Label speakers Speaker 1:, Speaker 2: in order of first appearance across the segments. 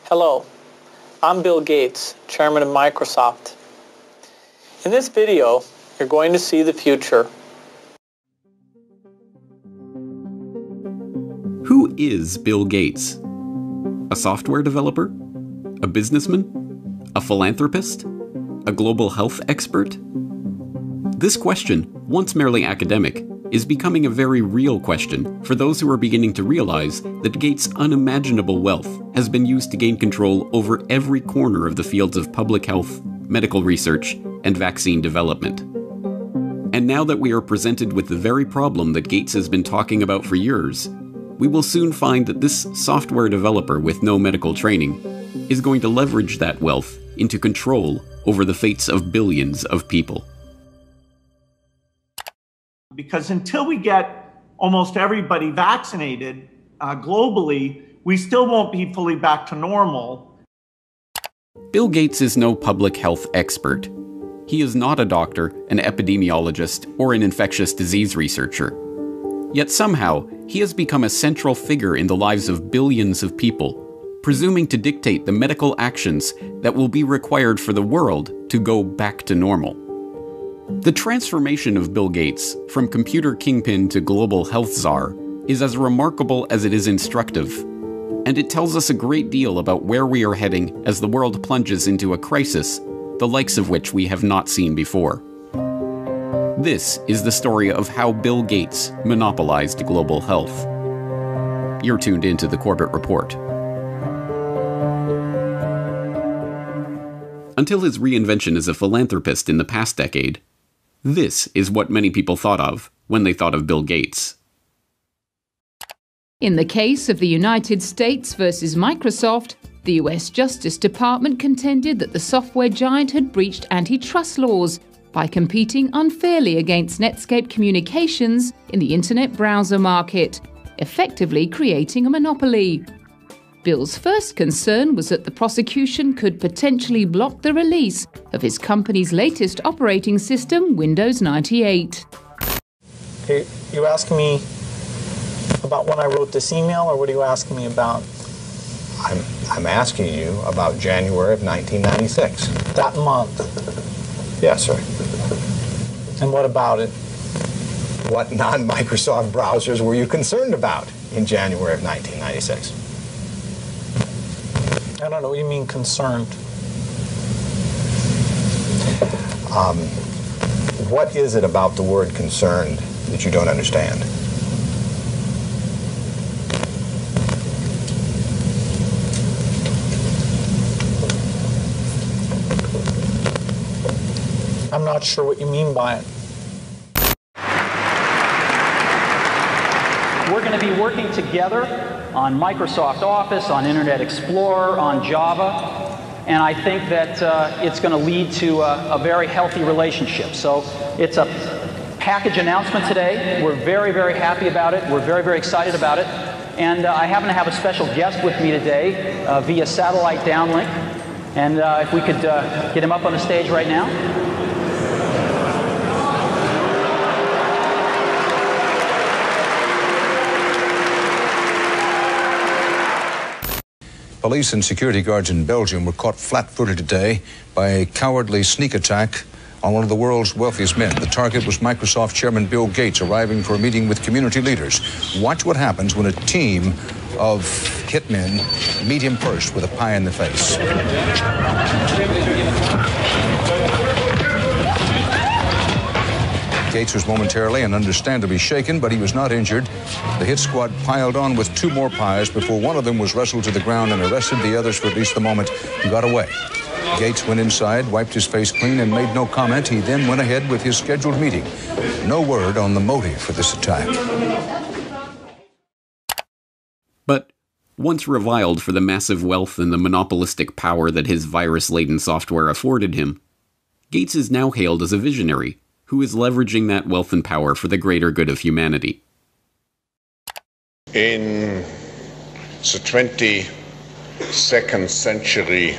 Speaker 1: Hello, I'm Bill Gates, Chairman of Microsoft. In this video, you're going to see the future.
Speaker 2: Who is Bill Gates? A software developer? A businessman? A philanthropist? A global health expert? This question, once merely academic, is becoming a very real question for those who are beginning to realize that Gates' unimaginable wealth has been used to gain control over every corner of the fields of public health, medical research, and vaccine development. And now that we are presented with the very problem that Gates has been talking about for years, we will soon find that this software developer with no medical training is going to leverage that wealth into control over the fates of billions of people.
Speaker 3: Because until we get almost everybody vaccinated globally, we still won't be fully back to normal.
Speaker 2: Bill Gates is no public health expert. He is not a doctor, an epidemiologist, or an infectious disease researcher. Yet somehow, he has become a central figure in the lives of billions of people, presuming to dictate the medical actions that will be required for the world to go back to normal. The transformation of Bill Gates from computer kingpin to global health czar is as remarkable as it is instructive, and it tells us a great deal about where we are heading as the world plunges into a crisis, the likes of which we have not seen before. This is the story of how Bill Gates monopolized global health. You're tuned into the Corbett Report. Until his reinvention as a philanthropist in the past decade, this is what many people thought of when they thought of Bill Gates.
Speaker 4: In the case of the United States versus Microsoft, the US Justice Department contended that the software giant had breached antitrust laws by competing unfairly against Netscape Communications in the internet browser market, effectively creating a monopoly. Bill's first concern was that the prosecution could potentially block the release of his company's latest operating system, Windows 98.
Speaker 1: Okay, you asking me about when I wrote this email, or what are you asking me about?
Speaker 5: I'm asking you about January of 1996.
Speaker 1: That month.
Speaker 5: Yes, sir.
Speaker 1: And what about it?
Speaker 5: What non-Microsoft browsers were you concerned about in January of 1996?
Speaker 1: I don't know what you mean concerned.
Speaker 5: What is it about the word concerned that you don't understand?
Speaker 1: I'm not sure what you mean by it.
Speaker 6: We're going to be working together on Microsoft Office, on Internet Explorer, on Java, and I think that it's going to lead to a very healthy relationship. So it's a package announcement today. We're very, very happy about it. We're very, very excited about it. And I happen to have a special guest with me today via satellite downlink. And if we could get him up on the stage right now.
Speaker 7: Police and security guards in Belgium were caught flat-footed today by a cowardly sneak attack on one of the world's wealthiest men. The target was Microsoft Chairman Bill Gates, arriving for a meeting with community leaders. Watch what happens when a team of hitmen meet him first with a pie in the face. Gates was momentarily and understandably shaken, but he was not injured. The hit squad piled on with two more pies before one of them was wrestled to the ground and arrested. The others, for at least the moment, got away. Gates went inside, wiped his face clean, and made no comment. He then went ahead with his scheduled meeting. No word on the motive for this attack.
Speaker 2: But once reviled for the massive wealth and the monopolistic power that his virus-laden software afforded him, Gates is now hailed as a visionary who is leveraging that wealth and power for the greater good of humanity.
Speaker 8: In the 22nd century,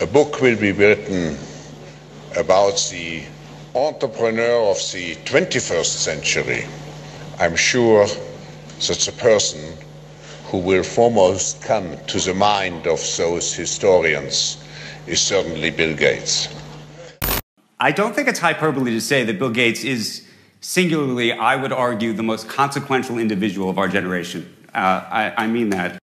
Speaker 8: a book will be written about the entrepreneur of the 21st century. I'm sure that the person who will foremost come to the mind of those historians is certainly Bill Gates.
Speaker 9: I don't think it's hyperbole to say that Bill Gates is singularly, I would argue, the most consequential individual of our generation. I mean that.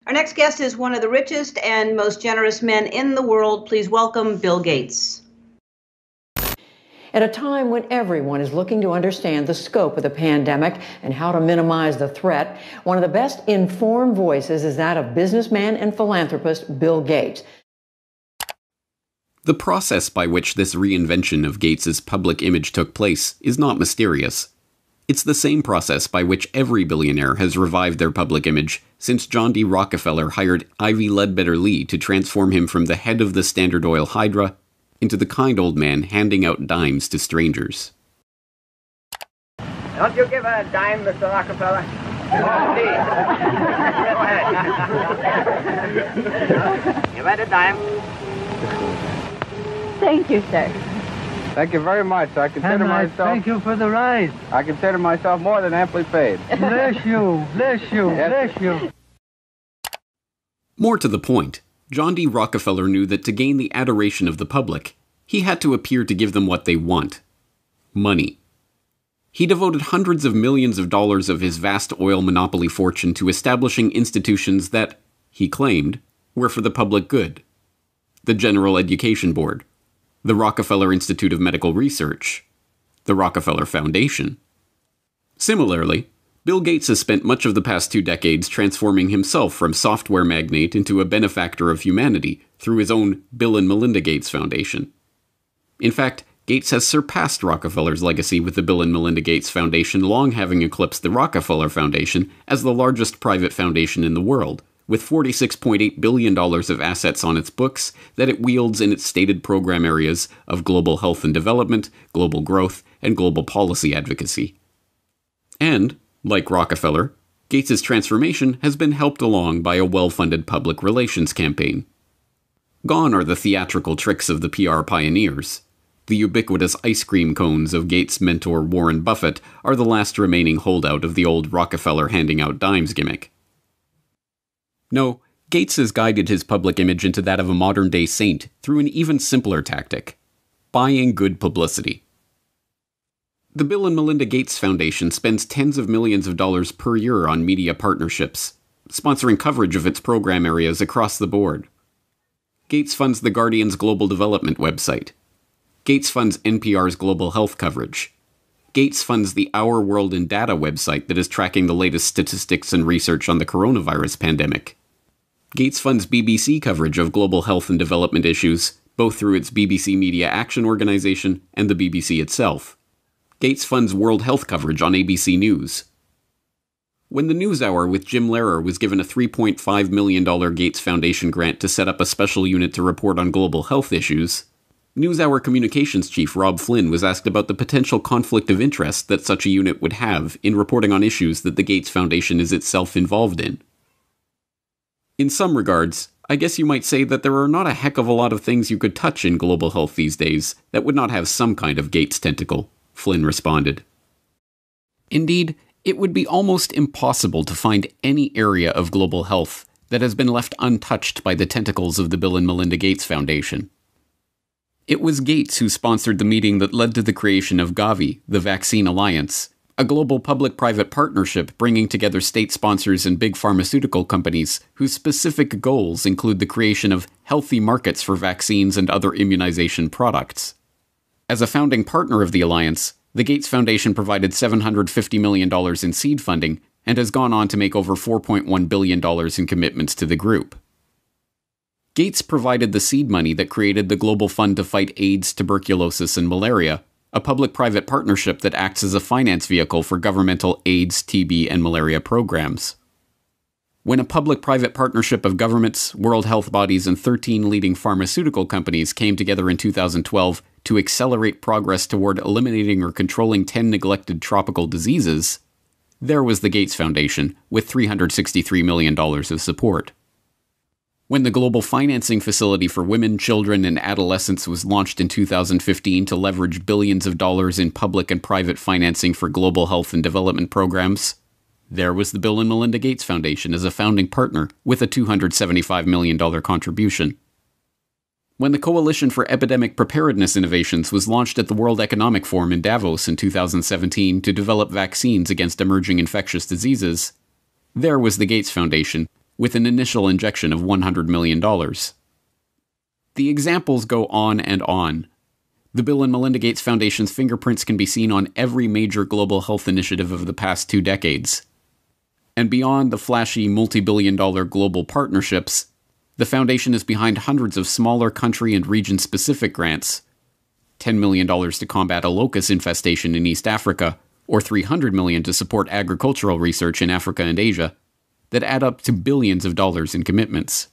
Speaker 10: Our next guest is one of the richest and most generous men in the world. Please welcome Bill Gates.
Speaker 11: At a time when everyone is looking to understand the scope of the pandemic and how to minimize the threat, one of the best informed voices is that of businessman and philanthropist Bill Gates.
Speaker 2: The process by which this reinvention of Gates's public image took place is not mysterious. It's the same process by which every billionaire has revived their public image since John D. Rockefeller hired Ivy Ledbetter Lee to transform him from the head of the Standard Oil Hydra into the kind old man handing out dimes to strangers.
Speaker 12: Don't you give a dime, Mr. Rockefeller? Please. Go ahead. Give it a dime.
Speaker 13: Thank you, sir.
Speaker 12: Thank you very much. I consider myself...
Speaker 14: Thank you for the ride.
Speaker 12: I consider myself more than amply paid.
Speaker 14: Bless you, bless you,
Speaker 12: Yes.
Speaker 14: bless you.
Speaker 2: More to the point, John D. Rockefeller knew that to gain the adoration of the public, he had to appear to give them what they want: money. He devoted hundreds of millions of dollars of his vast oil monopoly fortune to establishing institutions that, he claimed, were for the public good. The General Education Board, the Rockefeller Institute of Medical Research, the Rockefeller Foundation. Similarly, Bill Gates has spent much of the past 2 decades transforming himself from software magnate into a benefactor of humanity through his own Bill and Melinda Gates Foundation. In fact, Gates has surpassed Rockefeller's legacy, with the Bill and Melinda Gates Foundation long having eclipsed the Rockefeller Foundation as the largest private foundation in the world, with $46.8 billion of assets on its books that it wields in its stated program areas of global health and development, global growth, and global policy advocacy. And, like Rockefeller, Gates's transformation has been helped along by a well-funded public relations campaign. Gone are the theatrical tricks of the PR pioneers. The ubiquitous ice cream cones of Gates' mentor Warren Buffett are the last remaining holdout of the old Rockefeller handing out dimes gimmick. No, Gates has guided his public image into that of a modern-day saint through an even simpler tactic: buying good publicity. The Bill and Melinda Gates Foundation spends tens of millions of dollars per year on media partnerships, sponsoring coverage of its program areas across the board. Gates funds The Guardian's Global Development website. Gates funds NPR's global health coverage. Gates funds the Our World in Data website that is tracking the latest statistics and research on the coronavirus pandemic. Gates funds BBC coverage of global health and development issues, both through its BBC Media Action Organization and the BBC itself. Gates funds World Health coverage on ABC News. When the NewsHour with Jim Lehrer was given a $3.5 million Gates Foundation grant to set up a special unit to report on global health issues, NewsHour communications chief Rob Flynn was asked about the potential conflict of interest that such a unit would have in reporting on issues that the Gates Foundation is itself involved in. In some regards, I guess you might say that there are not a heck of a lot of things you could touch in global health these days that would not have some kind of Gates tentacle, Flynn responded. Indeed, it would be almost impossible to find any area of global health that has been left untouched by the tentacles of the Bill and Melinda Gates Foundation. It was Gates who sponsored the meeting that led to the creation of Gavi, the Vaccine Alliance, a global public-private partnership bringing together state sponsors and big pharmaceutical companies whose specific goals include the creation of healthy markets for vaccines and other immunization products. As a founding partner of the alliance, the Gates Foundation provided $750 million in seed funding and has gone on to make over $4.1 billion in commitments to the group. Gates provided the seed money that created the Global Fund to Fight AIDS, Tuberculosis, and Malaria, a public-private partnership that acts as a finance vehicle for governmental AIDS, TB, and malaria programs. When a public-private partnership of governments, world health bodies, and 13 leading pharmaceutical companies came together in 2012 to accelerate progress toward eliminating or controlling 10 neglected tropical diseases, there was the Gates Foundation, with $363 million of support. When the Global Financing Facility for Women, Children, and Adolescents was launched in 2015 to leverage billions of dollars in public and private financing for global health and development programs, There was the Bill and Melinda Gates Foundation as a founding partner with a $275 million contribution. When the Coalition for Epidemic Preparedness Innovations was launched at the World Economic Forum in Davos in 2017 to develop vaccines against emerging infectious diseases, there was the Gates Foundation with an initial injection of $100 million. The examples go on and on. The Bill and Melinda Gates Foundation's fingerprints can be seen on every major global health initiative of the past 2 decades. And beyond the flashy multi-billion-dollar global partnerships, the foundation is behind hundreds of smaller country and region-specific grants, $10 million to combat a locust infestation in East Africa, or $300 million to support agricultural research in Africa and Asia, that add up to billions of dollars in commitments.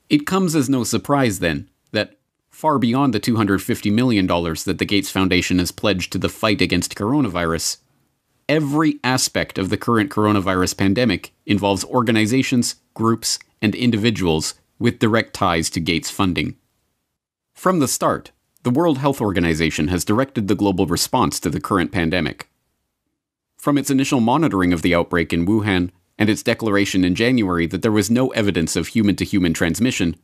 Speaker 2: It comes as no surprise, then, that far beyond the $250 million that the Gates Foundation has pledged to the fight against coronavirus, every aspect of the current coronavirus pandemic involves organizations, groups, and individuals with direct ties to Gates funding. From the start, the World Health Organization has directed the global response to the current pandemic. From its initial monitoring of the outbreak in Wuhan and its declaration in January that there was no evidence of human-to-human transmission,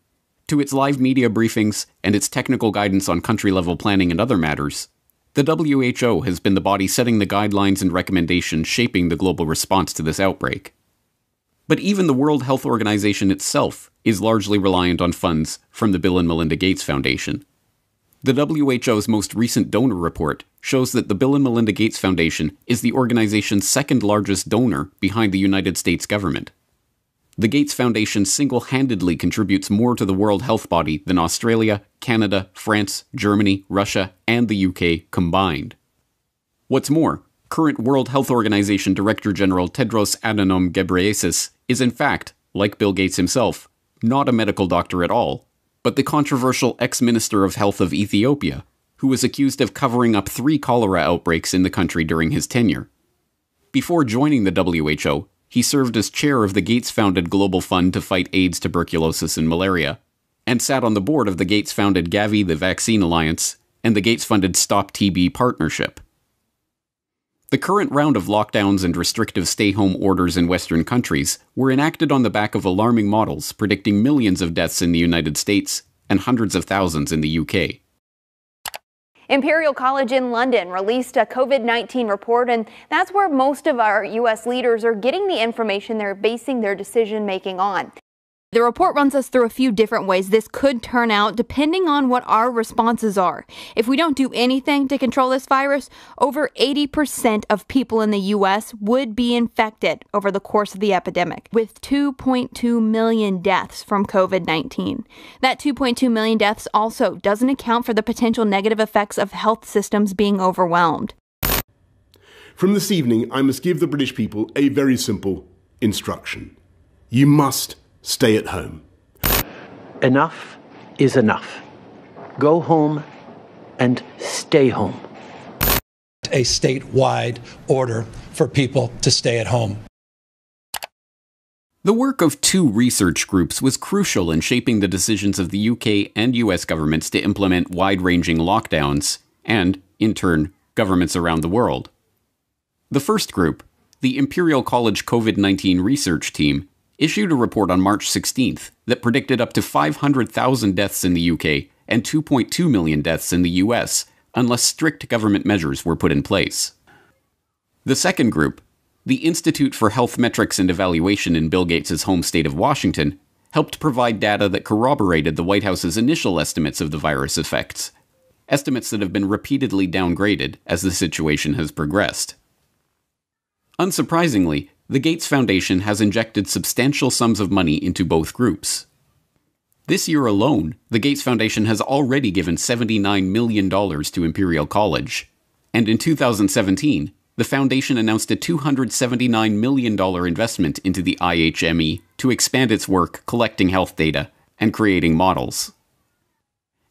Speaker 2: to its live media briefings and its technical guidance on country-level planning and other matters, the WHO has been the body setting the guidelines and recommendations shaping the global response to this outbreak. But even the World Health Organization itself is largely reliant on funds from the Bill and Melinda Gates Foundation. The WHO's most recent donor report shows that the Bill and Melinda Gates Foundation is the organization's second largest donor behind the United States government. The Gates Foundation single-handedly contributes more to the World Health Body than Australia, Canada, France, Germany, Russia, and the UK combined. What's more, current World Health Organization Director General Tedros Adhanom Ghebreyesus is in fact, like Bill Gates himself, not a medical doctor at all, but the controversial ex-Minister of Health of Ethiopia, who was accused of covering up 3 cholera outbreaks in the country during his tenure. Before joining the WHO, he served as chair of the Gates-founded Global Fund to fight AIDS, tuberculosis, and malaria, and sat on the board of the Gates-founded Gavi, the Vaccine Alliance, and the Gates-funded Stop TB Partnership. The current round of lockdowns and restrictive stay-home orders in Western countries were enacted on the back of alarming models predicting millions of deaths in the United States and hundreds of thousands in the UK.
Speaker 13: Imperial College in London released a COVID-19 report, and that's where most of our U.S. leaders are getting the information they're basing their decision-making on. The report runs us through a few different ways this could turn out depending on what our responses are. If we don't do anything to control this virus, over 80% of people in the U.S. would be infected over the course of the epidemic, with 2.2 million deaths from COVID-19. That 2.2 million deaths also doesn't account for the potential negative effects of health systems being overwhelmed.
Speaker 15: From this evening, I must give the British people a very simple instruction. You must stay at home.
Speaker 16: Enough is enough. Go home and stay home.
Speaker 17: A statewide order for people to stay at home.
Speaker 2: The work of 2 research groups was crucial in shaping the decisions of the UK and US governments to implement wide-ranging lockdowns, and, in turn, governments around the world. The first group, the Imperial College COVID-19 Research Team, issued a report on March 16th that predicted up to 500,000 deaths in the UK and 2.2 million deaths in the US unless strict government measures were put in place. The second group, the Institute for Health Metrics and Evaluation in Bill Gates' home state of Washington, helped provide data that corroborated the White House's initial estimates of the virus effects, estimates that have been repeatedly downgraded as the situation has progressed. Unsurprisingly, the Gates Foundation has injected substantial sums of money into both groups. This year alone, the Gates Foundation has already given $79 million to Imperial College, and in 2017, the foundation announced a $279 million investment into the IHME to expand its work collecting health data and creating models.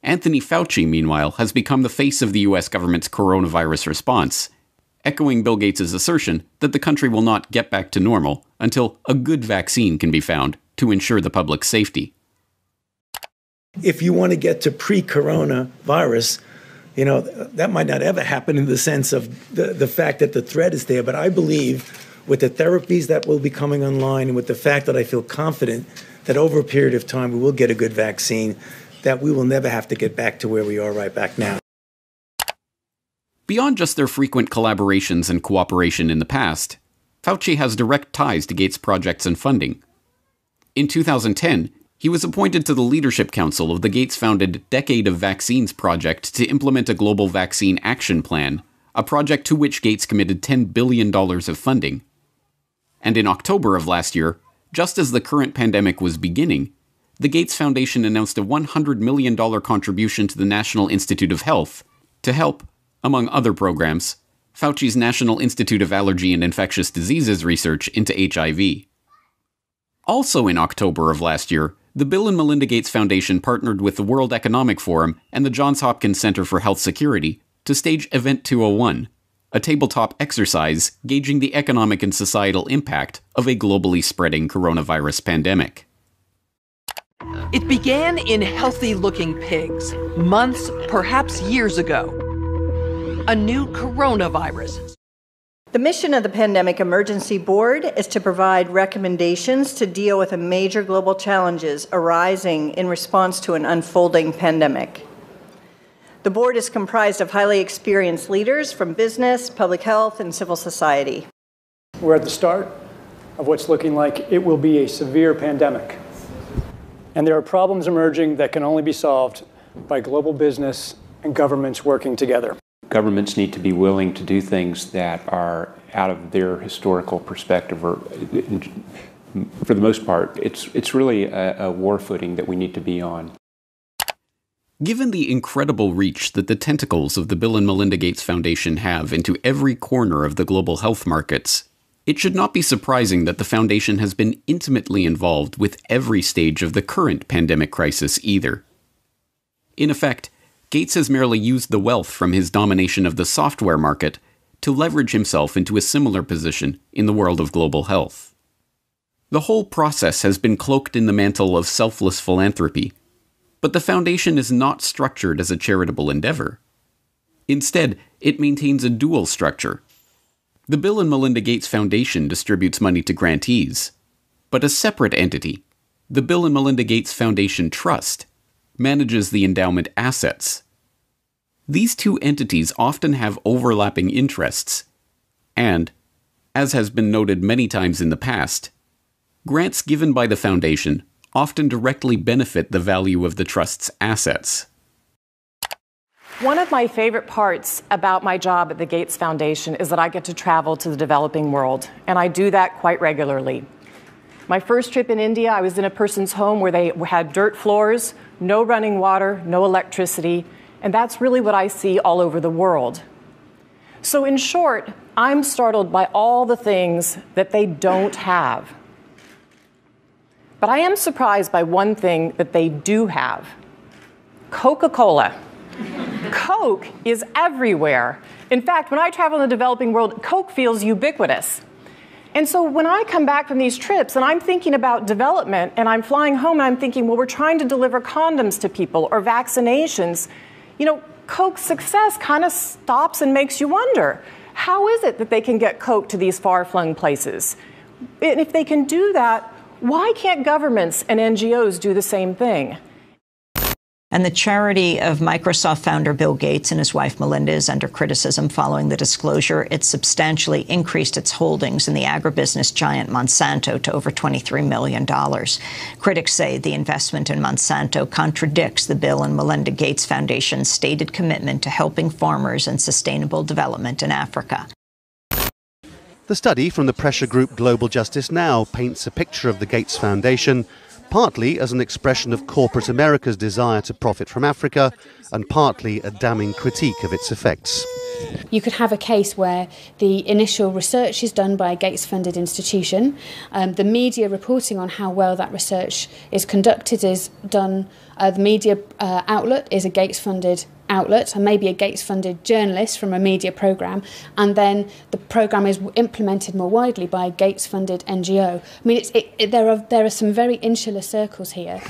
Speaker 2: Anthony Fauci, meanwhile, has become the face of the US government's coronavirus response, echoing Bill Gates' assertion that the country will not get back to normal until a good vaccine can be found to ensure the public's safety.
Speaker 18: If you want to get to pre-coronavirus, that might not ever happen in the sense of the fact that the threat is there, but I believe with the therapies that will be coming online and with the fact that I feel confident that over a period of time we will get a good vaccine, that we will never have to get back to where we are right back now.
Speaker 2: Beyond just their frequent collaborations and cooperation in the past, Fauci has direct ties to Gates' projects and funding. In 2010, he was appointed to the Leadership Council of the Gates-founded Decade of Vaccines project to implement a global vaccine action plan, a project to which Gates committed $10 billion of funding. And in October of last year, just as the current pandemic was beginning, the Gates Foundation announced a $100 million contribution to the National Institute of Health to help, among other programs, Fauci's National Institute of Allergy and Infectious Diseases research into HIV. Also in October of last year, the Bill and Melinda Gates Foundation partnered with the World Economic Forum and the Johns Hopkins Center for Health Security to stage Event 201, a tabletop exercise gauging the economic and societal impact of a globally spreading coronavirus pandemic.
Speaker 19: It began in healthy-looking pigs, months, perhaps years ago. A new coronavirus.
Speaker 20: The mission of the Pandemic Emergency Board is to provide recommendations to deal with the major global challenges arising in response to an unfolding pandemic. The board is comprised of highly experienced leaders from business, public health, and civil society.
Speaker 21: We're at the start of what's looking like it will be a severe pandemic. And there are problems emerging that can only be solved by global business and governments working together.
Speaker 22: Governments need to be willing to do things that are out of their historical perspective, or for the most part, it's really a war footing that we need to be on.
Speaker 2: Given the incredible reach that the tentacles of the Bill and Melinda Gates Foundation have into every corner of the global health markets, it should not be surprising that the foundation has been intimately involved with every stage of the current pandemic crisis either. In effect, Gates has merely used the wealth from his domination of the software market to leverage himself into a similar position in the world of global health. The whole process has been cloaked in the mantle of selfless philanthropy, but the foundation is not structured as a charitable endeavor. Instead, it maintains a dual structure. The Bill and Melinda Gates Foundation distributes money to grantees, but a separate entity, the Bill and Melinda Gates Foundation Trust, manages the endowment assets. These two entities often have overlapping interests, and, as has been noted many times in the past, grants given by the foundation often directly benefit the value of the trust's assets.
Speaker 23: One of my favorite parts about my job at the Gates Foundation is that I get to travel to the developing world, and I do that quite regularly. My first trip in India, I was in a person's home where they had dirt floors, no running water, no electricity, and that's really what I see all over the world. So in short, I'm startled by all the things that they don't have. But I am surprised by one thing that they do have: Coca-Cola. Coke is everywhere. In fact, when I travel in the developing world, Coke feels ubiquitous. And so when I come back from these trips and I'm thinking about development and I'm flying home and I'm thinking, well, we're trying to deliver condoms to people or vaccinations, you know, Coke's success kind of stops and makes you wonder, how is it that they can get Coke to these far-flung places? And if they can do that, why can't governments and NGOs do the same thing?
Speaker 24: And the charity of Microsoft founder Bill Gates and his wife Melinda is under criticism following the disclosure. It substantially increased its holdings in the agribusiness giant Monsanto to over $23 million. Critics say the investment in Monsanto contradicts the Bill and Melinda Gates Foundation's stated commitment to helping farmers and sustainable development in Africa.
Speaker 25: The study from the pressure group Global Justice Now paints a picture of the Gates Foundation partly as an expression of corporate America's desire to profit from Africa, and partly a damning critique of its effects.
Speaker 26: You could have a case where the initial research is done by a Gates-funded institution, the media reporting on how well that research is conducted is done, the media outlet is a Gates-funded outlet and maybe a Gates-funded journalist from a media programme, and then the programme is implemented more widely by a Gates-funded NGO. I mean, there are some very insular circles here.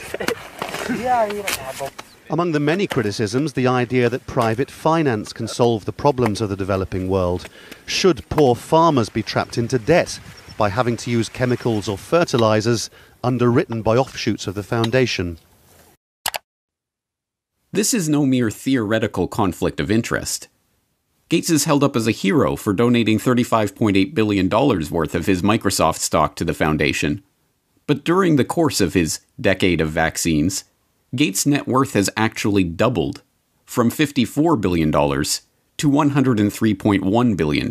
Speaker 25: Among the many criticisms, the idea that private finance can solve the problems of the developing world. Should poor farmers be trapped into debt by having to use chemicals or fertilizers underwritten by offshoots of the foundation?
Speaker 2: This is no mere theoretical conflict of interest. Gates is held up as a hero for donating $35.8 billion worth of his Microsoft stock to the foundation. But during the course of his decade of vaccines, Gates' net worth has actually doubled, from $54 billion to $103.1 billion.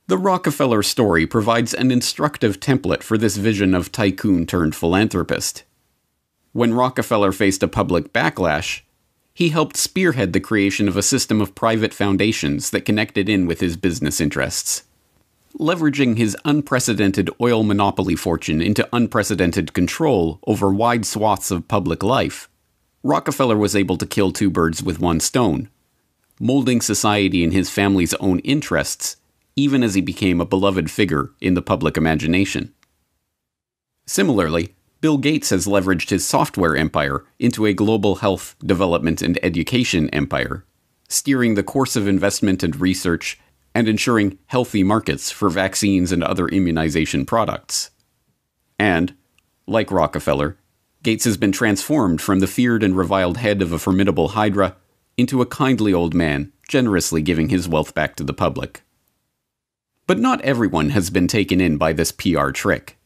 Speaker 2: The Rockefeller story provides an instructive template for this vision of tycoon turned philanthropist. When Rockefeller faced a public backlash, he helped spearhead the creation of a system of private foundations that connected in with his business interests. Leveraging his unprecedented oil monopoly fortune into unprecedented control over wide swaths of public life, Rockefeller was able to kill two birds with one stone, molding society in his family's own interests, even as he became a beloved figure in the public imagination. Similarly, Bill Gates has leveraged his software empire into a global health, development, and education empire, steering the course of investment and research and ensuring healthy markets for vaccines and other immunization products. And, like Rockefeller, Gates has been transformed from the feared and reviled head of a formidable hydra into a kindly old man, generously giving his wealth back to the public. But not everyone has been taken in by this PR trick.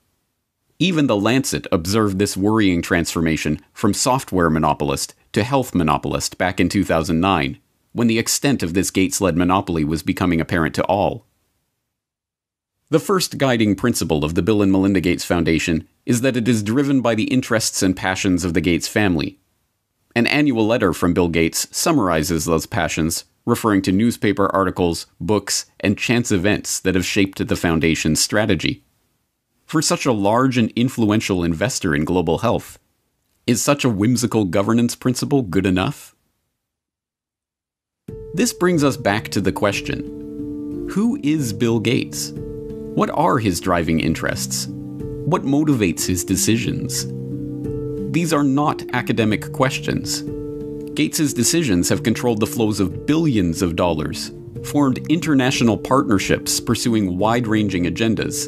Speaker 2: Even The Lancet observed this worrying transformation from software monopolist to health monopolist back in 2009, when the extent of this Gates-led monopoly was becoming apparent to all. The first guiding principle of the Bill and Melinda Gates Foundation is that it is driven by the interests and passions of the Gates family. An annual letter from Bill Gates summarizes those passions, referring to newspaper articles, books, and chance events that have shaped the foundation's strategy. For such a large and influential investor in global health, is such a whimsical governance principle good enough? This brings us back to the question: who is Bill Gates? What are his driving interests? What motivates his decisions? These are not academic questions. Gates' decisions have controlled the flows of billions of dollars, formed international partnerships pursuing wide-ranging agendas,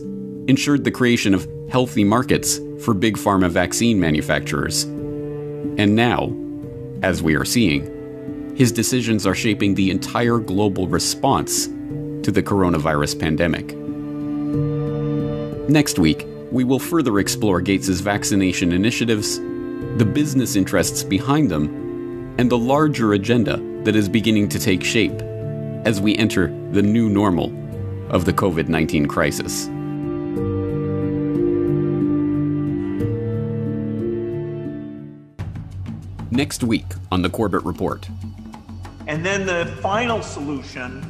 Speaker 2: ensured the creation of healthy markets for big pharma vaccine manufacturers. And now, as we are seeing, his decisions are shaping the entire global response to the coronavirus pandemic. Next week, we will further explore Gates' vaccination initiatives, the business interests behind them, and the larger agenda that is beginning to take shape as we enter the new normal of the COVID-19 crisis. Next week on the Corbett Report.
Speaker 1: And then the final solution,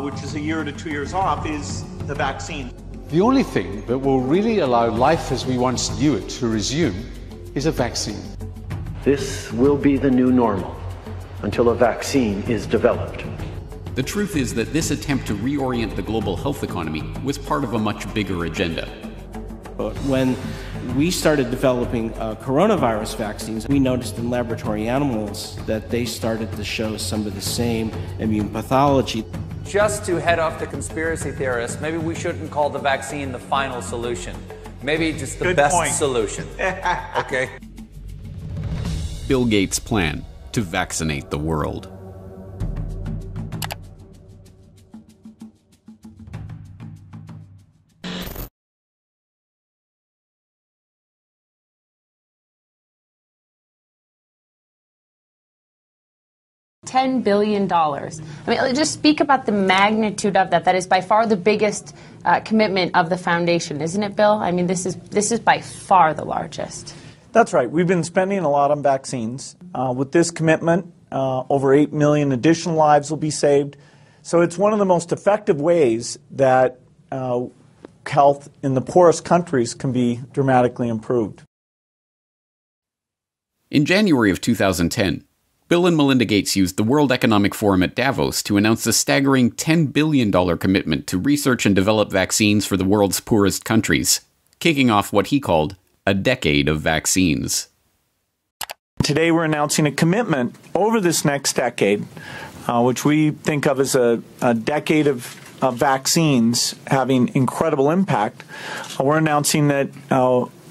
Speaker 1: which is a year to 2 years off, is the vaccine.
Speaker 3: The only thing that will really allow life as we once knew it to resume is a vaccine.
Speaker 16: This will be the new normal until a vaccine is developed.
Speaker 2: The truth is that this attempt to reorient the global health economy was part of a much bigger agenda.
Speaker 4: But when we started developing coronavirus vaccines, we noticed in laboratory animals that they started to show some of the same immune pathology.
Speaker 5: Just to head off the conspiracy theorists, maybe we shouldn't call the vaccine the final solution. Maybe just the best solution. Okay.
Speaker 2: Bill Gates' plan to vaccinate the world.
Speaker 6: $10 billion. I mean, just speak about the magnitude of that. That is by far the biggest commitment of the foundation, isn't it, Bill? I mean, this is by far the largest.
Speaker 1: That's right. We've been spending a lot on vaccines. With this commitment, over 8 million additional lives will be saved. So it's one of the most effective ways that health in the poorest countries can be dramatically improved.
Speaker 2: In January of 2010, Bill and Melinda Gates used the World Economic Forum at Davos to announce a staggering $10 billion commitment to research and develop vaccines for the world's poorest countries, kicking off what he called a decade of vaccines.
Speaker 1: Today we're announcing a commitment over this next decade, which we think of as a decade of vaccines having incredible impact. We're announcing that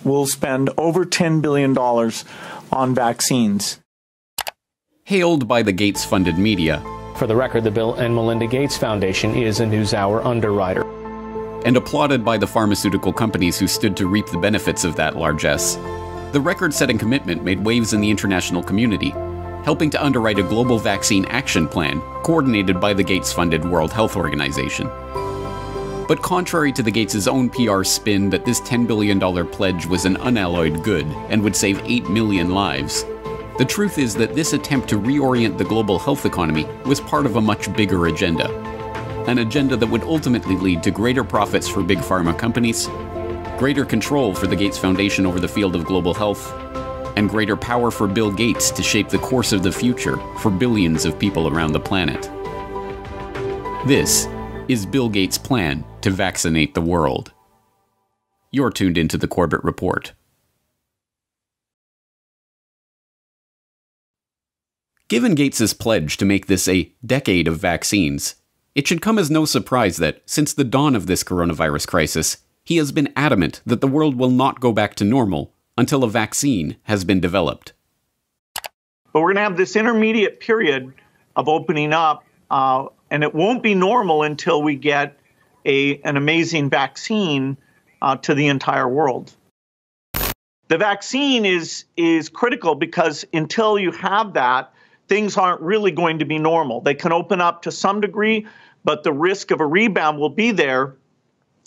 Speaker 1: we'll spend over $10 billion on vaccines.
Speaker 2: Hailed by the Gates-funded media.
Speaker 7: For the record, the Bill and Melinda Gates Foundation is a NewsHour underwriter.
Speaker 2: And applauded by the pharmaceutical companies who stood to reap the benefits of that largesse. The record-setting commitment made waves in the international community, helping to underwrite a global vaccine action plan coordinated by the Gates-funded World Health Organization. But contrary to the Gates' own PR spin that this $10 billion pledge was an unalloyed good and would save 8 million lives, the truth is that this attempt to reorient the global health economy was part of a much bigger agenda. An agenda that would ultimately lead to greater profits for big pharma companies, greater control for the Gates Foundation over the field of global health, and greater power for Bill Gates to shape the course of the future for billions of people around the planet. This is Bill Gates' plan to vaccinate the world. You're tuned into the Corbett Report. Given Gates' pledge to make this a decade of vaccines, it should come as no surprise that, since the dawn of this coronavirus crisis, he has been adamant that the world will not go back to normal until a vaccine has been developed.
Speaker 1: But we're going to have this intermediate period of opening up, and it won't be normal until we get an amazing vaccine to the entire world. The vaccine is critical because until you have that, things aren't really going to be normal. They can open up to some degree, but the risk of a rebound will be there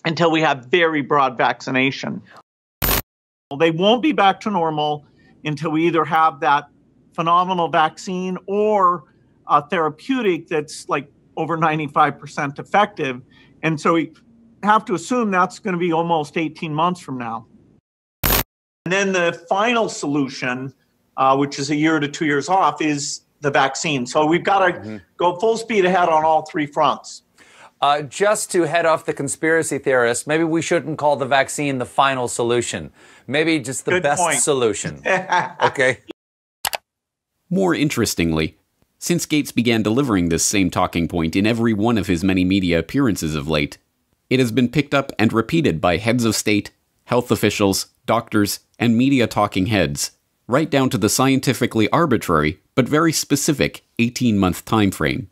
Speaker 1: until we have very broad vaccination. They won't be back to normal until we either have that phenomenal vaccine or a therapeutic that's like over 95% effective. And so we have to assume that's going to be almost 18 months from now. And then the final solution, which is a year to 2 years off, is the vaccine. So we've got to go full speed ahead on all three fronts.
Speaker 5: Just to head off the conspiracy theorists, maybe we shouldn't call the vaccine the final solution. Maybe just the best solution. Okay.
Speaker 2: More interestingly, since Gates began delivering this same talking point in every one of his many media appearances of late, it has been picked up and repeated by heads of state, health officials, doctors, and media talking heads, right down to the scientifically arbitrary but very specific 18-month time frame.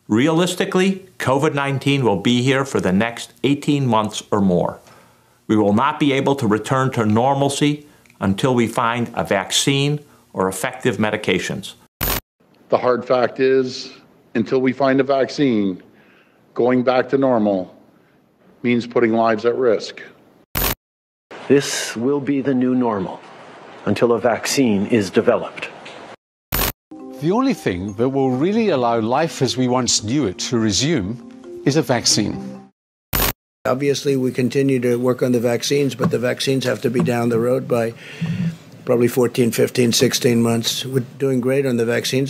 Speaker 8: Realistically, COVID-19 will be here for the next 18 months or more. We will not be able to return to normalcy until we find a vaccine or effective medications.
Speaker 9: The hard fact is, until we find a vaccine, going back to normal means putting lives at risk.
Speaker 16: This will be the new normal until a vaccine is developed.
Speaker 3: The only thing that will really allow life as we once knew it to resume is a vaccine.
Speaker 10: Obviously, we continue to work on the vaccines, but the vaccines have to be down the road by probably 14, 15, 16 months. We're doing great on the vaccines.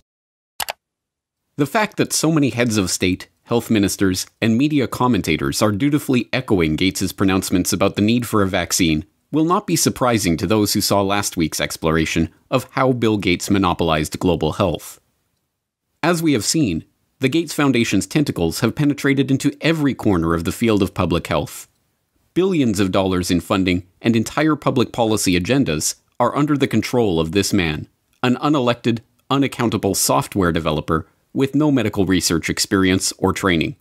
Speaker 2: The fact that so many heads of state, health ministers, and media commentators are dutifully echoing Gates' pronouncements about the need for a vaccine will not be surprising to those who saw last week's exploration of how Bill Gates monopolized global health. As we have seen, the Gates Foundation's tentacles have penetrated into every corner of the field of public health. Billions of dollars in funding and entire public policy agendas are under the control of this man, an unelected, unaccountable software developer with no medical research experience or training.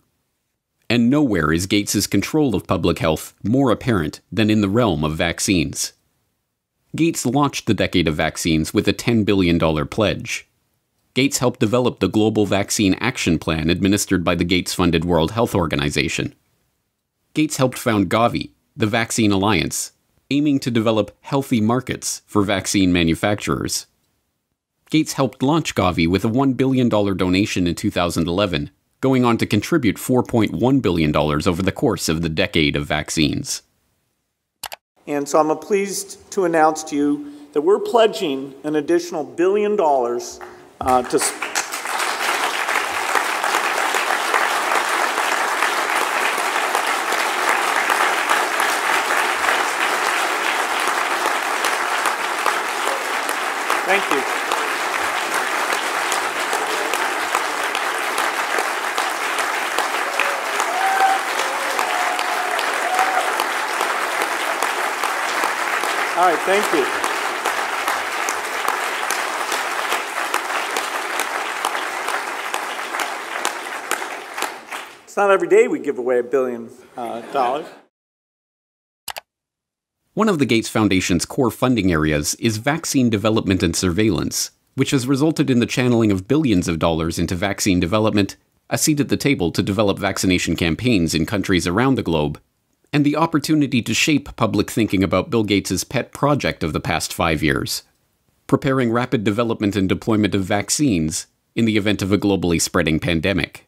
Speaker 2: And nowhere is Gates' control of public health more apparent than in the realm of vaccines. Gates launched the decade of vaccines with a $10 billion pledge. Gates helped develop the global vaccine action plan administered by the Gates-funded World Health Organization. Gates helped found Gavi, the Vaccine Alliance, aiming to develop healthy markets for vaccine manufacturers. Gates helped launch Gavi with a $1 billion donation in 2011, going on to contribute $4.1 billion over the course of the decade of vaccines.
Speaker 1: And so I'm pleased to announce to you that we're pledging an additional $1 billion to... All right, thank you. It's not every day we give away $1 billion.
Speaker 2: One of the Gates Foundation's core funding areas is vaccine development and surveillance, which has resulted in the channeling of billions of dollars into vaccine development, a seat at the table to develop vaccination campaigns in countries around the globe, and the opportunity to shape public thinking about Bill Gates' pet project of the past 5 years, preparing rapid development and deployment of vaccines in the event of a globally spreading pandemic.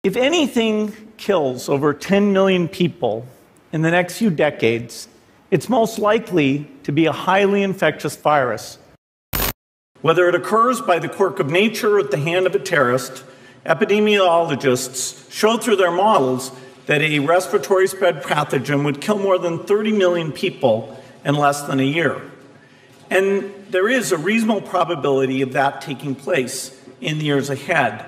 Speaker 1: If anything kills over 10 million people in the next few decades, it's most likely to be a highly infectious virus. Whether it occurs by the quirk of nature or at the hand of a terrorist, epidemiologists show through their models that a respiratory spread pathogen would kill more than 30 million people in less than a year. And there is a reasonable probability of that taking place in the years ahead.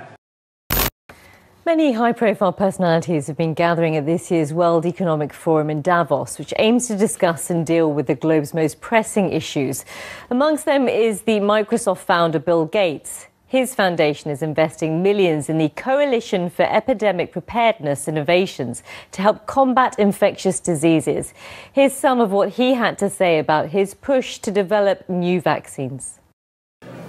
Speaker 11: Many high-profile personalities have been gathering at this year's World Economic Forum in Davos, which aims to discuss and deal with the globe's most pressing issues. Amongst them is the Microsoft founder Bill Gates. His foundation is investing millions in the Coalition for Epidemic Preparedness Innovations to help combat infectious diseases. Here's some of what he had to say about his push to develop new vaccines.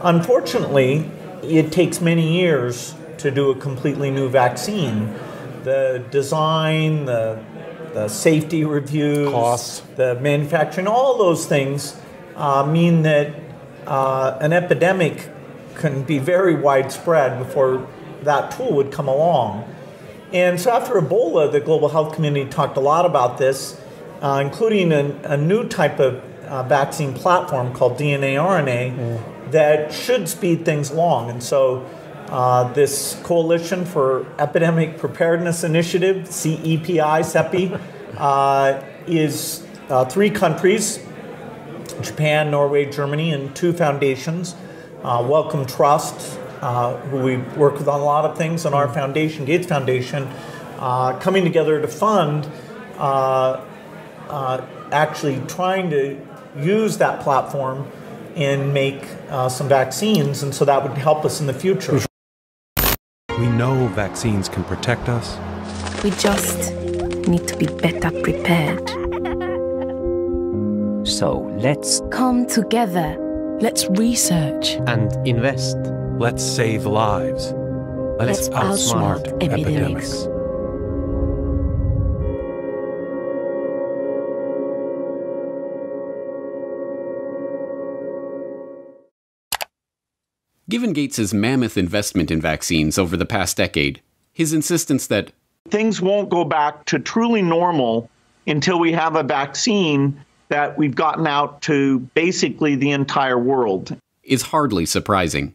Speaker 1: Unfortunately, it takes many years to do a completely new vaccine. The design, the safety reviews, costs, the manufacturing, all those things mean that an epidemic can be very widespread before that tool would come along. And so after Ebola, the global health community talked a lot about this, including a new type of vaccine platform called DNA-RNA that should speed things along. And so this Coalition for Epidemic Preparedness Initiative, CEPI, is 3 countries, Japan, Norway, Germany, and 2 foundations. Wellcome Trust, who we work with on a lot of things, and our foundation, Gates Foundation, coming together to fund actually trying to use that platform and make some vaccines, and so that would help us in the future.
Speaker 12: We know vaccines can protect us.
Speaker 13: We just need to be better prepared.
Speaker 14: So let's
Speaker 13: come together. Let's research
Speaker 12: and invest. Let's save lives. Let's outsmart epidemics.
Speaker 2: Given Gates' mammoth investment in vaccines over the past decade, his insistence that
Speaker 1: things won't go back to truly normal until we have a vaccine that we've gotten out to basically the entire world
Speaker 2: is hardly surprising.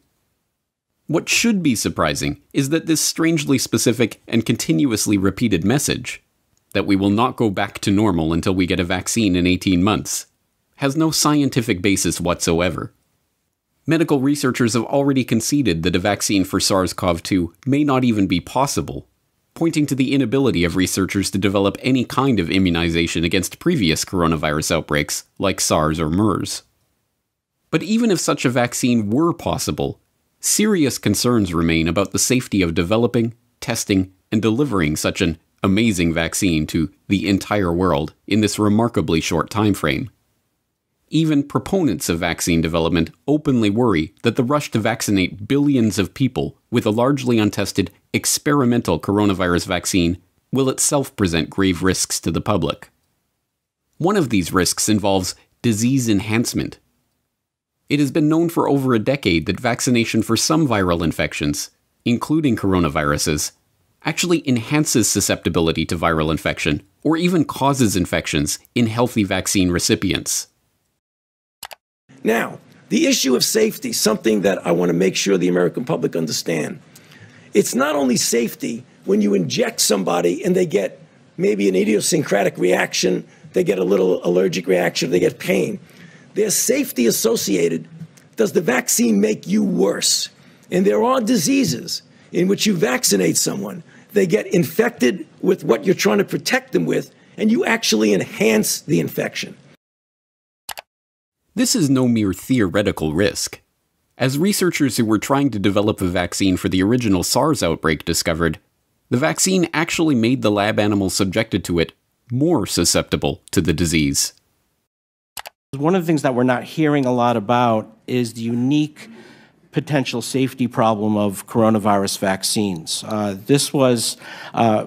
Speaker 2: What should be surprising is that this strangely specific and continuously repeated message, that we will not go back to normal until we get a vaccine in 18 months, has no scientific basis whatsoever. Medical researchers have already conceded that a vaccine for SARS-CoV-2 may not even be possible, pointing to the inability of researchers to develop any kind of immunization against previous coronavirus outbreaks like SARS or MERS. But even if such a vaccine were possible, serious concerns remain about the safety of developing, testing, and delivering such an amazing vaccine to the entire world in this remarkably short time frame. Even proponents of vaccine development openly worry that the rush to vaccinate billions of people with a largely untested experimental coronavirus vaccine will itself present grave risks to the public. One of these risks involves disease enhancement. It has been known for over a decade that vaccination for some viral infections, including coronaviruses, actually enhances susceptibility to viral infection or even causes infections in healthy vaccine recipients.
Speaker 15: Now, the issue of safety, something that I want to make sure the American public understand. It's not only safety when you inject somebody and they get maybe an idiosyncratic reaction, they get a little allergic reaction, they get pain. There's safety associated. Does the vaccine make you worse? And there are diseases in which you vaccinate someone, they get infected with what you're trying to protect them with, and you actually enhance the infection.
Speaker 2: This is no mere theoretical risk. As researchers who were trying to develop a vaccine for the original SARS outbreak discovered, the vaccine actually made the lab animals subjected to it more susceptible to the disease.
Speaker 4: One of the things that we're not hearing a lot about is the unique potential safety problem of coronavirus vaccines. This was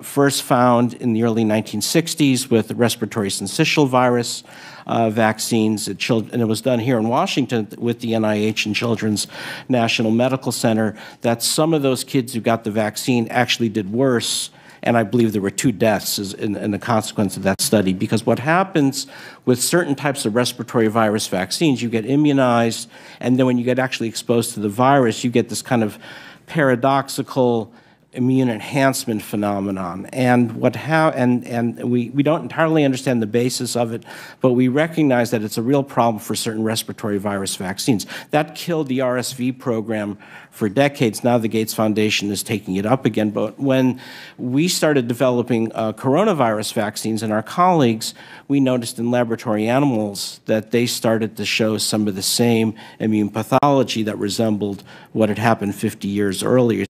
Speaker 4: first found in the early 1960s with respiratory syncytial virus vaccines, and it was done here in Washington with the NIH and Children's National Medical Center, that some of those kids who got the vaccine actually did worse, and I believe there were 2 deaths in the consequence of that study. Because what happens with certain types of respiratory virus vaccines, you get immunized, and then when you get actually exposed to the virus, you get this kind of paradoxical immune enhancement phenomenon. And we don't entirely understand the basis of it, but we recognize that it's a real problem for certain respiratory virus vaccines. That killed the RSV program for decades. Now the Gates Foundation is taking it up again. But when we started developing coronavirus vaccines, and our colleagues, we noticed in laboratory animals that they started to show some of the same immune pathology that resembled what had happened 50 years earlier.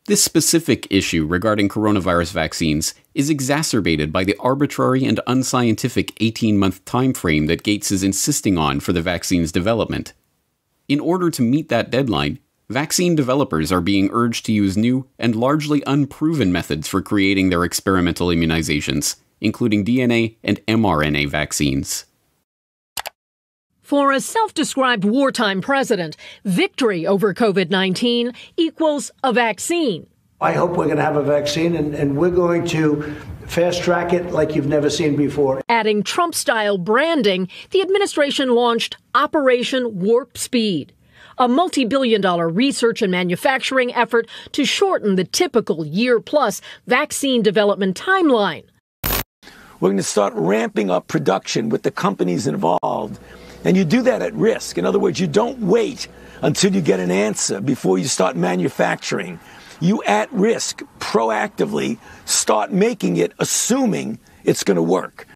Speaker 2: This specific issue regarding coronavirus vaccines is exacerbated by the arbitrary and unscientific 18-month time frame that Gates is insisting on for the vaccine's development. In order to meet that deadline, vaccine developers are being urged to use new and largely unproven methods for creating their experimental immunizations, including DNA and mRNA vaccines.
Speaker 14: For a self-described wartime president, victory over COVID-19 equals a vaccine.
Speaker 10: I hope we're going to have a vaccine, and we're going to fast-track it like you've never seen before.
Speaker 14: Adding Trump-style branding, the administration launched Operation Warp Speed, a multi-billion-dollar research and manufacturing effort to shorten the typical year-plus vaccine development timeline.
Speaker 15: We're going to start ramping up production with the companies involved. And you do that at risk. In other words, you don't wait until you get an answer before you start manufacturing. You, at risk, proactively start making it, assuming it's going to work.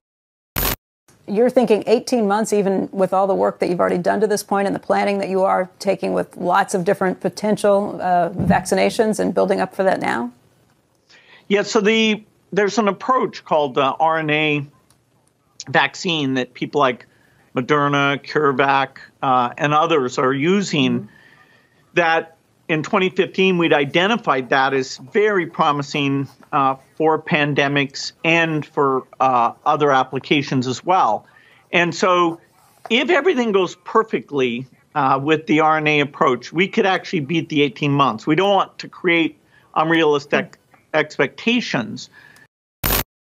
Speaker 17: You're thinking 18 months, even with all the work that you've already done to this point and the planning that you are taking with lots of different potential vaccinations and building up for that now?
Speaker 1: Yeah, so there's an approach called RNA vaccine that people like Moderna, CureVac, and others are using, that in 2015 we'd identified that as very promising for pandemics and for other applications as well. And so if everything goes perfectly with the RNA approach, we could actually beat the 18 months. We don't want to create unrealistic expectations.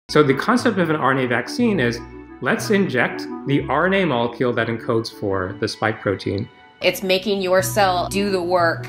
Speaker 18: So the concept of an RNA vaccine is, let's inject the RNA molecule that encodes for the spike protein.
Speaker 19: It's making your cell do the work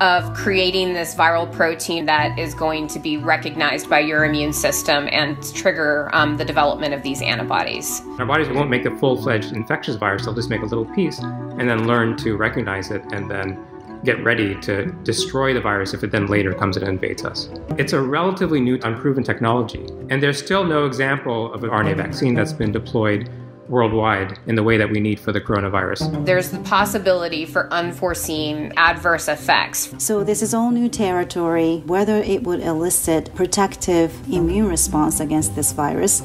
Speaker 19: of creating this viral protein that is going to be recognized by your immune system and trigger the development of these antibodies.
Speaker 18: Our bodies won't make a full-fledged infectious virus, they'll just make a little piece and then learn to recognize it and then get ready to destroy the virus if it then later comes and invades us. It's a relatively new, unproven technology, and there's still no example of an RNA vaccine that's been deployed worldwide in the way that we need for the coronavirus.
Speaker 19: There's the possibility for unforeseen adverse effects.
Speaker 20: So this is all new territory. Whether it would elicit protective immune response against this virus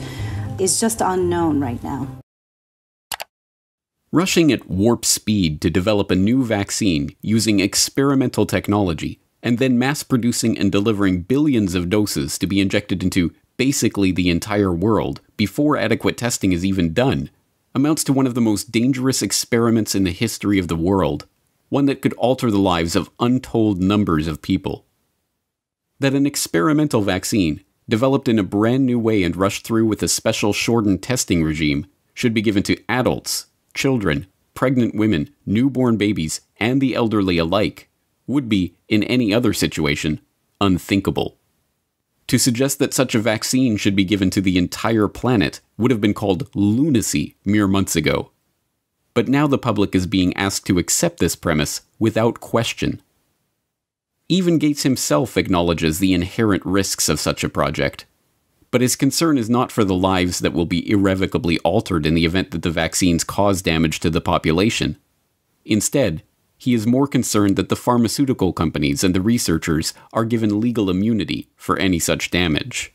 Speaker 20: is just unknown right now.
Speaker 2: Rushing at warp speed to develop a new vaccine using experimental technology, and then mass-producing and delivering billions of doses to be injected into basically the entire world before adequate testing is even done, amounts to one of the most dangerous experiments in the history of the world, one that could alter the lives of untold numbers of people. That an experimental vaccine, developed in a brand new way and rushed through with a special shortened testing regime, should be given to adults, children, pregnant women, newborn babies, and the elderly alike, would be, in any other situation, unthinkable. To suggest that such a vaccine should be given to the entire planet would have been called lunacy mere months ago. But now the public is being asked to accept this premise without question. Even Gates himself acknowledges the inherent risks of such a project. But his concern is not for the lives that will be irrevocably altered in the event that the vaccines cause damage to the population. Instead, he is more concerned that the pharmaceutical companies and the researchers are given legal immunity for any such damage.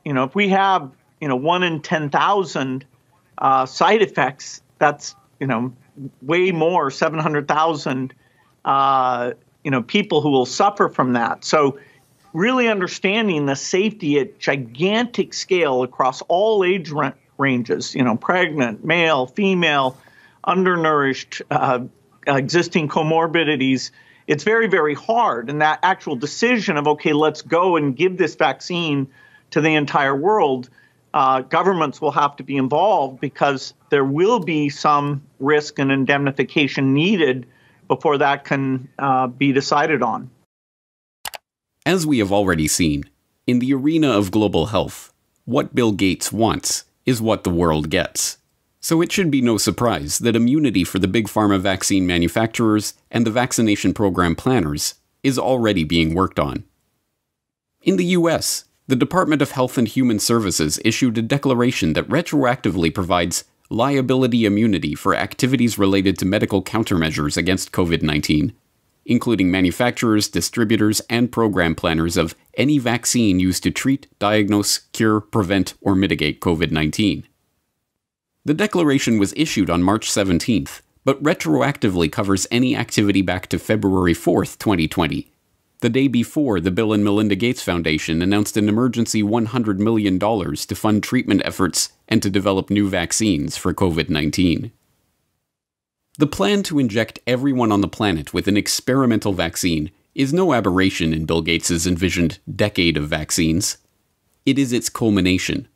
Speaker 1: If we have, 1 in 10,000 side effects, that's, way more, 700,000, people who will suffer from that. So really understanding the safety at gigantic scale across all age ranges, pregnant, male, female, undernourished, existing comorbidities, it's very, very hard. And that actual decision of, okay, let's go and give this vaccine to the entire world, governments will have to be involved because there will be some risk and indemnification needed before that can be decided on.
Speaker 2: As we have already seen, in the arena of global health, what Bill Gates wants is what the world gets. So it should be no surprise that immunity for the big pharma vaccine manufacturers and the vaccination program planners is already being worked on. In the US, the Department of Health and Human Services issued a declaration that retroactively provides liability immunity for activities related to medical countermeasures against COVID-19, including manufacturers, distributors, and program planners of any vaccine used to treat, diagnose, cure, prevent, or mitigate COVID-19. The declaration was issued on March 17th, but retroactively covers any activity back to February 4th, 2020, the day before the Bill and Melinda Gates Foundation announced an emergency $100 million to fund treatment efforts and to develop new vaccines for COVID-19. The plan to inject everyone on the planet with an experimental vaccine is no aberration in Bill Gates' envisioned decade of vaccines. It is its culmination.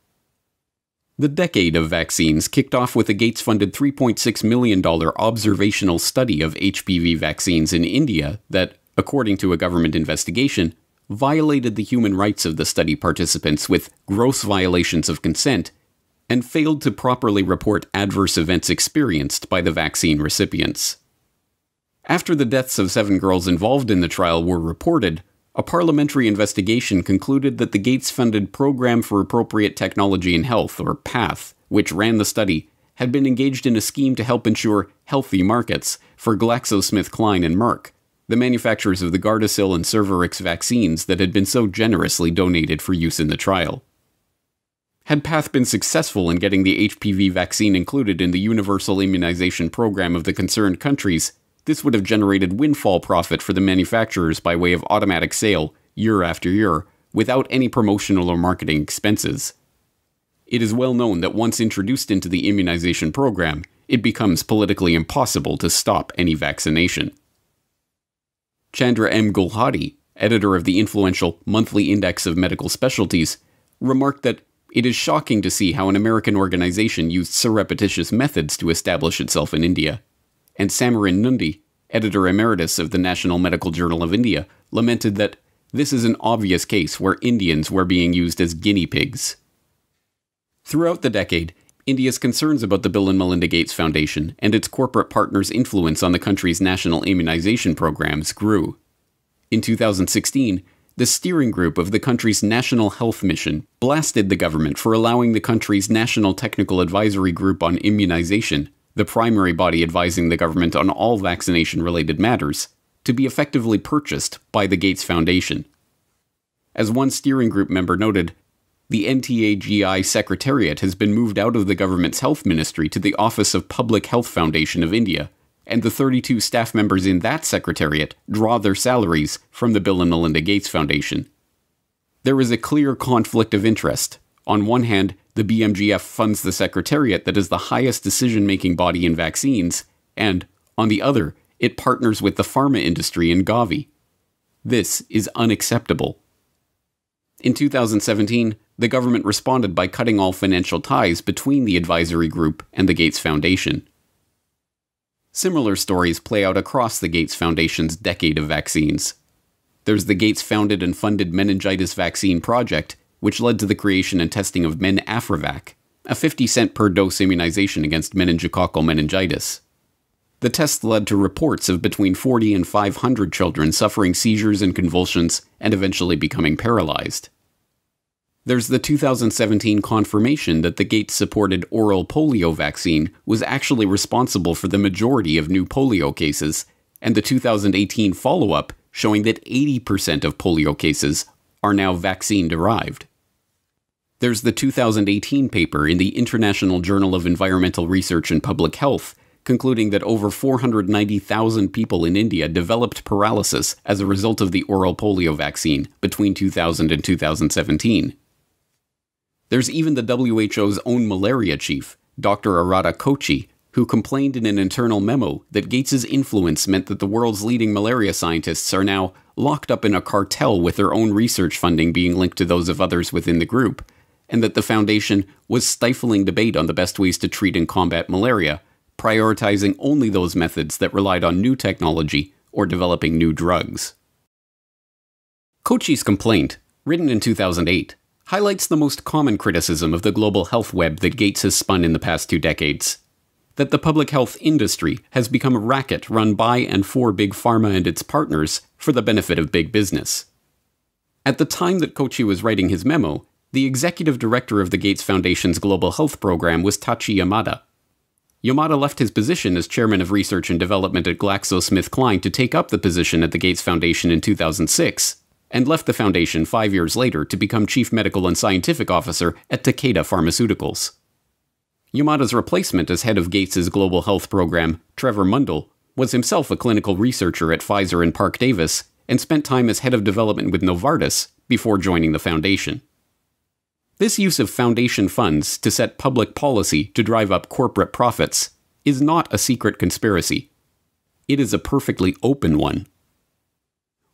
Speaker 2: The decade of vaccines kicked off with a Gates-funded $3.6 million observational study of HPV vaccines in India that, according to a government investigation, violated the human rights of the study participants with gross violations of consent and failed to properly report adverse events experienced by the vaccine recipients. After the deaths of 7 girls involved in the trial were reported, a parliamentary investigation concluded that the Gates-funded Program for Appropriate Technology in Health, or PATH, which ran the study, had been engaged in a scheme to help ensure healthy markets for GlaxoSmithKline and Merck, the manufacturers of the Gardasil and Cervarix vaccines that had been so generously donated for use in the trial. Had PATH been successful in getting the HPV vaccine included in the universal immunization program of the concerned countries, this would have generated windfall profit for the manufacturers by way of automatic sale, year after year, without any promotional or marketing expenses. It is well known that once introduced into the immunization program, it becomes politically impossible to stop any vaccination. Chandra M. Gulhati, editor of the influential Monthly Index of Medical Specialties, remarked that it is shocking to see how an American organization used surreptitious methods to establish itself in India. And Samarin Nundi, editor emeritus of the National Medical Journal of India, lamented that this is an obvious case where Indians were being used as guinea pigs. Throughout the decade, India's concerns about the Bill and Melinda Gates Foundation and its corporate partners' influence on the country's national immunization programs grew. In 2016, the steering group of the country's National Health Mission blasted the government for allowing the country's National Technical Advisory Group on Immunization, the primary body advising the government on all vaccination-related matters, to be effectively purchased by the Gates Foundation. As one steering group member noted, the NTAGI Secretariat has been moved out of the government's health ministry to the Office of Public Health Foundation of India, and the 32 staff members in that secretariat draw their salaries from the Bill and Melinda Gates Foundation. There is a clear conflict of interest. On one hand, the BMGF funds the secretariat that is the highest decision-making body in vaccines, and, on the other, it partners with the pharma industry in Gavi. This is unacceptable. In 2017, the government responded by cutting all financial ties between the advisory group and the Gates Foundation. Similar stories play out across the Gates Foundation's decade of vaccines. There's the Gates-founded and funded meningitis vaccine project, which led to the creation and testing of MenAfrivac, a 50-cent per dose immunization against meningococcal meningitis. The test led to reports of between 40 and 500 children suffering seizures and convulsions and eventually becoming paralyzed. There's the 2017 confirmation that the Gates-supported oral polio vaccine was actually responsible for the majority of new polio cases, and the 2018 follow-up showing that 80% of polio cases are now vaccine-derived. There's the 2018 paper in the International Journal of Environmental Research and Public Health concluding that over 490,000 people in India developed paralysis as a result of the oral polio vaccine between 2000 and 2017. There's even the WHO's own malaria chief, Dr. Arata Kochi, who complained in an internal memo that Gates's influence meant that the world's leading malaria scientists are now locked up in a cartel with their own research funding being linked to those of others within the group, and that the foundation was stifling debate on the best ways to treat and combat malaria, prioritizing only those methods that relied on new technology or developing new drugs. Kochi's complaint, written in 2008, highlights the most common criticism of the global health web that Gates has spun in the past 2 decades. That the public health industry has become a racket run by and for Big Pharma and its partners for the benefit of big business. At the time that Kochi was writing his memo, the executive director of the Gates Foundation's Global Health Program was Tachi Yamada. Yamada left his position as chairman of research and development at GlaxoSmithKline to take up the position at the Gates Foundation in 2006, and left the foundation 5 years later to become chief medical and scientific officer at Takeda Pharmaceuticals. Yamada's replacement as head of Gates's global health program, Trevor Mundell, was himself a clinical researcher at Pfizer and Park Davis and spent time as head of development with Novartis before joining the foundation. This use of foundation funds to set public policy to drive up corporate profits is not a secret conspiracy. It is a perfectly open one.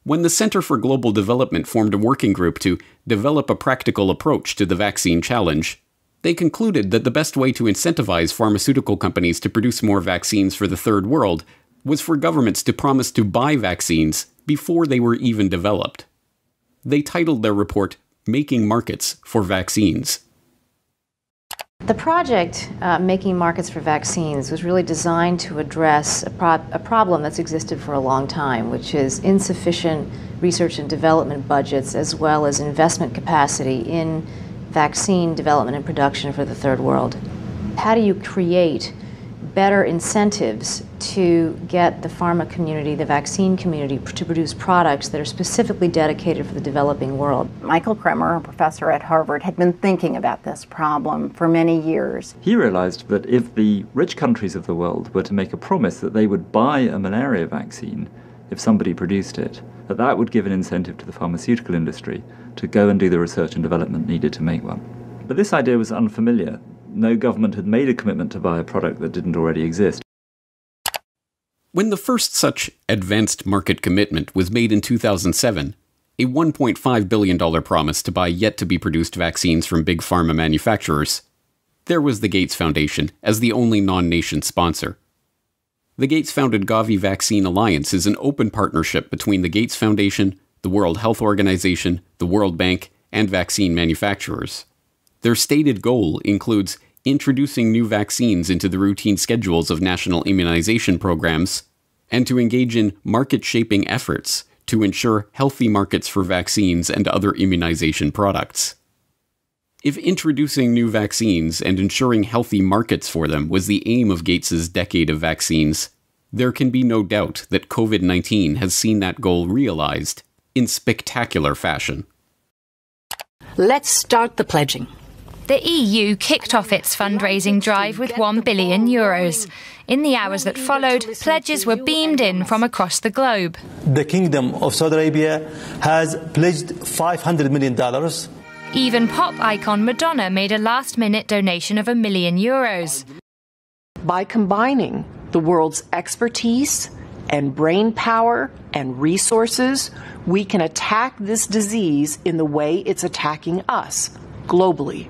Speaker 2: When the Center for Global Development formed a working group to develop a practical approach to the vaccine challenge, they concluded that the best way to incentivize pharmaceutical companies to produce more vaccines for the Third World was for governments to promise to buy vaccines before they were even developed. They titled their report, Making Markets for Vaccines.
Speaker 21: The project, Making Markets for Vaccines, was really designed to address a problem that's existed for a long time, which is insufficient research and development budgets as well as investment capacity in vaccine development and production for the Third World. How do you create better incentives to get the pharma community, the vaccine community, to produce products that are specifically dedicated for the developing world?
Speaker 22: Michael Kremer, a professor at Harvard, had been thinking about this problem for many years.
Speaker 23: He realized that if the rich countries of the world were to make a promise that they would buy a malaria vaccine if somebody produced it, that would give an incentive to the pharmaceutical industry to go and do the research and development needed to make one. But this idea was unfamiliar. No government had made a commitment to buy a product that didn't already exist.
Speaker 2: When the first such advanced market commitment was made in 2007, a $1.5 billion promise to buy yet-to-be-produced vaccines from big pharma manufacturers, there was the Gates Foundation as the only non-nation sponsor. The Gates-founded Gavi Vaccine Alliance is an open partnership between the Gates Foundation, the World Health Organization, the World Bank, and vaccine manufacturers. Their stated goal includes introducing new vaccines into the routine schedules of national immunization programs, and to engage in market-shaping efforts to ensure healthy markets for vaccines and other immunization products. If introducing new vaccines and ensuring healthy markets for them was the aim of Gates's decade of vaccines, there can be no doubt that COVID-19 has seen that goal realized in spectacular fashion.
Speaker 24: Let's start the pledging.
Speaker 25: The EU kicked off its fundraising drive with €1 billion. In the hours that followed, pledges were beamed in from across the globe.
Speaker 26: The Kingdom of Saudi Arabia has pledged $500 million.
Speaker 25: Even pop icon Madonna made a last-minute donation of €1 million.
Speaker 24: By combining the world's expertise and brain power and resources, we can attack this disease in the way it's attacking us, globally.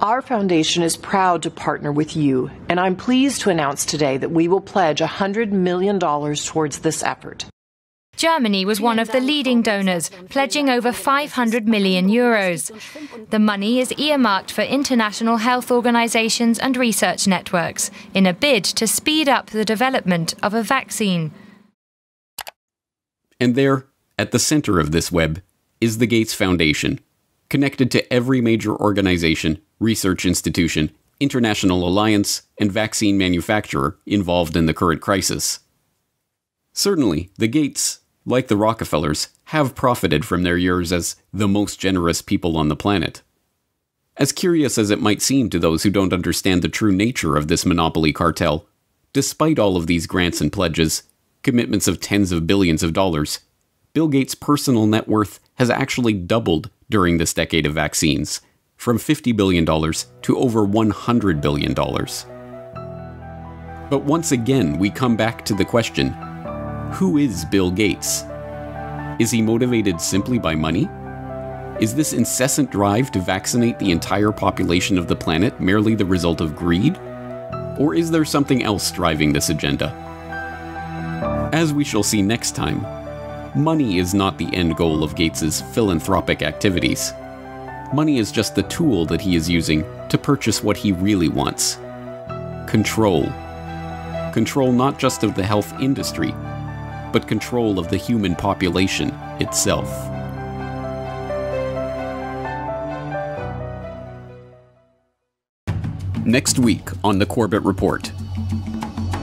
Speaker 24: Our foundation is proud to partner with you, and I'm pleased to announce today that we will pledge $100 million towards this effort.
Speaker 25: Germany was one of the leading donors, pledging over €500 million. The money is earmarked for international health organizations and research networks in a bid to speed up the development of a vaccine.
Speaker 2: And there, at the center of this web, is the Gates Foundation, connected to every major organization, research institution, international alliance, and vaccine manufacturer involved in the current crisis. Certainly, the Gates, like the Rockefellers, have profited from their years as the most generous people on the planet. As curious as it might seem to those who don't understand the true nature of this monopoly cartel, despite all of these grants and pledges, commitments of tens of billions of dollars, Bill Gates' personal net worth has actually doubled during this decade of vaccines, from $50 billion to over $100 billion. But once again, we come back to the question, who is Bill Gates? Is he motivated simply by money? Is this incessant drive to vaccinate the entire population of the planet merely the result of greed? Or is there something else driving this agenda? As we shall see next time, money is not the end goal of Gates's philanthropic activities. Money is just the tool that he is using to purchase what he really wants. Control. Control not just of the health industry, but control of the human population itself. Next week on the Corbett Report.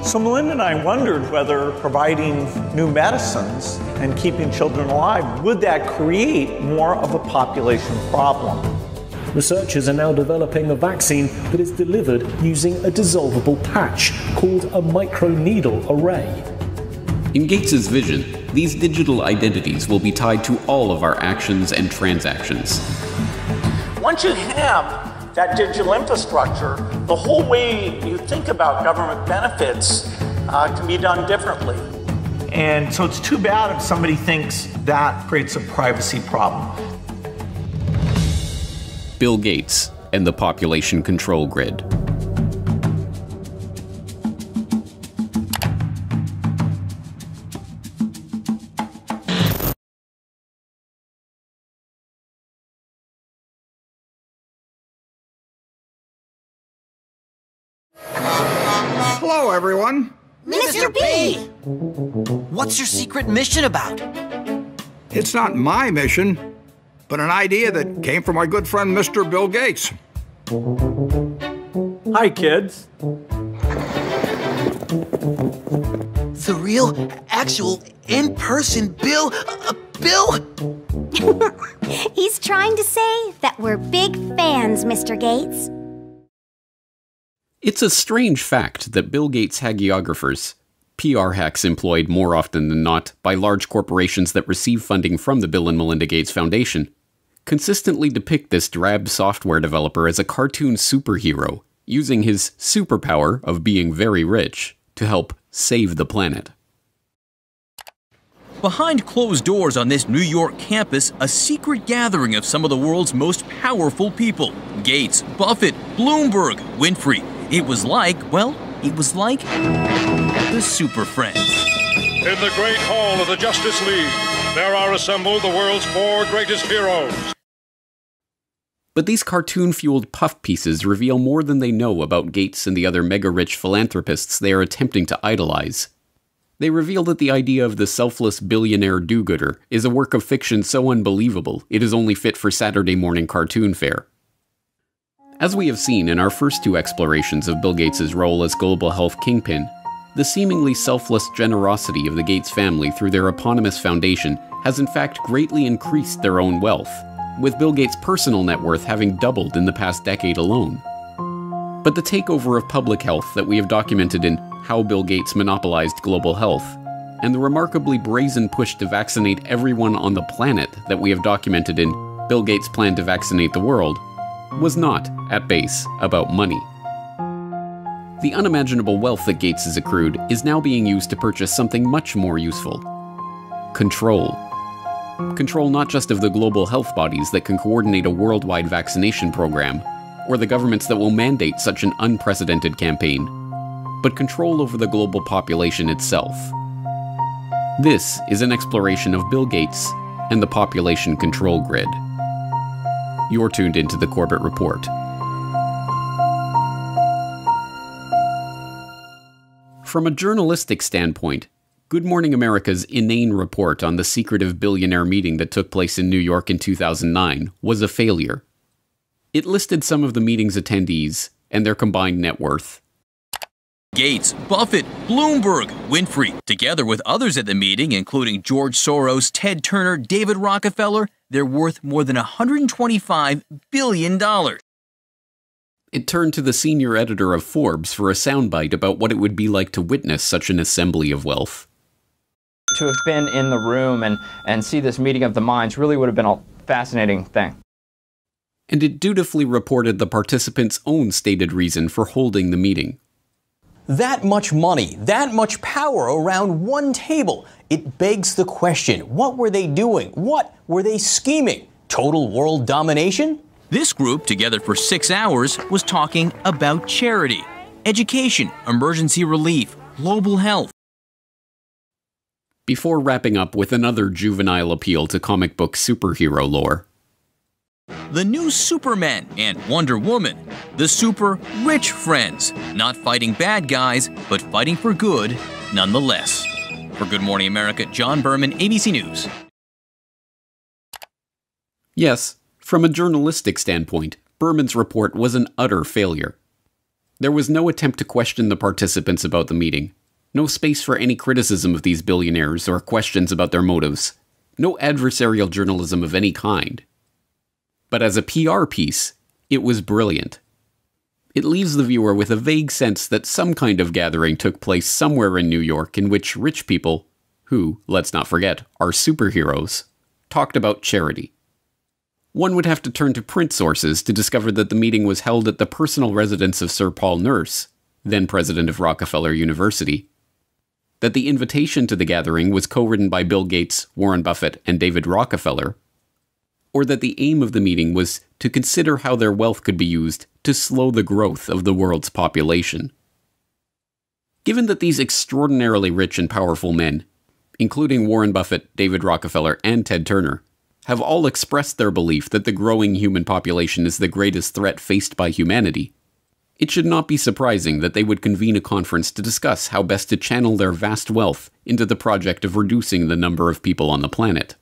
Speaker 1: So Melinda and I wondered whether providing new medicines and keeping children alive, would that create more of a population problem?
Speaker 5: Researchers are now developing a vaccine that is delivered using a dissolvable patch called a microneedle array.
Speaker 2: In Gates's vision, these digital identities will be tied to all of our actions and transactions.
Speaker 1: Once you have that digital infrastructure, the whole way you think about government benefits can be done differently. And so it's too bad if somebody thinks that creates a privacy problem.
Speaker 2: Bill Gates and the population control grid.
Speaker 6: Hello, everyone.
Speaker 7: Mr. B! What's your secret mission about?
Speaker 6: It's not my mission, but an idea that came from my good friend, Mr. Bill Gates.
Speaker 1: Hi, kids.
Speaker 7: The real, actual, in-person Bill... Bill?
Speaker 8: He's trying to say that we're big fans, Mr. Gates.
Speaker 2: It's a strange fact that Bill Gates' hagiographers, PR hacks employed more often than not by large corporations that receive funding from the Bill and Melinda Gates Foundation, consistently depict this drab software developer as a cartoon superhero, using his superpower of being very rich to help save the planet.
Speaker 9: Behind closed doors on this New York campus, a secret gathering of some of the world's most powerful people. Gates, Buffett, Bloomberg, Winfrey. It was like the Super Friends.
Speaker 16: In the great hall of the Justice League, there are assembled the world's 4 greatest heroes.
Speaker 2: But these cartoon-fueled puff pieces reveal more than they know about Gates and the other mega-rich philanthropists they are attempting to idolize. They reveal that the idea of the selfless billionaire do-gooder is a work of fiction so unbelievable it is only fit for Saturday morning cartoon fare. As we have seen in our first 2 explorations of Bill Gates' role as global health kingpin, the seemingly selfless generosity of the Gates family through their eponymous foundation has in fact greatly increased their own wealth, with Bill Gates' personal net worth having doubled in the past decade alone. But the takeover of public health that we have documented in How Bill Gates Monopolized Global Health, and the remarkably brazen push to vaccinate everyone on the planet that we have documented in Bill Gates' Plan to Vaccinate the World, was not, at base, about money. The unimaginable wealth that Gates has accrued is now being used to purchase something much more useful. Control. Control not just of the global health bodies that can coordinate a worldwide vaccination program, or the governments that will mandate such an unprecedented campaign, but control over the global population itself. This is an exploration of Bill Gates and the population control grid. You're tuned into the Corbett Report. From a journalistic standpoint, Good Morning America's inane report on the secretive billionaire meeting that took place in New York in 2009 was a failure. It listed some of the meeting's attendees and their combined net worth.
Speaker 9: Gates, Buffett, Bloomberg, Winfrey, together with others at the meeting, including George Soros, Ted Turner, David Rockefeller, they're worth more than $125 billion.
Speaker 2: It turned to the senior editor of Forbes for a soundbite about what it would be like to witness such an assembly of wealth.
Speaker 3: To have been in the room and see this meeting of the minds really would have been a fascinating thing.
Speaker 2: And it dutifully reported the participants' own stated reason for holding the meeting.
Speaker 4: That much money, that much power around one table. It begs the question, what were they doing? What were they scheming? Total world domination?
Speaker 9: This group, together for 6 hours, was talking about charity, education, emergency relief, global health.
Speaker 2: Before wrapping up with another juvenile appeal to comic book superhero lore.
Speaker 9: The new Superman and Wonder Woman, the super rich friends, not fighting bad guys, but fighting for good nonetheless. For Good Morning America, John Berman, ABC News.
Speaker 2: Yes, from a journalistic standpoint, Berman's report was an utter failure. There was no attempt to question the participants about the meeting, no space for any criticism of these billionaires or questions about their motives, no adversarial journalism of any kind. But as a PR piece, it was brilliant. It leaves the viewer with a vague sense that some kind of gathering took place somewhere in New York in which rich people, who, let's not forget, are superheroes, talked about charity. One would have to turn to print sources to discover that the meeting was held at the personal residence of Sir Paul Nurse, then president of Rockefeller University, that the invitation to the gathering was co-written by Bill Gates, Warren Buffett, and David Rockefeller, or that the aim of the meeting was to consider how their wealth could be used to slow the growth of the world's population. Given that these extraordinarily rich and powerful men, including Warren Buffett, David Rockefeller, and Ted Turner, have all expressed their belief that the growing human population is the greatest threat faced by humanity, it should not be surprising that they would convene a conference to discuss how best to channel their vast wealth into the project of reducing the number of people on the planet.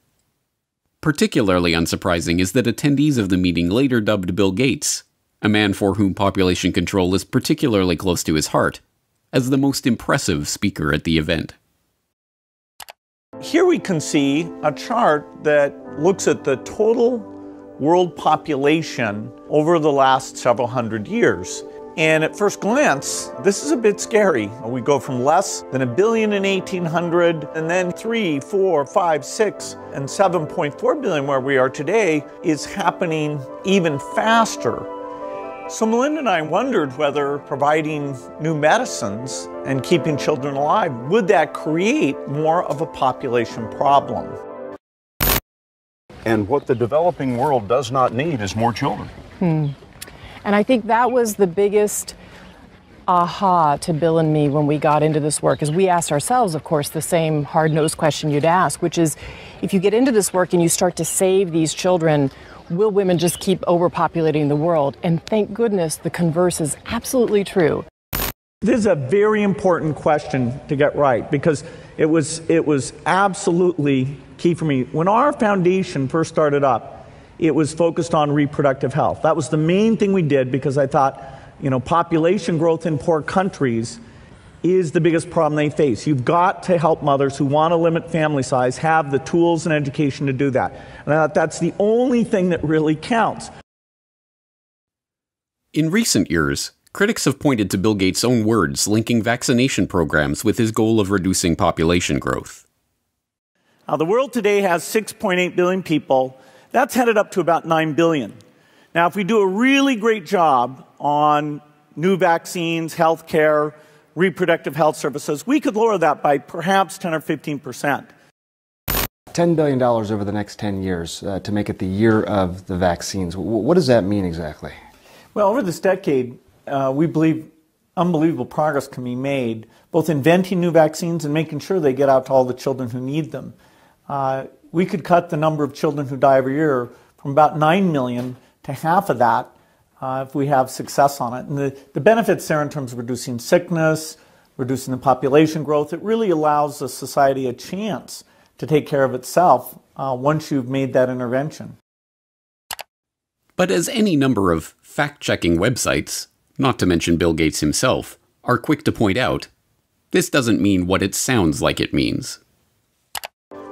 Speaker 2: Particularly unsurprising is that attendees of the meeting later dubbed Bill Gates, a man for whom population control is particularly close to his heart, as the most impressive speaker at the event.
Speaker 1: Here we can see a chart that looks at the total world population over the last several hundred years. And at first glance, this is a bit scary. We go from less than 1 billion in 1800, and then 3, 4, 5, 6, and 7.4 billion where we are today is happening even faster. So Melinda and I wondered whether providing new medicines and keeping children alive, would that create more of a population problem?
Speaker 10: And what the developing world does not need is more children.
Speaker 22: And I think that was the biggest aha to Bill and me when we got into this work, is we asked ourselves, of course, the same hard-nosed question you'd ask, which is, if you get into this work and you start to save these children, will women just keep overpopulating the world? And thank goodness the converse is absolutely true.
Speaker 1: This is a very important question to get right, because it was absolutely key for me. When our foundation first started up, it was focused on reproductive health. That was the main thing we did, because I thought, population growth in poor countries is the biggest problem they face. You've got to help mothers who want to limit family size have the tools and education to do that. And I thought that's the only thing that really counts.
Speaker 2: In recent years, critics have pointed to Bill Gates' own words linking vaccination programs with his goal of reducing population growth.
Speaker 1: Now, the world today has 6.8 billion people. That's headed up to about 9 billion. Now, if we do a really great job on new vaccines, health care, reproductive health services, we could lower that by perhaps 10 or 15%.
Speaker 11: $10 billion over the next 10 years to make it the year of the vaccines. What does that mean exactly?
Speaker 1: Well, over this decade, we believe unbelievable progress can be made, both inventing new vaccines and making sure they get out to all the children who need them. We could cut the number of children who die every year from about 9 million to half of that if we have success on it. And the benefits there in terms of reducing sickness, reducing the population growth. It really allows the society a chance to take care of itself once you've made that intervention.
Speaker 2: But as any number of fact-checking websites, not to mention Bill Gates himself, are quick to point out, this doesn't mean what it sounds like it means.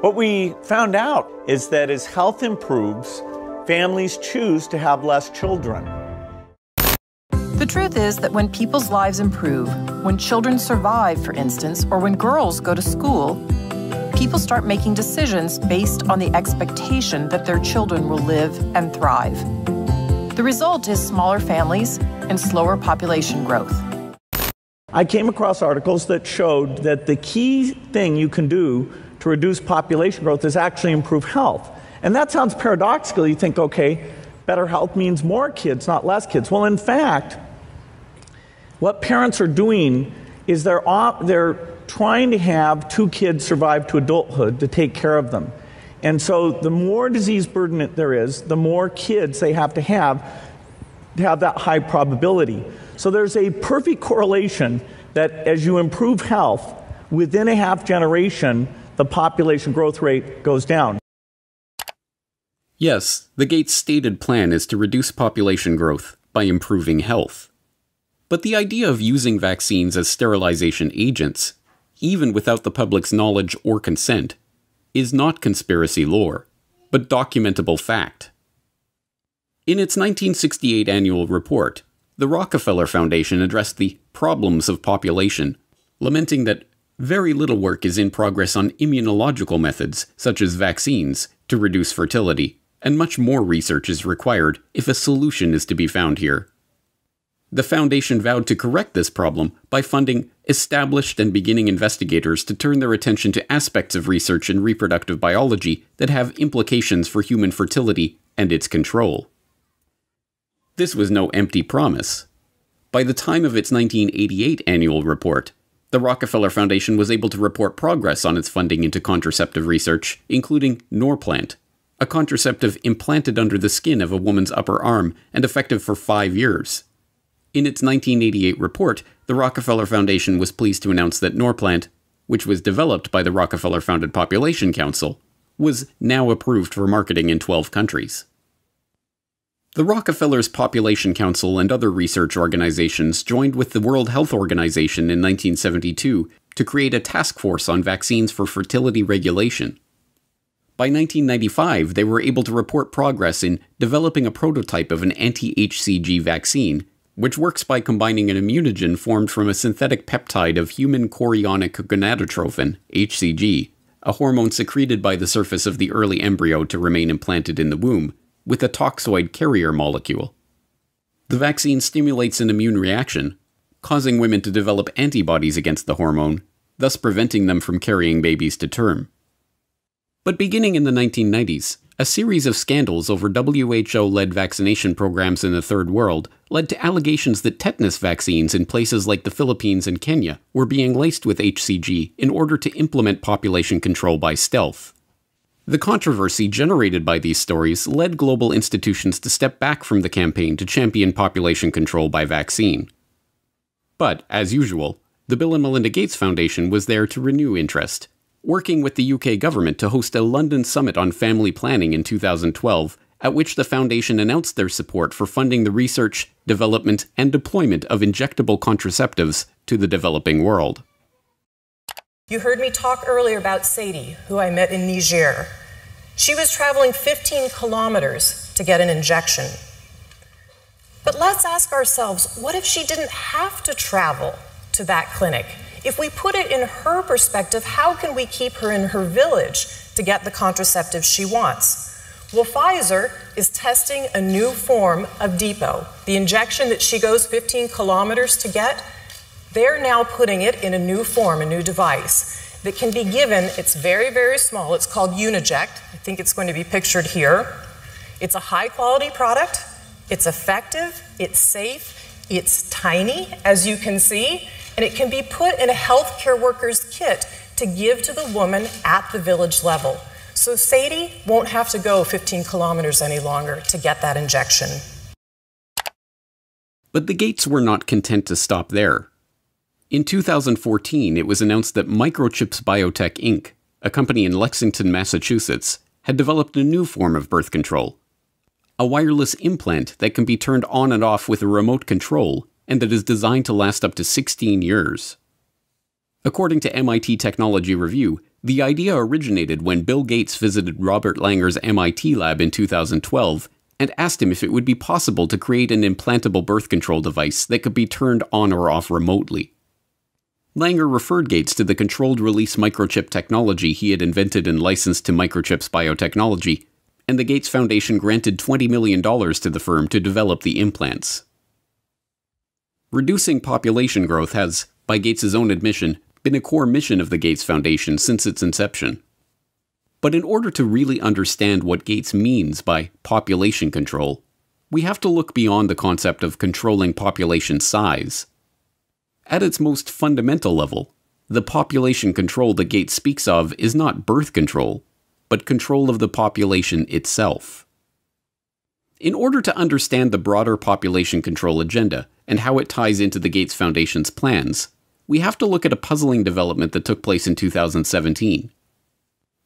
Speaker 1: What we found out is that as health improves, families choose to have less children.
Speaker 24: The truth is that when people's lives improve, when children survive, for instance, or when girls go to school, people start making decisions based on the expectation that their children will live and thrive. The result is smaller families and slower population growth.
Speaker 1: I came across articles that showed that the key thing you can do to reduce population growth is actually improve health. And that sounds paradoxical. You think, okay, better health means more kids, not less kids. Well, in fact, what parents are doing is they're trying to have 2 kids survive to adulthood to take care of them. And so the more disease burden there is, the more kids they have to have that high probability. So there's a perfect correlation that as you improve health, within a half generation, the population growth rate goes down.
Speaker 2: Yes, the Gates' stated plan is to reduce population growth by improving health. But the idea of using vaccines as sterilization agents, even without the public's knowledge or consent, is not conspiracy lore, but documentable fact. In its 1968 annual report, the Rockefeller Foundation addressed the problems of population, lamenting that very little work is in progress on immunological methods, such as vaccines, to reduce fertility, and much more research is required if a solution is to be found here. The foundation vowed to correct this problem by funding established and beginning investigators to turn their attention to aspects of research in reproductive biology that have implications for human fertility and its control. This was no empty promise. By the time of its 1988 annual report, the Rockefeller Foundation was able to report progress on its funding into contraceptive research, including Norplant, a contraceptive implanted under the skin of a woman's upper arm and effective for 5 years. In its 1988 report, the Rockefeller Foundation was pleased to announce that Norplant, which was developed by the Rockefeller-founded Population Council, was now approved for marketing in 12 countries. The Rockefeller's Population Council and other research organizations joined with the World Health Organization in 1972 to create a task force on vaccines for fertility regulation. By 1995, they were able to report progress in developing a prototype of an anti-HCG vaccine, which works by combining an immunogen formed from a synthetic peptide of human chorionic gonadotrophin, HCG, a hormone secreted by the surface of the early embryo to remain implanted in the womb, with a toxoid carrier molecule. The vaccine stimulates an immune reaction, causing women to develop antibodies against the hormone, thus preventing them from carrying babies to term. But beginning in the 1990s, a series of scandals over WHO-led vaccination programs in the Third World led to allegations that tetanus vaccines in places like the Philippines and Kenya were being laced with HCG in order to implement population control by stealth. The controversy generated by these stories led global institutions to step back from the campaign to champion population control by vaccine. But, as usual, the Bill and Melinda Gates Foundation was there to renew interest, working with the UK government to host a London summit on family planning in 2012, at which the foundation announced their support for funding the research, development, and deployment of injectable contraceptives to the developing world.
Speaker 24: You heard me talk earlier about Sadie, who I met in Niger. She was traveling 15 kilometers to get an injection. But let's ask ourselves, what if she didn't have to travel to that clinic? If we put it in her perspective, how can we keep her in her village to get the contraceptive she wants? Well, Pfizer is testing a new form of Depot. The injection that she goes 15 kilometers to get, they're now putting it in a new form, a new device that can be given. It's very, very small. It's called Uniject. I think it's going to be pictured here. It's a high-quality product. It's effective. It's safe. It's tiny, as you can see. And it can be put in a healthcare worker's kit to give to the woman at the village level. So Sadie won't have to go 15 kilometers any longer to get that injection.
Speaker 2: But the Gates were not content to stop there. In 2014, it was announced that Microchips Biotech Inc., a company in Lexington, Massachusetts, had developed a new form of birth control. A wireless implant that can be turned on and off with a remote control and that is designed to last up to 16 years. According to MIT Technology Review, the idea originated when Bill Gates visited Robert Langer's MIT lab in 2012 and asked him if it would be possible to create an implantable birth control device that could be turned on or off remotely. Langer referred Gates to the controlled-release microchip technology he had invented and licensed to Microchips Biotechnology, and the Gates Foundation granted $20 million to the firm to develop the implants. Reducing population growth has, by Gates' own admission, been a core mission of the Gates Foundation since its inception. But in order to really understand what Gates means by population control, we have to look beyond the concept of controlling population size. At its most fundamental level, the population control that Gates speaks of is not birth control, but control of the population itself. In order to understand the broader population control agenda and how it ties into the Gates Foundation's plans, we have to look at a puzzling development that took place in 2017.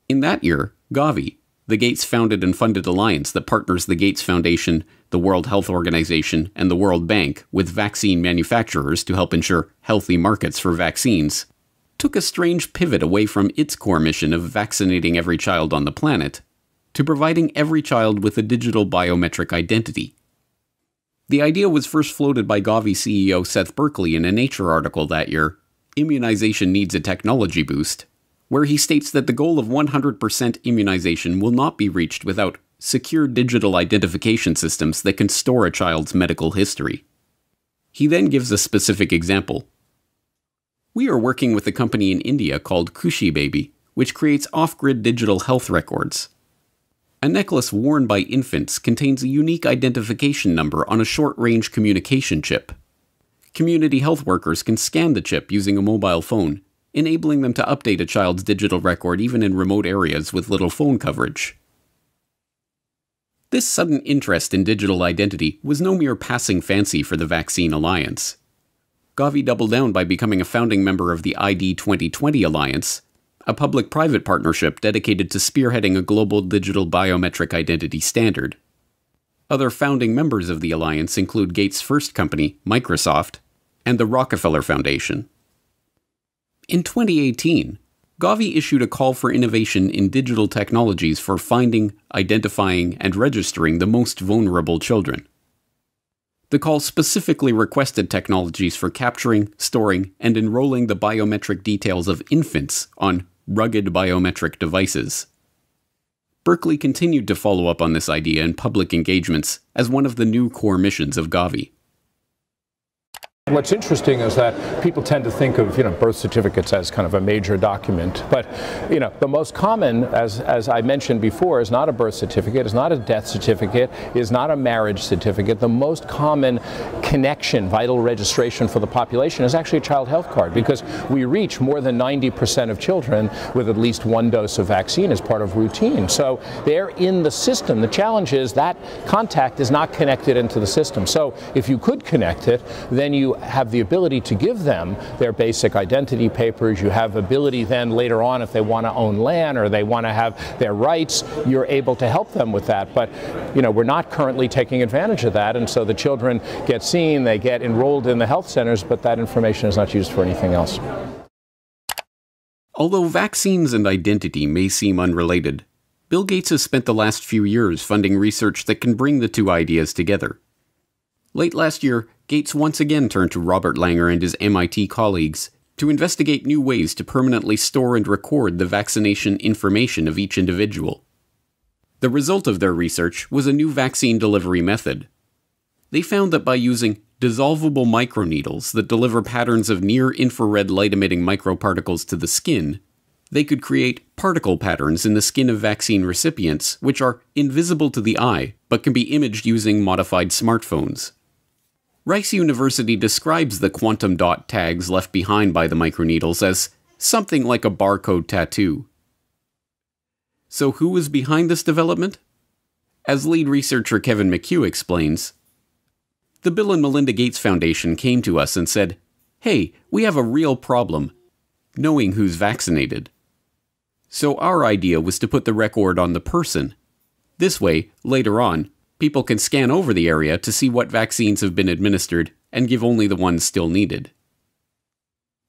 Speaker 2: In that year, Gavi, the Gates-founded and funded alliance that partners the Gates Foundation, the World Health Organization, and the World Bank with vaccine manufacturers to help ensure healthy markets for vaccines, took a strange pivot away from its core mission of vaccinating every child on the planet to providing every child with a digital biometric identity. The idea was first floated by Gavi CEO Seth Berkley in a Nature article that year, Immunization Needs a Technology Boost, where he states that the goal of 100% immunization will not be reached without secure digital identification systems that can store a child's medical history. He then gives a specific example. We are working with a company in India called Kushi Baby, which creates off-grid digital health records. A necklace worn by infants contains a unique identification number on a short-range communication chip. Community health workers can scan the chip using a mobile phone, enabling them to update a child's digital record even in remote areas with little phone coverage. This sudden interest in digital identity was no mere passing fancy for the Vaccine Alliance. Gavi doubled down by becoming a founding member of the ID 2020 Alliance, a public-private partnership dedicated to spearheading a global digital biometric identity standard. Other founding members of the alliance include Gates' first company, Microsoft, and the Rockefeller Foundation. In 2018, Gavi issued a call for innovation in digital technologies for finding, identifying, and registering the most vulnerable children. The call specifically requested technologies for capturing, storing, and enrolling the biometric details of infants on rugged biometric devices. Berkeley continued to follow up on this idea in public engagements as one of the new core missions of Gavi.
Speaker 12: What's interesting is that people tend to think of, birth certificates as kind of a major document, but, the most common, as I mentioned before, is not a birth certificate, is not a death certificate, is not a marriage certificate. The most common connection, vital registration for the population is actually a child health card, because we reach more than 90% of children with at least one dose of vaccine as part of routine. So they're in the system. The challenge is that contact is not connected into the system. So if you could connect it, then you have the ability to give them their basic identity papers. You have ability then later on, if they want to own land or they want to have their rights, you're able to help them with that. But we're not currently taking advantage of that, and so the children get seen, they get enrolled in the health centers, but that information is not used for anything else.
Speaker 2: Although vaccines and identity may seem unrelated, Bill Gates has spent the last few years funding research that can bring the two ideas together. Late last year, Gates once again turned to Robert Langer and his MIT colleagues to investigate new ways to permanently store and record the vaccination information of each individual. The result of their research was a new vaccine delivery method. They found that by using dissolvable microneedles that deliver patterns of near-infrared light-emitting microparticles to the skin, they could create particle patterns in the skin of vaccine recipients which are invisible to the eye but can be imaged using modified smartphones. Rice University describes the quantum dot tags left behind by the microneedles as something like a barcode tattoo. So who was behind this development? As lead researcher Kevin McHugh explains, the Bill and Melinda Gates Foundation came to us and said, hey, we have a real problem, knowing who's vaccinated. So our idea was to put the record on the person. This way, later on, people can scan over the area to see what vaccines have been administered and give only the ones still needed.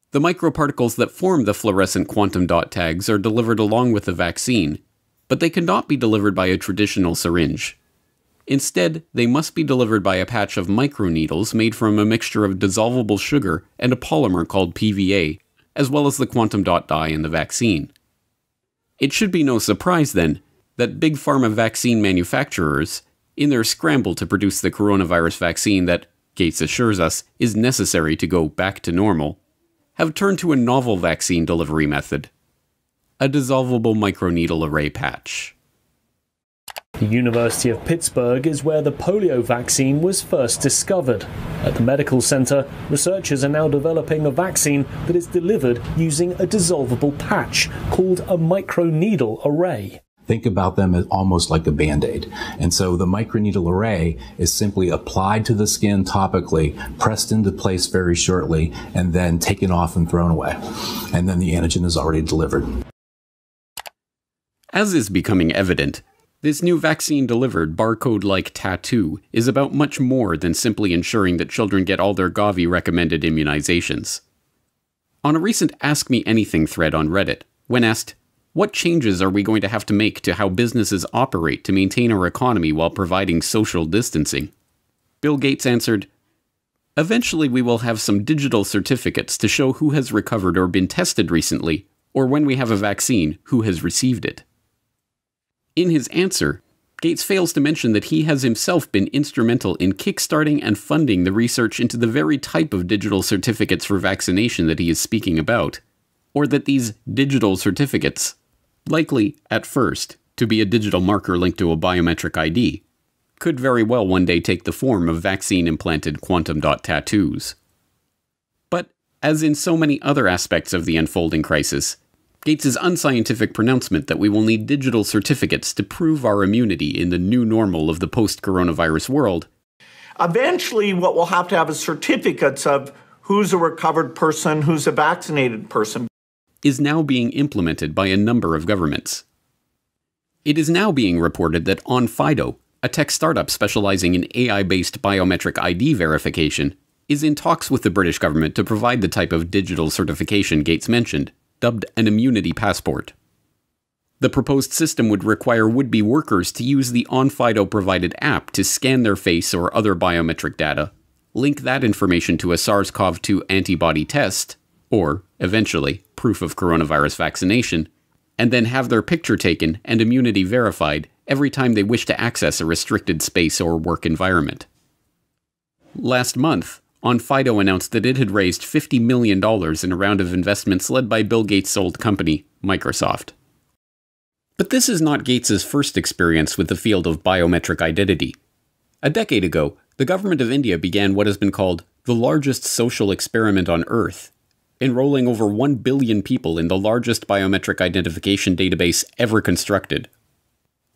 Speaker 2: The microparticles that form the fluorescent quantum dot tags are delivered along with the vaccine, but they cannot be delivered by a traditional syringe. Instead, they must be delivered by a patch of microneedles made from a mixture of dissolvable sugar and a polymer called PVA, as well as the quantum dot dye in the vaccine. It should be no surprise, then, that big pharma vaccine manufacturers, in their scramble to produce the coronavirus vaccine that, Gates assures us, is necessary to go back to normal, have turned to a novel vaccine delivery method: a dissolvable microneedle array patch.
Speaker 5: The University of Pittsburgh is where the polio vaccine was first discovered. At the medical center, researchers are now developing a vaccine that is delivered using a dissolvable patch called a microneedle array.
Speaker 13: Think about them as almost like a Band-Aid. And so the microneedle array is simply applied to the skin topically, pressed into place very shortly, and then taken off and thrown away. And then the antigen is already delivered.
Speaker 2: As is becoming evident, this new vaccine-delivered barcode-like tattoo is about much more than simply ensuring that children get all their Gavi-recommended immunizations. On a recent Ask Me Anything thread on Reddit, when asked, what changes are we going to have to make to how businesses operate to maintain our economy while providing social distancing? Bill Gates answered, eventually we will have some digital certificates to show who has recovered or been tested recently, or when we have a vaccine, who has received it. In his answer, Gates fails to mention that he has himself been instrumental in kickstarting and funding the research into the very type of digital certificates for vaccination that he is speaking about, or that these digital certificates, likely, at first, to be a digital marker linked to a biometric ID, could very well one day take the form of vaccine-implanted quantum dot tattoos. But, as in so many other aspects of the unfolding crisis, Gates' unscientific pronouncement that we will need digital certificates to prove our immunity in the new normal of the post-coronavirus world.
Speaker 1: Eventually, what we'll have to have is certificates of who's a recovered person, who's a vaccinated person,
Speaker 2: is now being implemented by a number of governments. It is now being reported that OnFido, a tech startup specializing in AI-based biometric ID verification, is in talks with the British government to provide the type of digital certification Gates mentioned, dubbed an immunity passport. The proposed system would require would-be workers to use the OnFido-provided app to scan their face or other biometric data, link that information to a SARS-CoV-2 antibody test, or, eventually, proof of coronavirus vaccination, and then have their picture taken and immunity verified every time they wish to access a restricted space or work environment. Last month, OnFido announced that it had raised $50 million in a round of investments led by Bill Gates' old company, Microsoft. But this is not Gates' first experience with the field of biometric identity. A decade ago, the government of India began what has been called the largest social experiment on Earth, enrolling over 1 billion people in the largest biometric identification database ever constructed.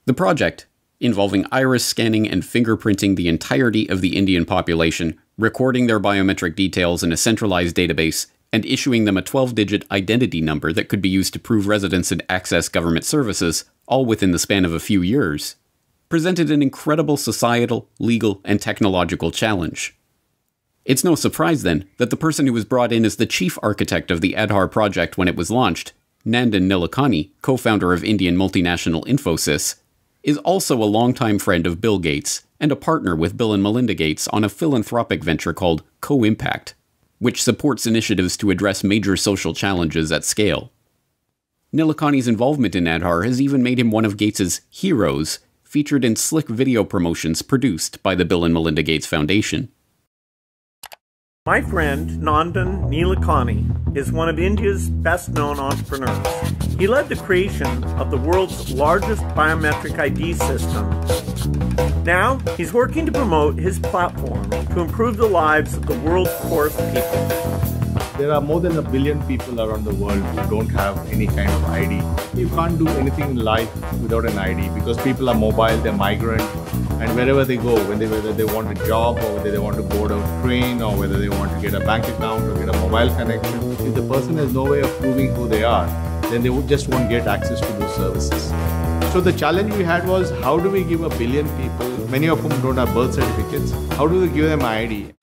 Speaker 2: The project, involving iris scanning and fingerprinting the entirety of the Indian population, recording their biometric details in a centralized database, and issuing them a 12-digit identity number that could be used to prove residence and access government services, all within the span of a few years, presented an incredible societal, legal, and technological challenge. It's no surprise, then, that the person who was brought in as the chief architect of the Aadhaar project when it was launched, Nandan Nilekani, co-founder of Indian multinational Infosys, is also a longtime friend of Bill Gates and a partner with Bill and Melinda Gates on a philanthropic venture called Co-Impact, which supports initiatives to address major social challenges at scale. Nilekani's involvement in Aadhaar has even made him one of Gates' heroes, featured in slick video promotions produced by the Bill and Melinda Gates Foundation.
Speaker 1: My friend, Nandan Nilekani, is one of India's best-known entrepreneurs. He led the creation of the world's largest biometric ID system. Now, he's working to promote his platform to improve the lives of the world's poorest people.
Speaker 14: There are more than 1 billion people around the world who don't have any kind of ID. You can't do anything in life without an ID because people are mobile, they're migrant. And wherever they go, whether they want a job or whether they want to board a train or whether they want to get a bank account or get a mobile connection, if the person has no way of proving who they are, then they just won't get access to those services. So the challenge we had was, how do we give 1 billion people, many of whom don't have birth certificates, how do we give them ID?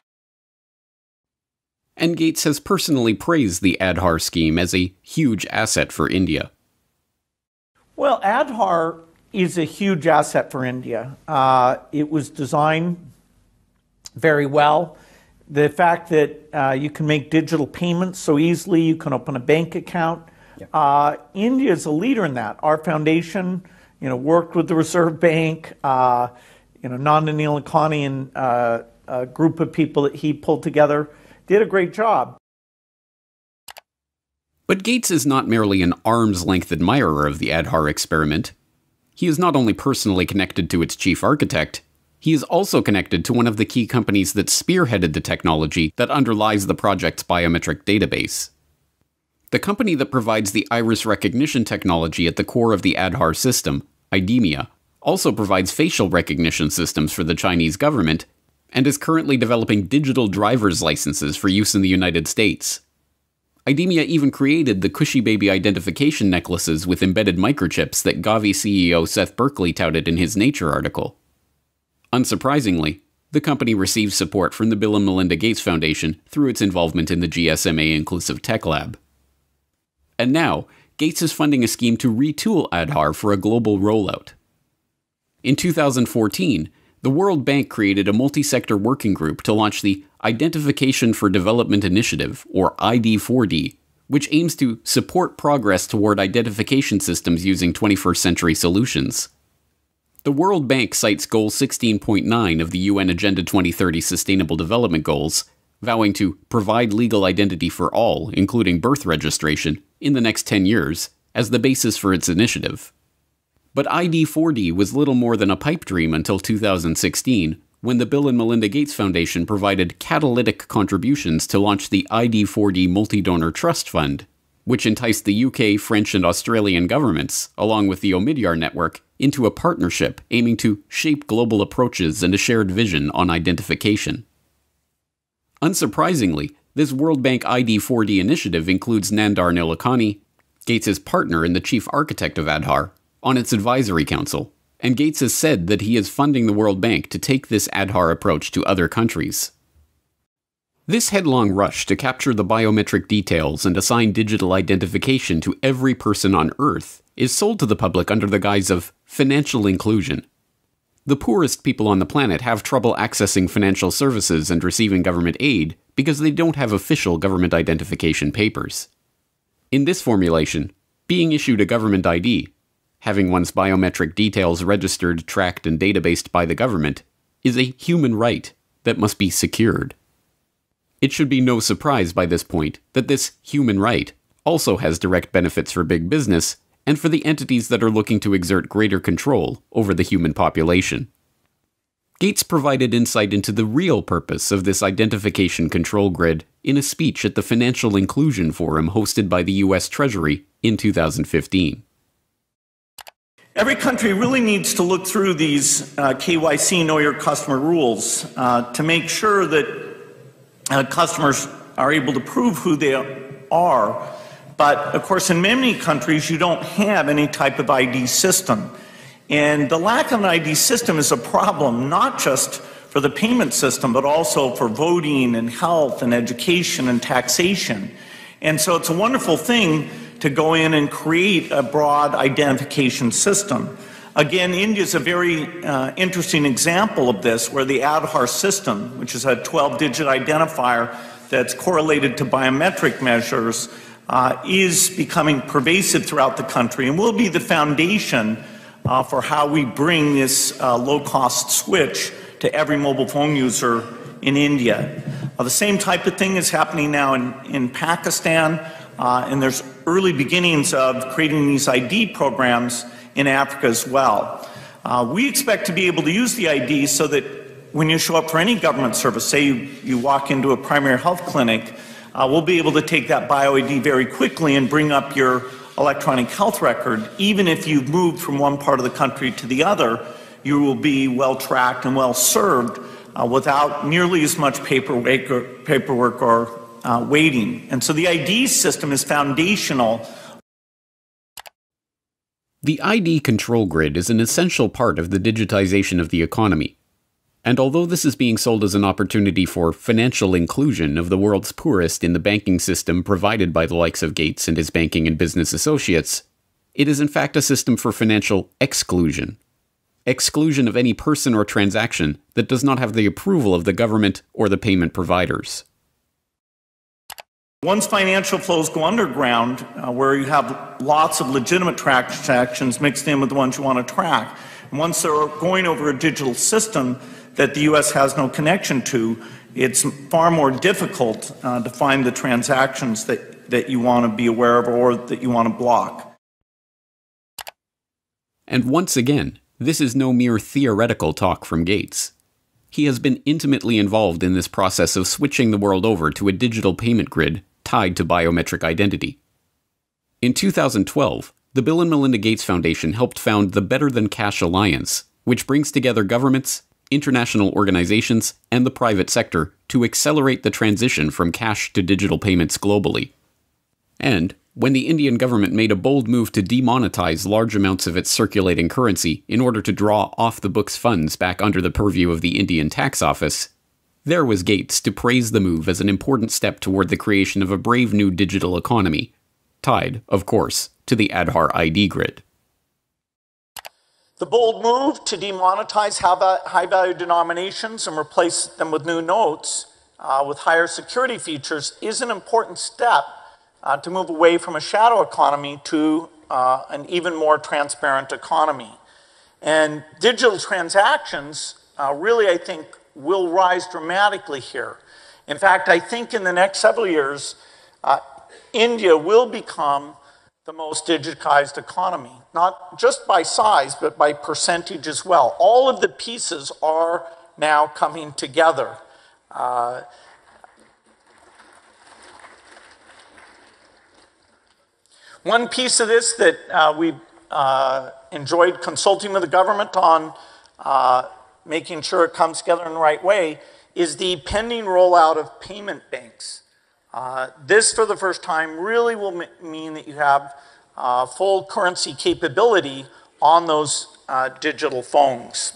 Speaker 2: And Gates has personally praised the Aadhaar scheme as a huge asset for India.
Speaker 1: Well, Aadhaar is a huge asset for India. It was designed very well. The fact that you can make digital payments so easily, you can open a bank account. India is a leader in that. Our foundation, worked with the Reserve Bank, Nanda Nilekani and a group of people that he pulled together did a great job.
Speaker 2: But Gates is not merely an arm's-length admirer of the Aadhaar experiment. He is not only personally connected to its chief architect, he is also connected to one of the key companies that spearheaded the technology that underlies the project's biometric database. The company that provides the iris recognition technology at the core of the Aadhaar system, IDEMIA, also provides facial recognition systems for the Chinese government and is currently developing digital driver's licenses for use in the United States. IDEMIA even created the Cushy Baby identification necklaces with embedded microchips that Gavi CEO Seth Berkley touted in his Nature article. Unsurprisingly, the company receives support from the Bill and Melinda Gates Foundation through its involvement in the GSMA Inclusive Tech Lab. And now, Gates is funding a scheme to retool Aadhaar for a global rollout. In 2014, the World Bank created a multi-sector working group to launch the Identification for Development Initiative, or ID4D, which aims to support progress toward identification systems using 21st century solutions. The World Bank cites Goal 16.9 of the UN Agenda 2030 Sustainable Development Goals, vowing to provide legal identity for all, including birth registration, in the next 10 years, as the basis for its initiative. But ID4D was little more than a pipe dream until 2016, when the Bill and Melinda Gates Foundation provided catalytic contributions to launch the ID4D Multi-Donor Trust Fund, which enticed the UK, French, and Australian governments, along with the Omidyar network, into a partnership aiming to shape global approaches and a shared vision on identification. Unsurprisingly, this World Bank ID4D initiative includes Nandar Nilekani, Gates' partner and the chief architect of Aadhaar, on its advisory council, and Gates has said that he is funding the World Bank to take this Aadhaar approach to other countries. This headlong rush to capture the biometric details and assign digital identification to every person on Earth is sold to the public under the guise of financial inclusion. The poorest people on the planet have trouble accessing financial services and receiving government aid because they don't have official government identification papers. In this formulation, being issued a government ID, having one's biometric details registered, tracked, and databased by the government, is a human right that must be secured. It should be no surprise by this point that this human right also has direct benefits for big business and for the entities that are looking to exert greater control over the human population. Gates provided insight into the real purpose of this identification control grid in a speech at the Financial Inclusion Forum hosted by the U.S. Treasury in 2015.
Speaker 1: Every country really needs to look through these KYC, Know Your Customer rules to make sure that customers are able to prove who they are. But of course, in many countries, you don't have any type of ID system. And the lack of an ID system is a problem, not just for the payment system, but also for voting and health and education and taxation. And so it's a wonderful thing to go in and create a broad identification system. Again, India is a very interesting example of this, where the Aadhaar system, which is a 12-digit identifier that's correlated to biometric measures, is becoming pervasive throughout the country and will be the foundation for how we bring this low-cost switch to every mobile phone user in India. The same type of thing is happening now in Pakistan, and there's early beginnings of creating these ID programs in Africa as well. We expect to be able to use the ID so that when you show up for any government service, say you walk into a primary health clinic, we'll be able to take that bio-ID very quickly and bring up your electronic health record, even if you've moved from one part of the country to the other, you will be well tracked and well served without nearly as much paperwork or waiting. And so the ID system is foundational.
Speaker 2: The ID control grid is an essential part of the digitization of the economy. And although this is being sold as an opportunity for financial inclusion of the world's poorest in the banking system provided by the likes of Gates and his banking and business associates, it is in fact a system for financial exclusion. Exclusion of any person or transaction that does not have the approval of the government or the payment providers.
Speaker 1: Once financial flows go underground, where you have lots of legitimate transactions mixed in with the ones you want to track, and once they're going over a digital system that the U.S. has no connection to, it's far more difficult to find the transactions that you want to be aware of or that you want to block.
Speaker 2: And once again, this is no mere theoretical talk from Gates. He has been intimately involved in this process of switching the world over to a digital payment grid tied to biometric identity. In 2012, the Bill and Melinda Gates Foundation helped found the Better Than Cash Alliance, which brings together governments, international organizations, and the private sector to accelerate the transition from cash to digital payments globally. And when the Indian government made a bold move to demonetize large amounts of its circulating currency in order to draw off-the-books funds back under the purview of the Indian Tax Office, there was Gates to praise the move as an important step toward the creation of a brave new digital economy, tied, of course, to the Aadhaar ID grid.
Speaker 1: The bold move to demonetize high-value denominations and replace them with new notes with higher security features is an important step to move away from a shadow economy to an even more transparent economy. And digital transactions really, I think, will rise dramatically here. In fact, I think in the next several years, India will become the most digitized economy, not just by size, but by percentage as well. All of the pieces are now coming together. One piece of this that we've enjoyed consulting with the government on making sure it comes together in the right way is the pending rollout of payment banks. This, for the first time, really will mean that you have full currency capability on those digital phones.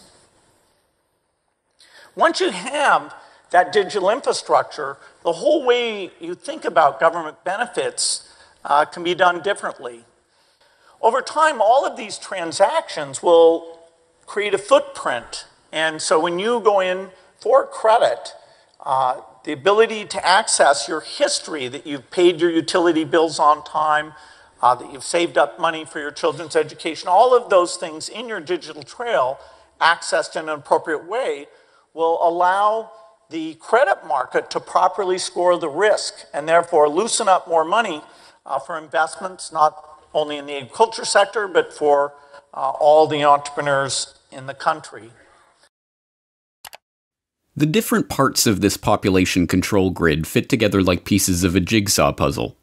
Speaker 1: Once you have that digital infrastructure, the whole way you think about government benefits can be done differently. Over time, all of these transactions will create a footprint. And so when you go in for credit, the ability to access your history, that you've paid your utility bills on time, that you've saved up money for your children's education, all of those things in your digital trail, accessed in an appropriate way, will allow the credit market to properly score the risk and therefore loosen up more money for investments, not only in the agriculture sector, but for all the entrepreneurs in the country.
Speaker 2: The different parts of this population control grid fit together like pieces of a jigsaw puzzle.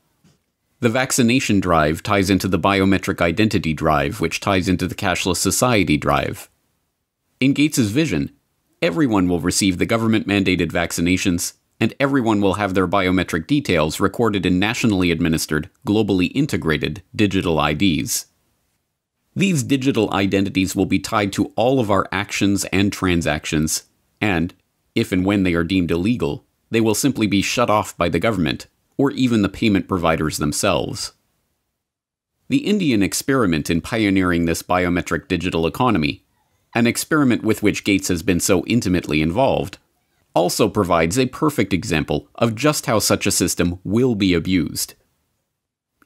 Speaker 2: The vaccination drive ties into the biometric identity drive, which ties into the cashless society drive. In Gates's vision, everyone will receive the government-mandated vaccinations, and everyone will have their biometric details recorded in nationally administered, globally integrated digital IDs. These digital identities will be tied to all of our actions and transactions, and if and when they are deemed illegal, they will simply be shut off by the government, or even the payment providers themselves. The Indian experiment in pioneering this biometric digital economy, an experiment with which Gates has been so intimately involved, also provides a perfect example of just how such a system will be abused.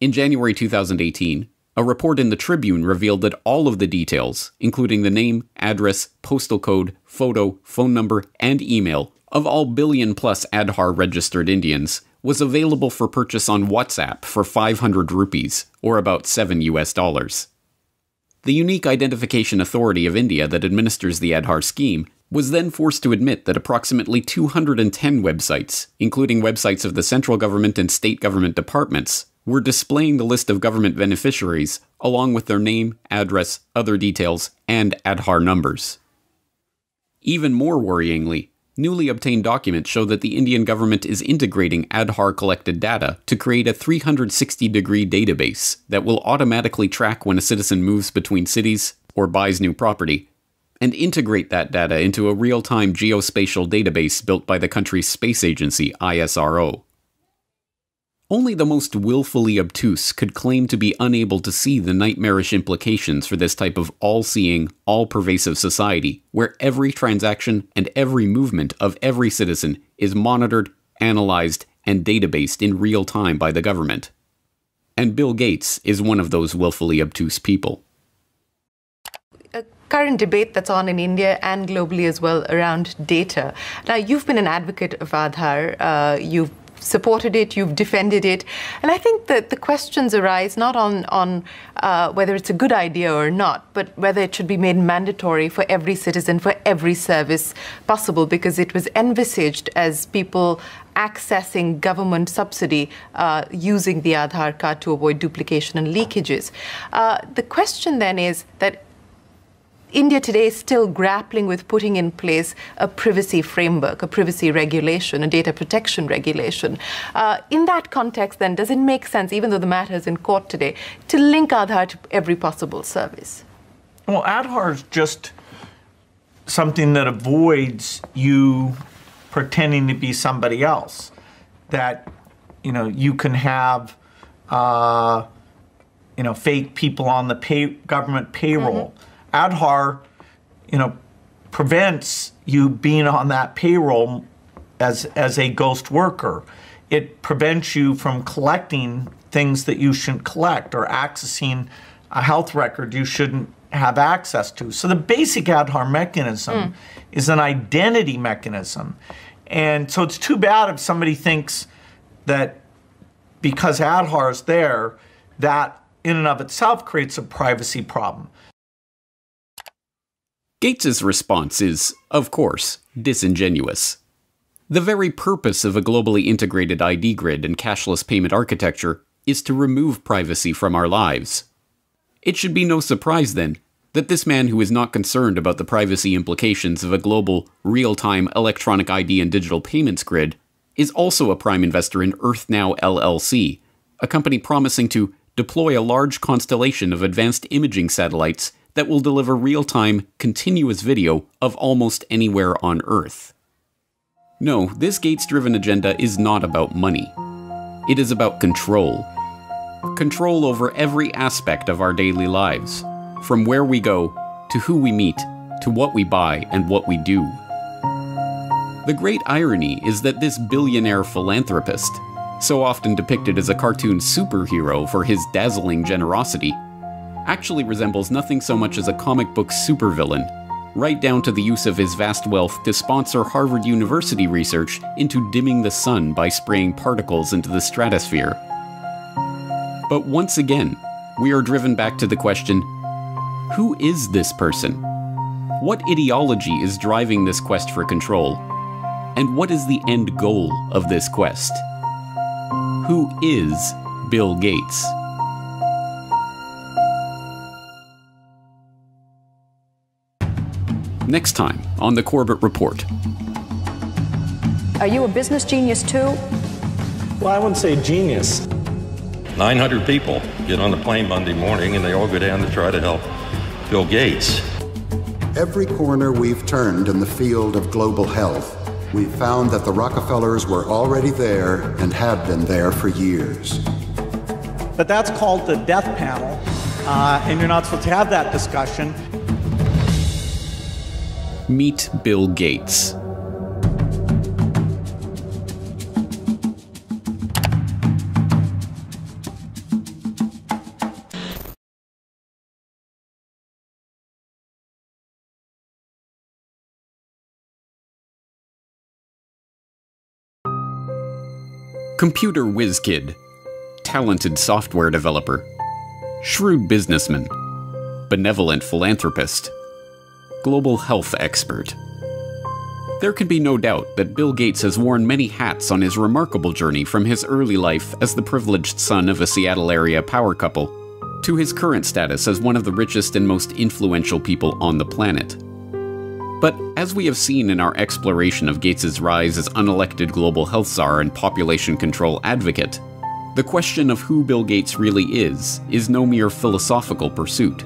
Speaker 2: In January 2018, a report in the Tribune revealed that all of the details, including the name, address, postal code, photo, phone number, and email of all billion-plus Aadhaar registered Indians, was available for purchase on WhatsApp for 500 rupees, or about $7. The Unique Identification Authority of India that administers the Aadhaar scheme was then forced to admit that approximately 210 websites, including websites of the central government and state government departments, were displaying the list of government beneficiaries along with their name, address, other details, and Aadhaar numbers. Even more worryingly, newly obtained documents show that the Indian government is integrating Aadhaar-collected data to create a 360-degree database that will automatically track when a citizen moves between cities or buys new property, and integrate that data into a real-time geospatial database built by the country's space agency, ISRO. Only the most willfully obtuse could claim to be unable to see the nightmarish implications for this type of all-seeing, all-pervasive society, where every transaction and every movement of every citizen is monitored, analyzed, and databased in real time by the government. And Bill Gates is one of those willfully obtuse people.
Speaker 15: A current debate that's on in India and globally as well around data. Now, you've been an advocate of Aadhaar. You've supported it, you've defended it, and I think that the questions arise not on whether it's a good idea or not, but whether it should be made mandatory for every citizen, for every service possible, because it was envisaged as people accessing government subsidy using the Aadhaar card to avoid duplication and leakages. The question then is that India today is still grappling with putting in place a privacy framework, a privacy regulation, a data protection regulation. In that context, then, does it make sense, even though the matter is in court today, to link Aadhaar to every possible service?
Speaker 1: Well, Aadhaar is just something that avoids you pretending to be somebody else. That, you can have, fake people on the government payroll. Mm-hmm. Aadhaar, prevents you being on that payroll as a ghost worker. It prevents you from collecting things that you shouldn't collect or accessing a health record you shouldn't have access to. So the basic Aadhaar mechanism is an identity mechanism. And so it's too bad if somebody thinks that because Aadhaar is there, that in and of itself creates a privacy problem.
Speaker 2: Gates's response is, of course, disingenuous. The very purpose of a globally integrated ID grid and cashless payment architecture is to remove privacy from our lives. It should be no surprise, then, that this man who is not concerned about the privacy implications of a global, real-time electronic ID and digital payments grid is also a prime investor in EarthNow LLC, a company promising to deploy a large constellation of advanced imaging satellites that will deliver real-time, continuous video of almost anywhere on Earth. No, this Gates-driven agenda is not about money. It is about control. Control over every aspect of our daily lives, from where we go, to who we meet, to what we buy and what we do. The great irony is that this billionaire philanthropist, so often depicted as a cartoon superhero for his dazzling generosity, actually resembles nothing so much as a comic book supervillain, right down to the use of his vast wealth to sponsor Harvard University research into dimming the sun by spraying particles into the stratosphere. But once again, we are driven back to the question, who is this person? What ideology is driving this quest for control? And what is the end goal of this quest? Who is Bill Gates? Next time on the Corbett Report.
Speaker 24: Are you a business genius too?
Speaker 5: Well, I wouldn't say genius.
Speaker 17: 900 people get on the plane Monday morning and they all go down to try to help Bill Gates.
Speaker 18: Every corner we've turned in the field of global health, we've found that the Rockefellers were already there and had been there for years.
Speaker 1: But that's called the death panel, and you're not supposed to have that discussion.
Speaker 2: Meet Bill Gates. Computer whiz kid, talented software developer, shrewd businessman, benevolent philanthropist, global health expert. There can be no doubt that Bill Gates has worn many hats on his remarkable journey from his early life as the privileged son of a Seattle area power couple to his current status as one of the richest and most influential people on the planet. But as we have seen in our exploration of Gates' rise as unelected global health czar and population control advocate, the question of who Bill Gates really is no mere philosophical pursuit.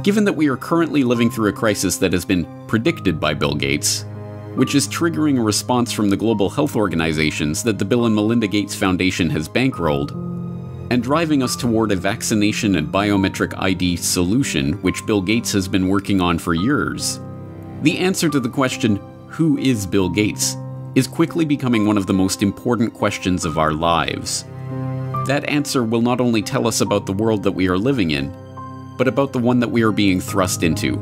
Speaker 2: Given that we are currently living through a crisis that has been predicted by Bill Gates, which is triggering a response from the global health organizations that the Bill and Melinda Gates Foundation has bankrolled, and driving us toward a vaccination and biometric ID solution which Bill Gates has been working on for years, the answer to the question, who is Bill Gates, is quickly becoming one of the most important questions of our lives. That answer will not only tell us about the world that we are living in, but about the one that we are being thrust into,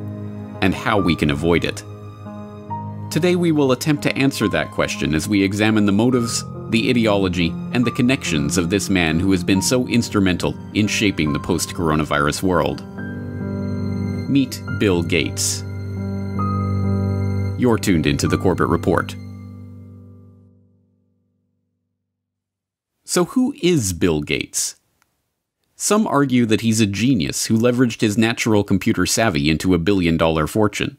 Speaker 2: and how we can avoid it. Today we will attempt to answer that question as we examine the motives, the ideology, and the connections of this man who has been so instrumental in shaping the post-coronavirus world. Meet Bill Gates. You're tuned into the Corbett Report. So who is Bill Gates? Some argue that he's a genius who leveraged his natural computer savvy into a billion-dollar fortune.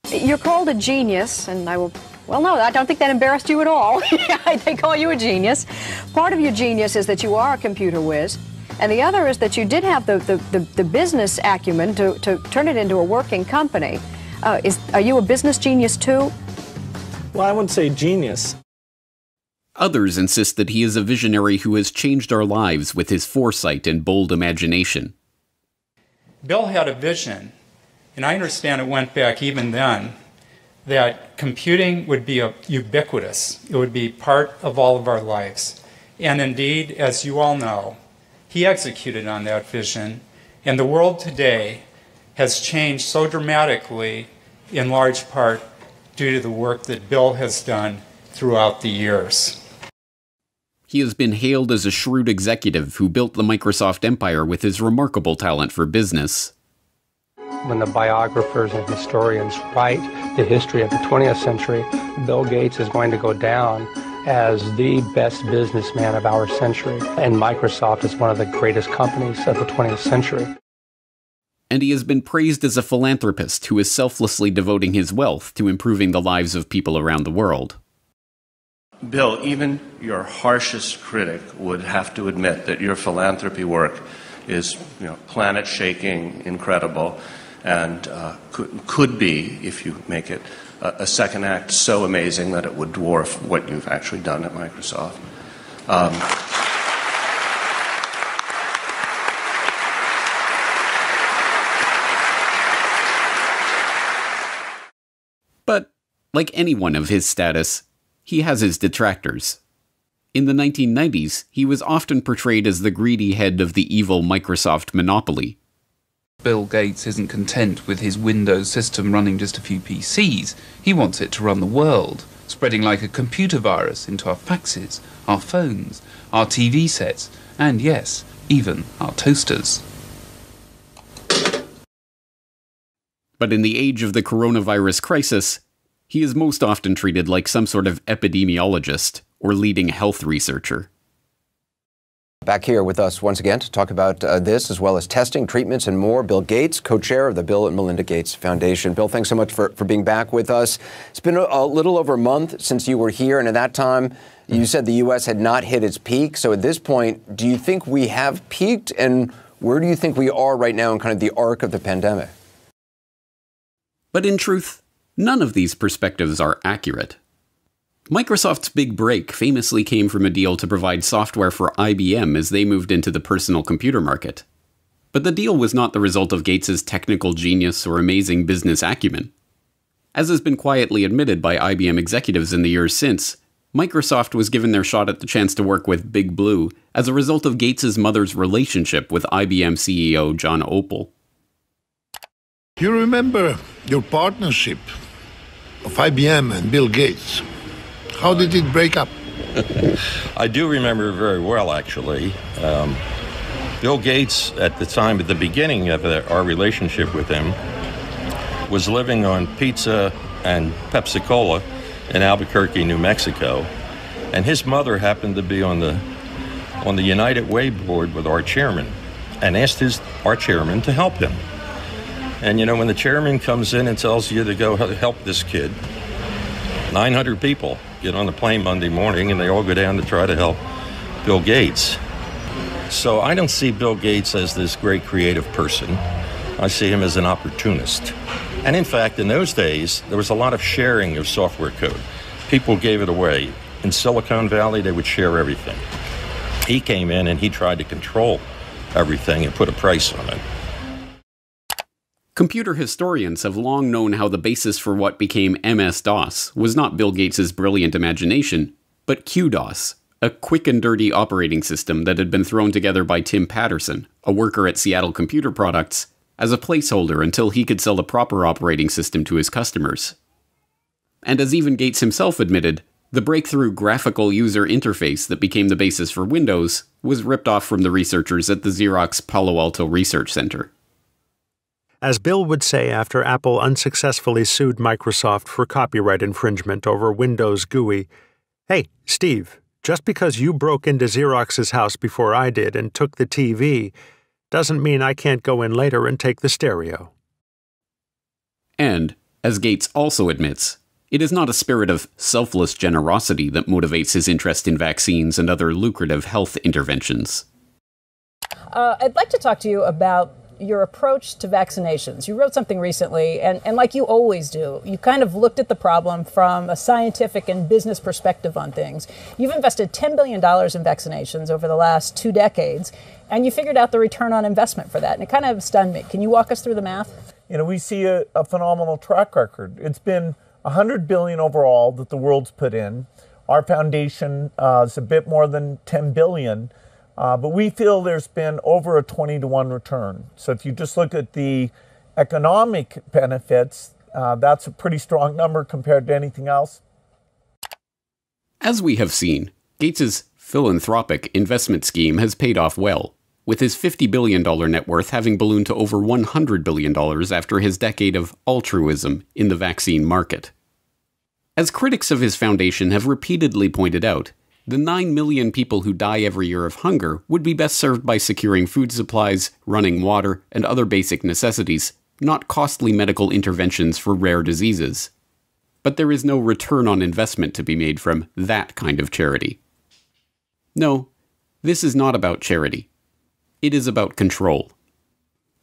Speaker 19: You're called a genius, and I will... Well, no, I don't think that embarrassed you at all. They call you a genius. Part of your genius is that you are a computer whiz, and the other is that you did have the business acumen to turn it into a working company. Are you a business genius too?
Speaker 1: Well, I wouldn't say genius.
Speaker 2: Others insist that he is a visionary who has changed our lives with his foresight and bold imagination.
Speaker 20: Bill had a vision, and I understand it went back even then, that computing would be ubiquitous. It would be part of all of our lives. And indeed, as you all know, he executed on that vision, and the world today has changed so dramatically, in large part due to the work that Bill has done throughout the years.
Speaker 2: He has been hailed as a shrewd executive who built the Microsoft empire with his remarkable talent for business.
Speaker 21: When the biographers and historians write the history of the 20th century, Bill Gates is going to go down as the best businessman of our century, and Microsoft is one of the greatest companies of the 20th century.
Speaker 2: And he has been praised as a philanthropist who is selflessly devoting his wealth to improving the lives of people around the world.
Speaker 23: Bill, even your harshest critic would have to admit that your philanthropy work is, planet-shaking, incredible, and could be, if you make it a second act, so amazing that it would dwarf what you've actually done at Microsoft.
Speaker 2: But, like anyone of his status, he has his detractors. In the 1990s, he was often portrayed as the greedy head of the evil Microsoft monopoly.
Speaker 25: Bill Gates isn't content with his Windows system running just a few PCs. He wants it to run the world, spreading like a computer virus into our faxes, our phones, our TV sets, and yes, even our toasters.
Speaker 2: But in the age of the coronavirus crisis, he is most often treated like some sort of epidemiologist or leading health researcher.
Speaker 26: Back here with us once again to talk about this, as well as testing, treatments, and more, Bill Gates, co-chair of the Bill and Melinda Gates Foundation. Bill, thanks so much for being back with us. It's been a little over a month since you were here, and at that time, you said the U.S. had not hit its peak. So at this point, do you think we have peaked, and where do you think we are right now in kind of the arc of the pandemic?
Speaker 2: But in truth, none of these perspectives are accurate. Microsoft's big break famously came from a deal to provide software for IBM as they moved into the personal computer market. But the deal was not the result of Gates' technical genius or amazing business acumen. As has been quietly admitted by IBM executives in the years since, Microsoft was given their shot at the chance to work with Big Blue as a result of Gates' mother's relationship with IBM CEO John Opel.
Speaker 27: You remember your partnership of IBM and Bill Gates. How did it break up?
Speaker 17: I do remember very well, actually. Bill Gates, at the time, at the beginning of our relationship with him, was living on pizza and Pepsi-Cola in Albuquerque, New Mexico. And his mother happened to be on the United Way board with our chairman and asked our chairman to help him. And you know, when the chairman comes in and tells you to go help this kid, 900 people get on the plane Monday morning and they all go down to try to help Bill Gates. So I don't see Bill Gates as this great creative person. I see him as an opportunist. And in fact, in those days, there was a lot of sharing of software code. People gave it away. In Silicon Valley, they would share everything. He came in and he tried to control everything and put a price on it.
Speaker 2: Computer historians have long known how the basis for what became MS-DOS was not Bill Gates' brilliant imagination, but QDOS, a quick and dirty operating system that had been thrown together by Tim Patterson, a worker at Seattle Computer Products, as a placeholder until he could sell the proper operating system to his customers. And as even Gates himself admitted, the breakthrough graphical user interface that became the basis for Windows was ripped off from the researchers at the Xerox Palo Alto Research Center.
Speaker 3: As Bill would say after Apple unsuccessfully sued Microsoft for copyright infringement over Windows GUI, "Hey, Steve, just because you broke into Xerox's house before I did and took the TV doesn't mean I can't go in later and take the stereo."
Speaker 2: And, as Gates also admits, it is not a spirit of selfless generosity that motivates his interest in vaccines and other lucrative health interventions.
Speaker 4: I'd like to talk to you about your approach to vaccinations. You wrote something recently, and like you always do, you kind of looked at the problem from a scientific and business perspective on things. You've invested $10 billion in vaccinations over the last 2 decades, and you figured out the return on investment for that, and it kind of stunned me. Can you walk us through the math?
Speaker 1: You know, we see a phenomenal track record. It's been $100 billion overall that the world's put in. Our foundation is a bit more than $10 billion. But we feel there's been over a 20-to-1 return. So if you just look at the economic benefits, that's a pretty strong number compared to anything else.
Speaker 2: As we have seen, Gates's philanthropic investment scheme has paid off well, with his $50 billion net worth having ballooned to over $100 billion after his decade of altruism in the vaccine market. As critics of his foundation have repeatedly pointed out, the 9 million people who die every year of hunger would be best served by securing food supplies, running water, and other basic necessities, not costly medical interventions for rare diseases. But there is no return on investment to be made from that kind of charity. No, this is not about charity. It is about control.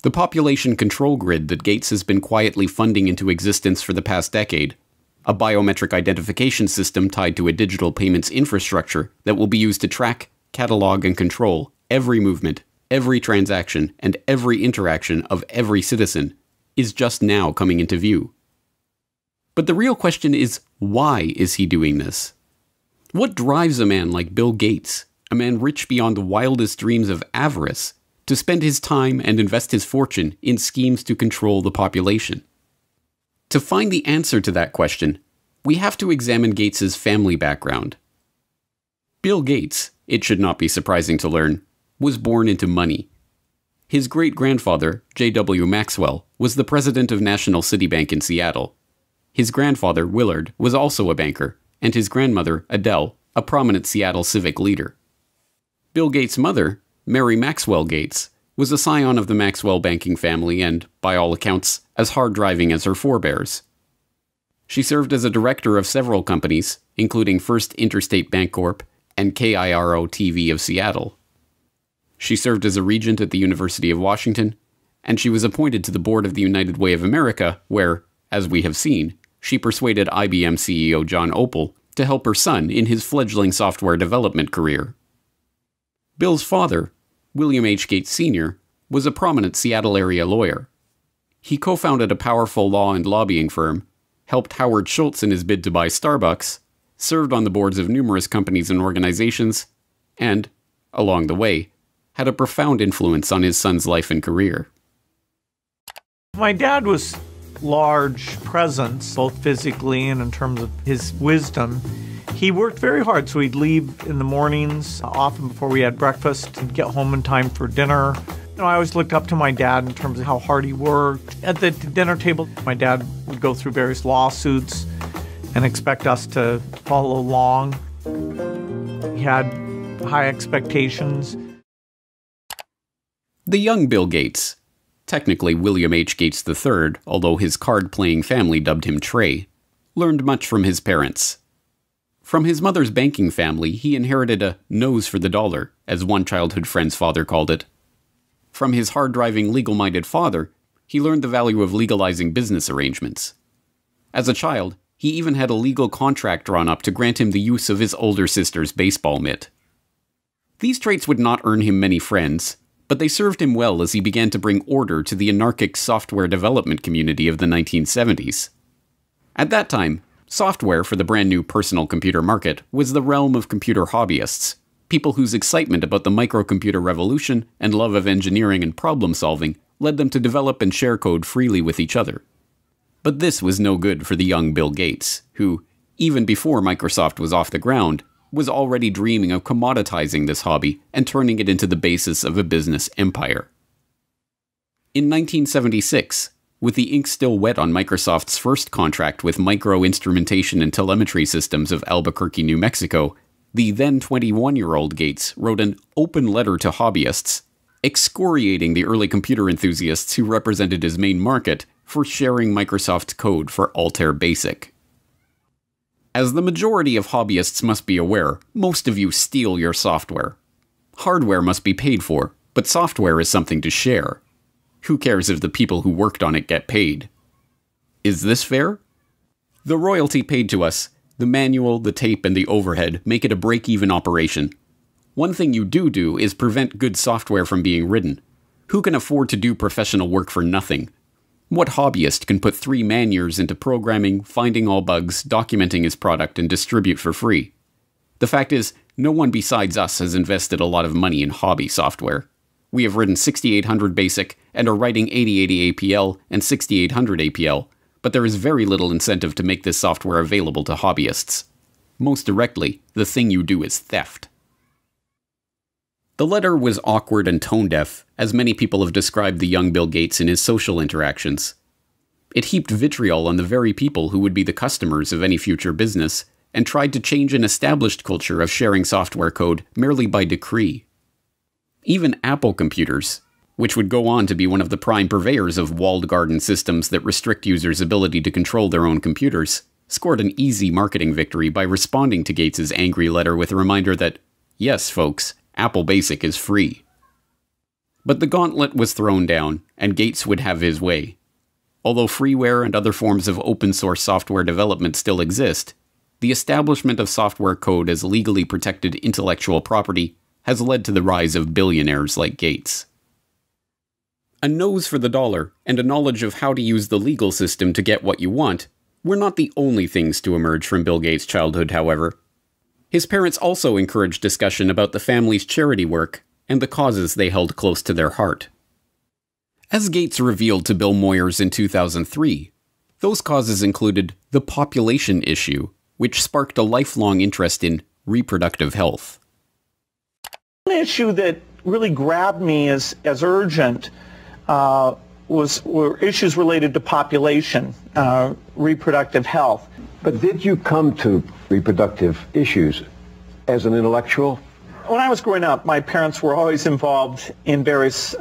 Speaker 2: The population control grid that Gates has been quietly funding into existence for the past decade, a biometric identification system tied to a digital payments infrastructure that will be used to track, catalog, and control every movement, every transaction, and every interaction of every citizen, is just now coming into view. But the real question is, why is he doing this? What drives a man like Bill Gates, a man rich beyond the wildest dreams of avarice, to spend his time and invest his fortune in schemes to control the population? To find the answer to that question, we have to examine Gates's family background. Bill Gates, it should not be surprising to learn, was born into money. His great-grandfather, J.W. Maxwell, was the president of National City Bank in Seattle. His grandfather, Willard, was also a banker, and his grandmother, Adele, a prominent Seattle civic leader. Bill Gates' mother, Mary Maxwell Gates, was a scion of the Maxwell banking family and, by all accounts, as hard-driving as her forebears. She served as a director of several companies, including First Interstate Bancorp and KIRO-TV of Seattle. She served as a regent at the University of Washington, and she was appointed to the board of the United Way of America, where, as we have seen, she persuaded IBM CEO John Opel to help her son in his fledgling software development career. Bill's father, William H. Gates Sr., was a prominent Seattle area lawyer. He co-founded a powerful law and lobbying firm, helped Howard Schultz in his bid to buy Starbucks, served on the boards of numerous companies and organizations, and, along the way, had a profound influence on his son's life and career.
Speaker 1: My dad was large presence, both physically and in terms of his wisdom. He worked very hard, so he'd leave in the mornings, often before we had breakfast, and get home in time for dinner. You know, I always looked up to my dad in terms of how hard he worked. At the dinner table, my dad would go through various lawsuits and expect us to follow along. He had high expectations.
Speaker 2: The young Bill Gates, technically William H. Gates III, although his card-playing family dubbed him Trey, learned much from his parents. From his mother's banking family, he inherited a nose for the dollar, as one childhood friend's father called it. From his hard-driving, legal-minded father, he learned the value of legalizing business arrangements. As a child, he even had a legal contract drawn up to grant him the use of his older sister's baseball mitt. These traits would not earn him many friends, but they served him well as he began to bring order to the anarchic software development community of the 1970s. At that time, software for the brand new personal computer market was the realm of computer hobbyists, people whose excitement about the microcomputer revolution and love of engineering and problem-solving led them to develop and share code freely with each other. But this was no good for the young Bill Gates, who, even before Microsoft was off the ground, was already dreaming of commoditizing this hobby and turning it into the basis of a business empire. In 1976, with the ink still wet on Microsoft's first contract with Micro Instrumentation and Telemetry Systems of Albuquerque, New Mexico, the then 21-year-old Gates wrote an open letter to hobbyists, excoriating the early computer enthusiasts who represented his main market for sharing Microsoft's code for Altair Basic. As the majority of hobbyists must be aware, most of you steal your software. Hardware must be paid for, but software is something to share. Who cares if the people who worked on it get paid? Is this fair? The royalty paid to us, the manual, the tape, and the overhead make it a break-even operation. One thing you do is prevent good software from being written. Who can afford to do professional work for nothing? What hobbyist can put 3 man-years into programming, finding all bugs, documenting his product, and distribute for free? The fact is, no one besides us has invested a lot of money in hobby software. We have written 6800 BASIC and are writing 8080 APL and 6800 APL, but there is very little incentive to make this software available to hobbyists. Most directly, the thing you do is theft. The letter was awkward and tone-deaf, as many people have described the young Bill Gates in his social interactions. It heaped vitriol on the very people who would be the customers of any future business, and tried to change an established culture of sharing software code merely by decree. Even Apple computers, which would go on to be one of the prime purveyors of walled garden systems that restrict users' ability to control their own computers, scored an easy marketing victory by responding to Gates' angry letter with a reminder that, yes, folks, Apple Basic is free. But the gauntlet was thrown down, and Gates would have his way. Although freeware and other forms of open-source software development still exist, the establishment of software code as legally protected intellectual property has led to the rise of billionaires like Gates. A nose for the dollar and a knowledge of how to use the legal system to get what you want were not the only things to emerge from Bill Gates' childhood, however. His parents also encouraged discussion about the family's charity work and the causes they held close to their heart. As Gates revealed to Bill Moyers in 2003, those causes included the population issue, which sparked a lifelong interest in reproductive health.
Speaker 1: One issue that really grabbed me as urgent were issues related to population, reproductive health.
Speaker 6: But did you come to reproductive issues as an intellectual?
Speaker 1: When I was growing up, my parents were always involved in various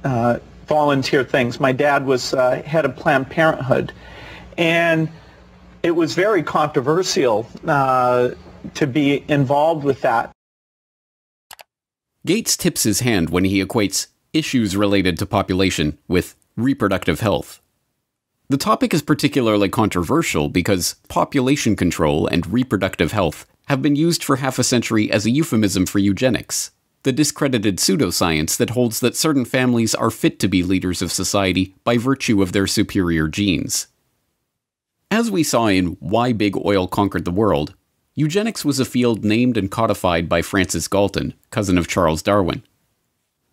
Speaker 1: volunteer things. My dad was head of Planned Parenthood, and it was very controversial to be involved with that.
Speaker 2: Gates tips his hand when he equates issues related to population with reproductive health. The topic is particularly controversial because population control and reproductive health have been used for half a century as a euphemism for eugenics, the discredited pseudoscience that holds that certain families are fit to be leaders of society by virtue of their superior genes. As we saw in Why Big Oil Conquered the World, eugenics was a field named and codified by Francis Galton, cousin of Charles Darwin.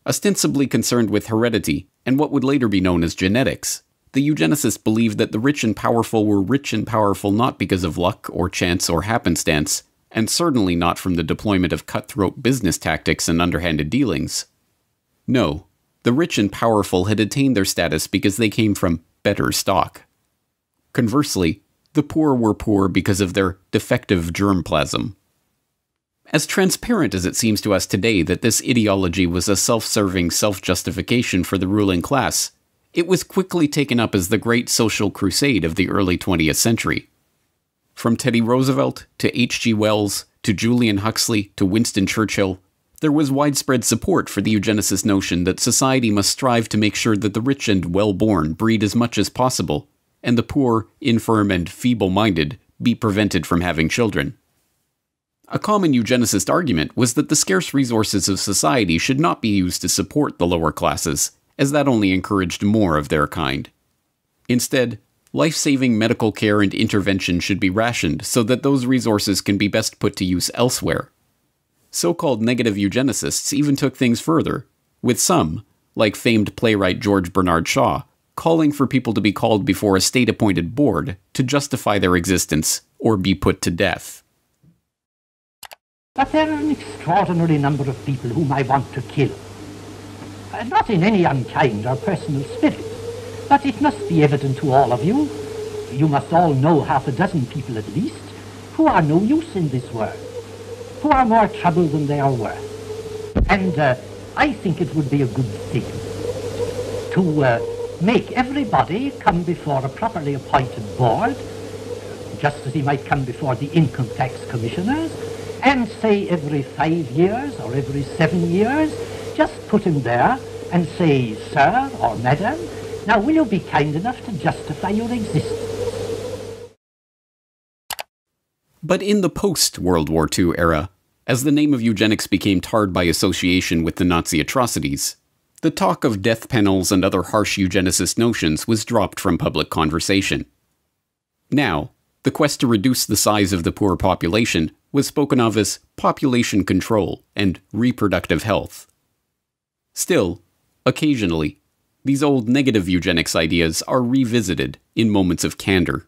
Speaker 2: Ostensibly concerned with heredity and what would later be known as genetics, the eugenicists believed that the rich and powerful were rich and powerful not because of luck or chance or happenstance, and certainly not from the deployment of cutthroat business tactics and underhanded dealings. No, the rich and powerful had attained their status because they came from better stock. Conversely, the poor were poor because of their defective germplasm. As transparent as it seems to us today that this ideology was a self-serving self-justification for the ruling class, it was quickly taken up as the great social crusade of the early 20th century. From Teddy Roosevelt to H.G. Wells to Julian Huxley to Winston Churchill, there was widespread support for the eugenicist notion that society must strive to make sure that the rich and well-born breed as much as possible, and the poor, infirm, and feeble-minded be prevented from having children. A common eugenicist argument was that the scarce resources of society should not be used to support the lower classes, as that only encouraged more of their kind. Instead, life-saving medical care and intervention should be rationed so that those resources can be best put to use elsewhere. So-called negative eugenicists even took things further, with some, like famed playwright George Bernard Shaw, calling for people to be called before a state-appointed board to justify their existence or be put to death.
Speaker 7: But there are an extraordinary number of people whom I want to kill. Not in any unkind or personal spirit, but it must be evident to all of you, you must all know half a dozen people at least, who are no use in this world, who are more trouble than they are worth. And I think it would be a good thing to make everybody come before a properly appointed board, just as he might come before the income tax commissioners, and say every 5 years or every 7 years, just put him there and say, sir or madam, now will you be kind enough to justify your existence?
Speaker 2: But in the post-World War II era, as the name of eugenics became tarred by association with the Nazi atrocities, the talk of death panels and other harsh eugenicist notions was dropped from public conversation. Now, the quest to reduce the size of the poor population was spoken of as population control and reproductive health. Still, occasionally, these old negative eugenics ideas are revisited in moments of candor.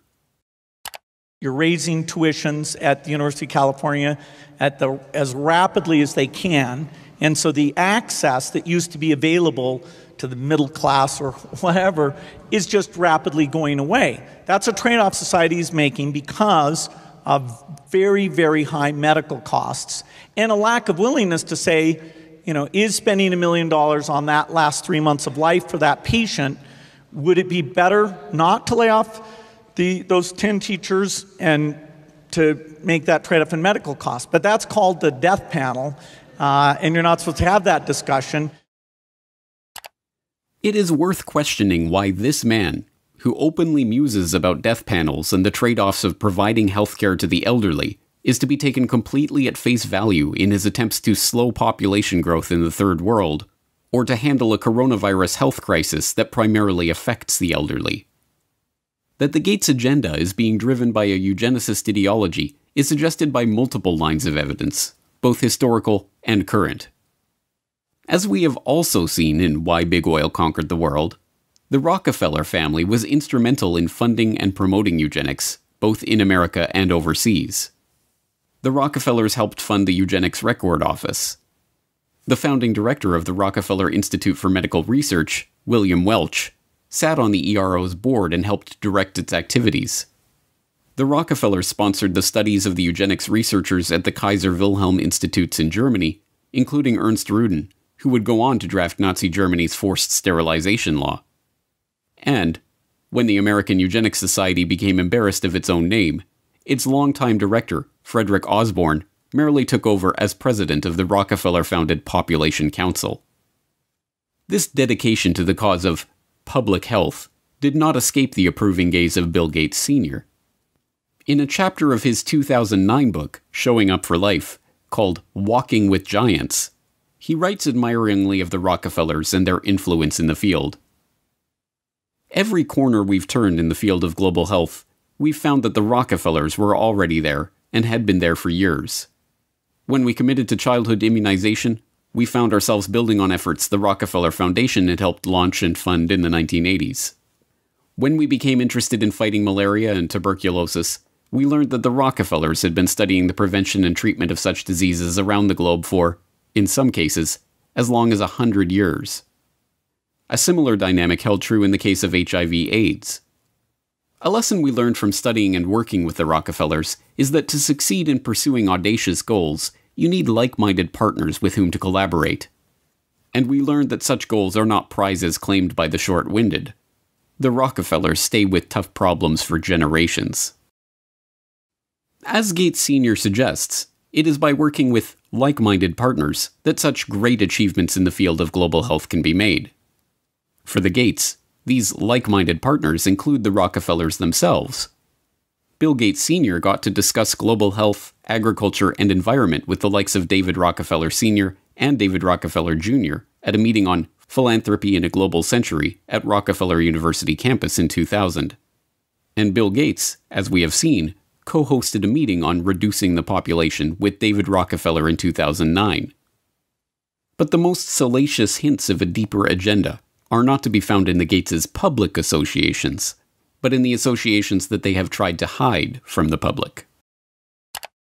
Speaker 1: You're raising tuitions at the University of California as rapidly as they can, and so the access that used to be available to the middle class or whatever is just rapidly going away. That's a trade-off society is making because of very, very high medical costs and a lack of willingness to say, you know, is spending $1 million on that last 3 months of life for that patient, would it be better not to lay off those 10 teachers and to make that trade-off in medical costs? But that's called the death panel, and you're not supposed to have that discussion.
Speaker 2: It is worth questioning why this man, who openly muses about death panels and the trade-offs of providing healthcare to the elderly, is to be taken completely at face value in his attempts to slow population growth in the Third World, or to handle a coronavirus health crisis that primarily affects the elderly. That the Gates agenda is being driven by a eugenicist ideology is suggested by multiple lines of evidence, both historical and current. As we have also seen in Why Big Oil Conquered the World, the Rockefeller family was instrumental in funding and promoting eugenics, both in America and overseas. The Rockefellers helped fund the Eugenics Record Office. The founding director of the Rockefeller Institute for Medical Research, William Welch, sat on the ERO's board and helped direct its activities. The Rockefellers sponsored the studies of the eugenics researchers at the Kaiser Wilhelm Institutes in Germany, including Ernst Rudin, who would go on to draft Nazi Germany's forced sterilization law. And, when the American Eugenics Society became embarrassed of its own name, its longtime director, Frederick Osborne, merely took over as president of the Rockefeller-founded Population Council. This dedication to the cause of public health did not escape the approving gaze of Bill Gates Sr. In a chapter of his 2009 book, Showing Up for Life, called Walking with Giants, he writes admiringly of the Rockefellers and their influence in the field. Every corner we've turned in the field of global health, we've found that the Rockefellers were already there and had been there for years. When we committed to childhood immunization, we found ourselves building on efforts the Rockefeller Foundation had helped launch and fund in the 1980s. When we became interested in fighting malaria and tuberculosis, we learned that the Rockefellers had been studying the prevention and treatment of such diseases around the globe for, in some cases, as long as 100 years. A similar dynamic held true in the case of HIV/AIDS. A lesson we learned from studying and working with the Rockefellers is that to succeed in pursuing audacious goals, you need like-minded partners with whom to collaborate. And we learned that such goals are not prizes claimed by the short-winded. The Rockefellers stay with tough problems for generations. As Gates Sr. suggests, it is by working with like-minded partners that such great achievements in the field of global health can be made. For the Gates, these like-minded partners include the Rockefellers themselves. Bill Gates Sr. got to discuss global health, agriculture, and environment with the likes of David Rockefeller Sr. and David Rockefeller Jr. at a meeting on Philanthropy in a Global Century at Rockefeller University campus in 2000. And Bill Gates, as we have seen, co-hosted a meeting on reducing the population with David Rockefeller in 2009. But the most salacious hints of a deeper agenda are not to be found in the Gates' public associations, but in the associations that they have tried to hide from the public.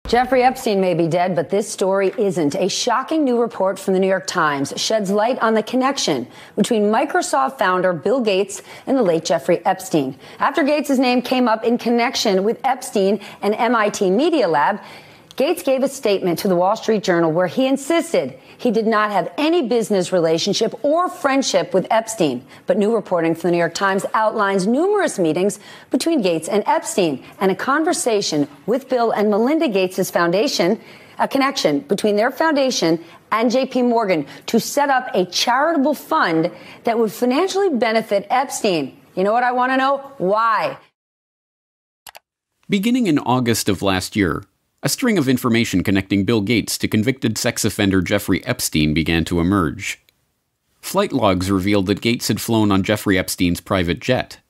Speaker 8: Jeffrey Epstein may be dead, but this story isn't. A shocking new report from the New York Times sheds light on the connection between Microsoft founder Bill Gates and the late Jeffrey Epstein. After Gates' name came up in connection with Epstein and MIT Media Lab, Gates gave a statement to the Wall Street Journal where he insisted he did not have any business relationship or friendship with Epstein. But new reporting from the New York Times outlines numerous meetings between Gates and Epstein and a conversation with Bill and Melinda Gates' foundation, a connection between their foundation and JP Morgan to set up a charitable fund that would financially benefit Epstein. You know what I want to know? Why?
Speaker 2: Beginning in August of last year, a string of information connecting Bill Gates to convicted sex offender Jeffrey Epstein began to emerge. Flight logs revealed that Gates had flown on Jeffrey Epstein's private jet.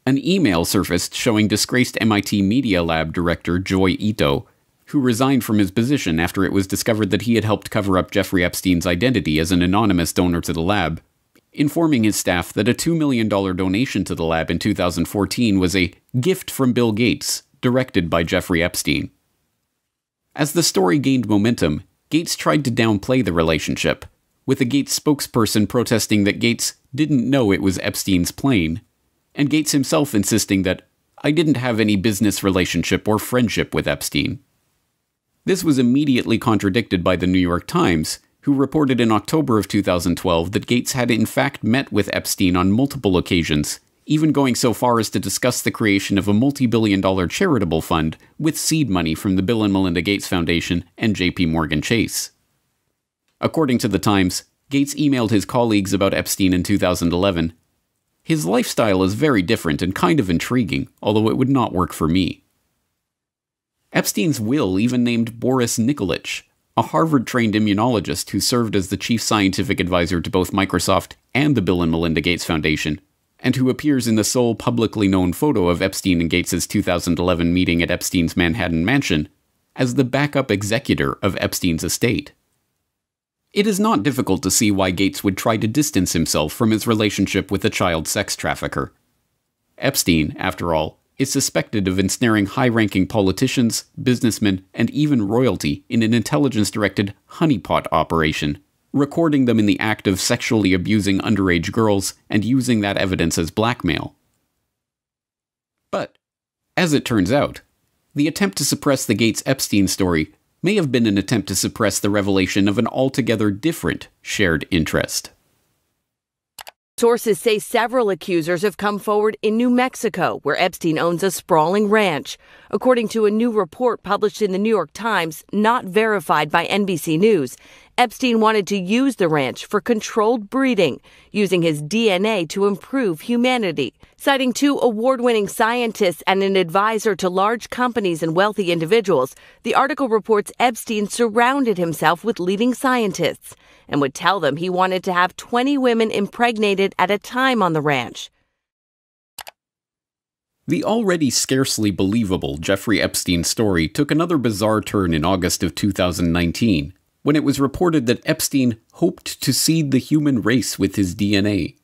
Speaker 2: An email surfaced showing disgraced MIT Media Lab director Joy Ito, who resigned from his position after it was discovered that he had helped cover up Jeffrey Epstein's identity as an anonymous donor to the lab, informing his staff that a $2 million donation to the lab in 2014 was a gift from Bill Gates, directed by Jeffrey Epstein. As the story gained momentum, Gates tried to downplay the relationship, with a Gates spokesperson protesting that Gates didn't know it was Epstein's plane, and Gates himself insisting that, "I didn't have any business relationship or friendship with Epstein." This was immediately contradicted by the New York Times, who reported in October of 2012 that Gates had in fact met with Epstein on multiple occasions, even going so far as to discuss the creation of a multi-billion-dollar charitable fund with seed money from the Bill and Melinda Gates Foundation and JP Morgan Chase. According to the Times, Gates emailed his colleagues about Epstein in 2011. "His lifestyle is very different and kind of intriguing, although it would not work for me." Epstein's will even named Boris Nikolic, a Harvard-trained immunologist who served as the chief scientific advisor to both Microsoft and the Bill and Melinda Gates Foundation, and who appears in the sole publicly known photo of Epstein and Gates' 2011 meeting at Epstein's Manhattan mansion, as the backup executor of Epstein's estate. It is not difficult to see why Gates would try to distance himself from his relationship with a child sex trafficker. Epstein, after all, is suspected of ensnaring high-ranking politicians, businessmen, and even royalty in an intelligence-directed honeypot operation, recording them in the act of sexually abusing underage girls and using that evidence as blackmail. But, as it turns out, the attempt to suppress the Gates-Epstein story may have been an attempt to suppress the revelation of an altogether different shared interest.
Speaker 9: Sources say several accusers have come forward in New Mexico, where Epstein owns a sprawling ranch. According to a new report published in the New York Times, not verified by NBC News, Epstein wanted to use the ranch for controlled breeding, using his DNA to improve humanity. Citing 2 award-winning scientists and an advisor to large companies and wealthy individuals, the article reports Epstein surrounded himself with leading scientists and would tell them he wanted to have 20 women impregnated at a time on the ranch.
Speaker 2: The already scarcely believable Jeffrey Epstein story took another bizarre turn in August of 2019, when it was reported that Epstein hoped to seed the human race with his DNA.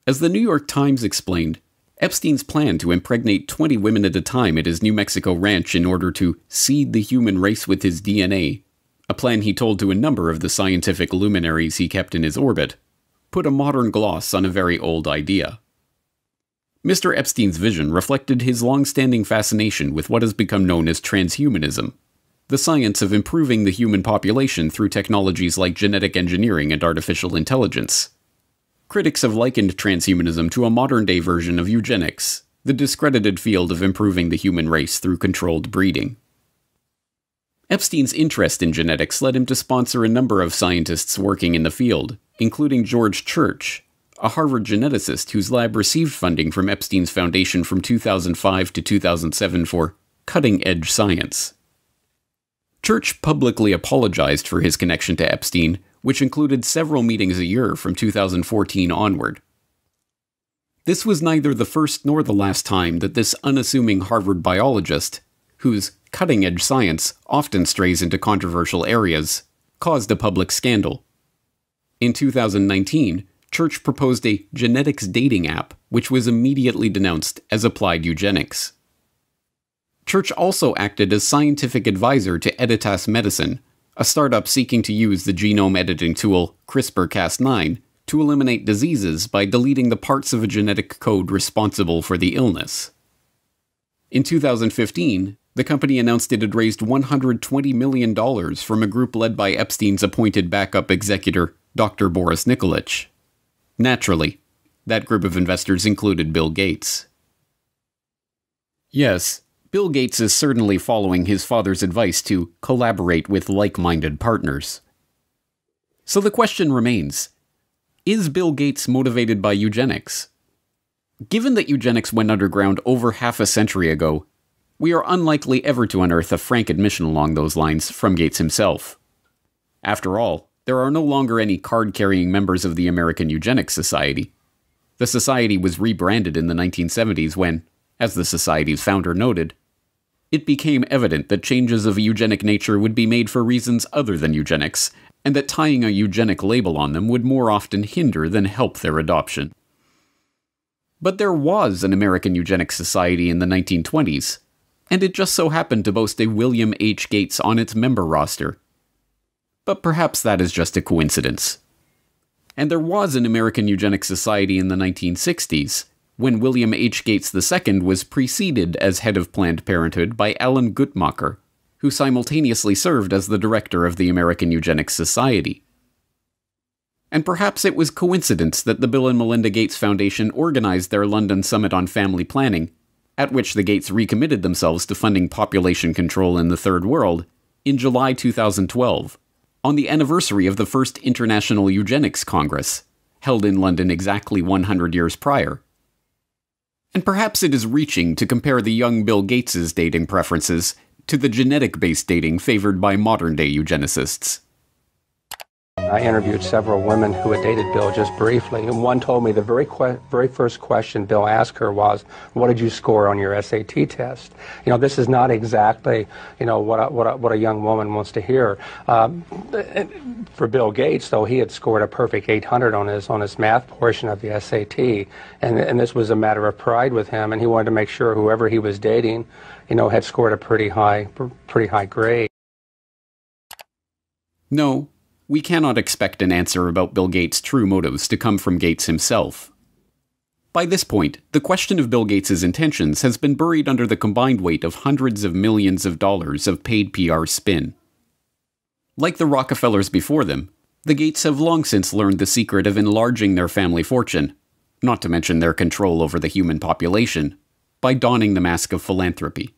Speaker 2: As the New York Times explained, Epstein's plan to impregnate 20 women at a time at his New Mexico ranch in order to seed the human race with his DNA, a plan he told to a number of the scientific luminaries he kept in his orbit, put a modern gloss on a very old idea. Mr. Epstein's vision reflected his long-standing fascination with what has become known as transhumanism, the science of improving the human population through technologies like genetic engineering and artificial intelligence. Critics have likened transhumanism to a modern-day version of eugenics, the discredited field of improving the human race through controlled breeding. Epstein's interest in genetics led him to sponsor a number of scientists working in the field, including George Church, a Harvard geneticist whose lab received funding from Epstein's foundation from 2005 to 2007 for cutting-edge science. Church publicly apologized for his connection to Epstein, which included several meetings a year from 2014 onward. This was neither the first nor the last time that this unassuming Harvard biologist, whose cutting-edge science often strays into controversial areas, caused a public scandal. In 2019, Church proposed a genetics dating app, which was immediately denounced as applied eugenics. Church also acted as scientific advisor to Editas Medicine, a startup seeking to use the genome editing tool CRISPR-Cas9 to eliminate diseases by deleting the parts of a genetic code responsible for the illness. In 2015, the company announced it had raised $120 million from a group led by Epstein's appointed backup executor, Dr. Boris Nikolic. Naturally, that group of investors included Bill Gates. Yes, Bill Gates is certainly following his father's advice to collaborate with like-minded partners. So the question remains, is Bill Gates motivated by eugenics? Given that eugenics went underground over half a century ago, we are unlikely ever to unearth a frank admission along those lines from Gates himself. After all, there are no longer any card-carrying members of the American Eugenics Society. The society was rebranded in the 1970s when, as the society's founder noted, it became evident that changes of a eugenic nature would be made for reasons other than eugenics, and that tying a eugenic label on them would more often hinder than help their adoption. But there was an American Eugenics Society in the 1920s, and it just so happened to boast a William H. Gates on its member roster. But perhaps that is just a coincidence. And there was an American Eugenics Society in the 1960s, when William H. Gates II was preceded as head of Planned Parenthood by Alan Guttmacher, who simultaneously served as the director of the American Eugenics Society. And perhaps it was coincidence that the Bill and Melinda Gates Foundation organized their London Summit on Family Planning, at which the Gates recommitted themselves to funding population control in the Third World, in July 2012, on the anniversary of the first International Eugenics Congress, held in London exactly 100 years prior. And perhaps it is reaching to compare the young Bill Gates' dating preferences to the genetic-based dating favored by modern-day eugenicists.
Speaker 21: I interviewed several women who had dated Bill just briefly, and one told me the very first question Bill asked her was, "What did you score on your SAT test?" You know, this is not exactly, you know, what a young woman wants to hear. For Bill Gates, though, he had scored a perfect 800 on his math portion of the SAT, and this was a matter of pride with him, and he wanted to make sure whoever he was dating, you know, had scored a pretty high grade.
Speaker 2: No. We cannot expect an answer about Bill Gates' true motives to come from Gates himself. By this point, the question of Bill Gates' intentions has been buried under the combined weight of hundreds of millions of dollars of paid PR spin. Like the Rockefellers before them, the Gates have long since learned the secret of enlarging their family fortune, not to mention their control over the human population, by donning the mask of philanthropy.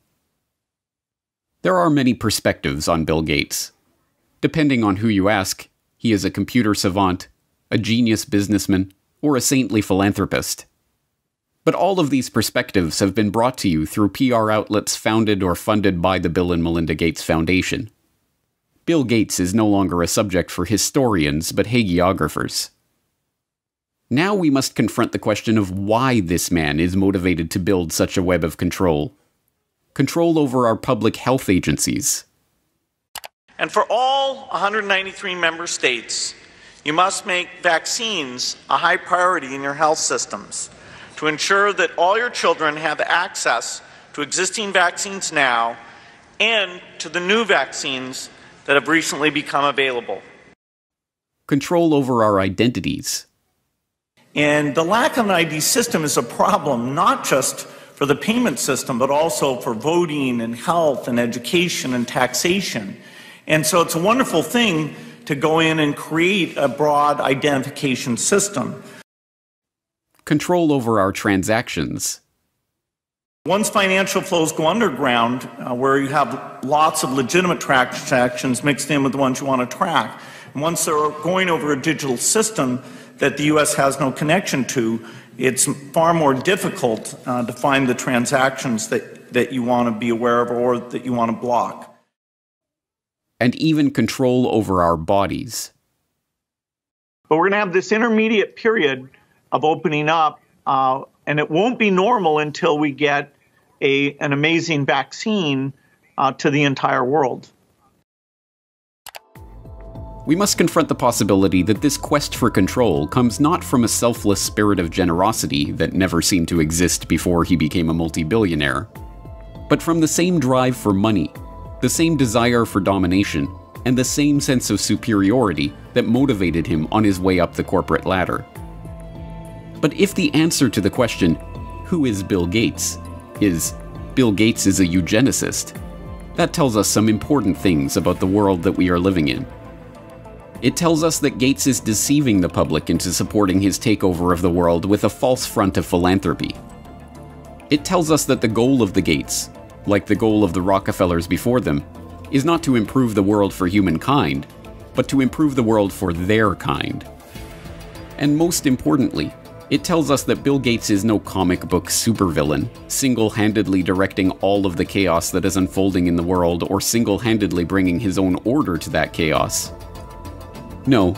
Speaker 2: There are many perspectives on Bill Gates. Depending on who you ask, he is a computer savant, a genius businessman, or a saintly philanthropist. But all of these perspectives have been brought to you through PR outlets founded or funded by the Bill and Melinda Gates Foundation. Bill Gates is no longer a subject for historians but hagiographers. Now we must confront the question of why this man is motivated to build such a web of control. Control over our public health agencies.
Speaker 1: And for all 193 member states, you must make vaccines a high priority in your health systems to ensure that all your children have access to existing vaccines now and to the new vaccines that have recently become available.
Speaker 2: Control over our identities.
Speaker 1: And the lack of an ID system is a problem not just for the payment system, but also for voting and health and education and taxation. And so it's a wonderful thing to go in and create a broad identification system.
Speaker 2: Control over our transactions.
Speaker 1: Once financial flows go underground, where you have lots of legitimate transactions mixed in with the ones you want to track, and once they're going over a digital system that the U.S. has no connection to, it's far more difficult to find the transactions that you want to be aware of or that you want to block.
Speaker 2: And even control over our bodies.
Speaker 1: But we're going to have this intermediate period of opening up, and it won't be normal until we get an amazing vaccine to the entire world.
Speaker 2: We must confront the possibility that this quest for control comes not from a selfless spirit of generosity that never seemed to exist before he became a multi-billionaire, but from the same drive for money, the same desire for domination, and the same sense of superiority that motivated him on his way up the corporate ladder. But if the answer to the question, who is Bill Gates, is Bill Gates is a eugenicist, that tells us some important things about the world that we are living in. It tells us that Gates is deceiving the public into supporting his takeover of the world with a false front of philanthropy. It tells us that the goal of the Gates, like the goal of the Rockefellers before them, is not to improve the world for humankind, but to improve the world for their kind. And most importantly, it tells us that Bill Gates is no comic book supervillain, single-handedly directing all of the chaos that is unfolding in the world or single-handedly bringing his own order to that chaos. No,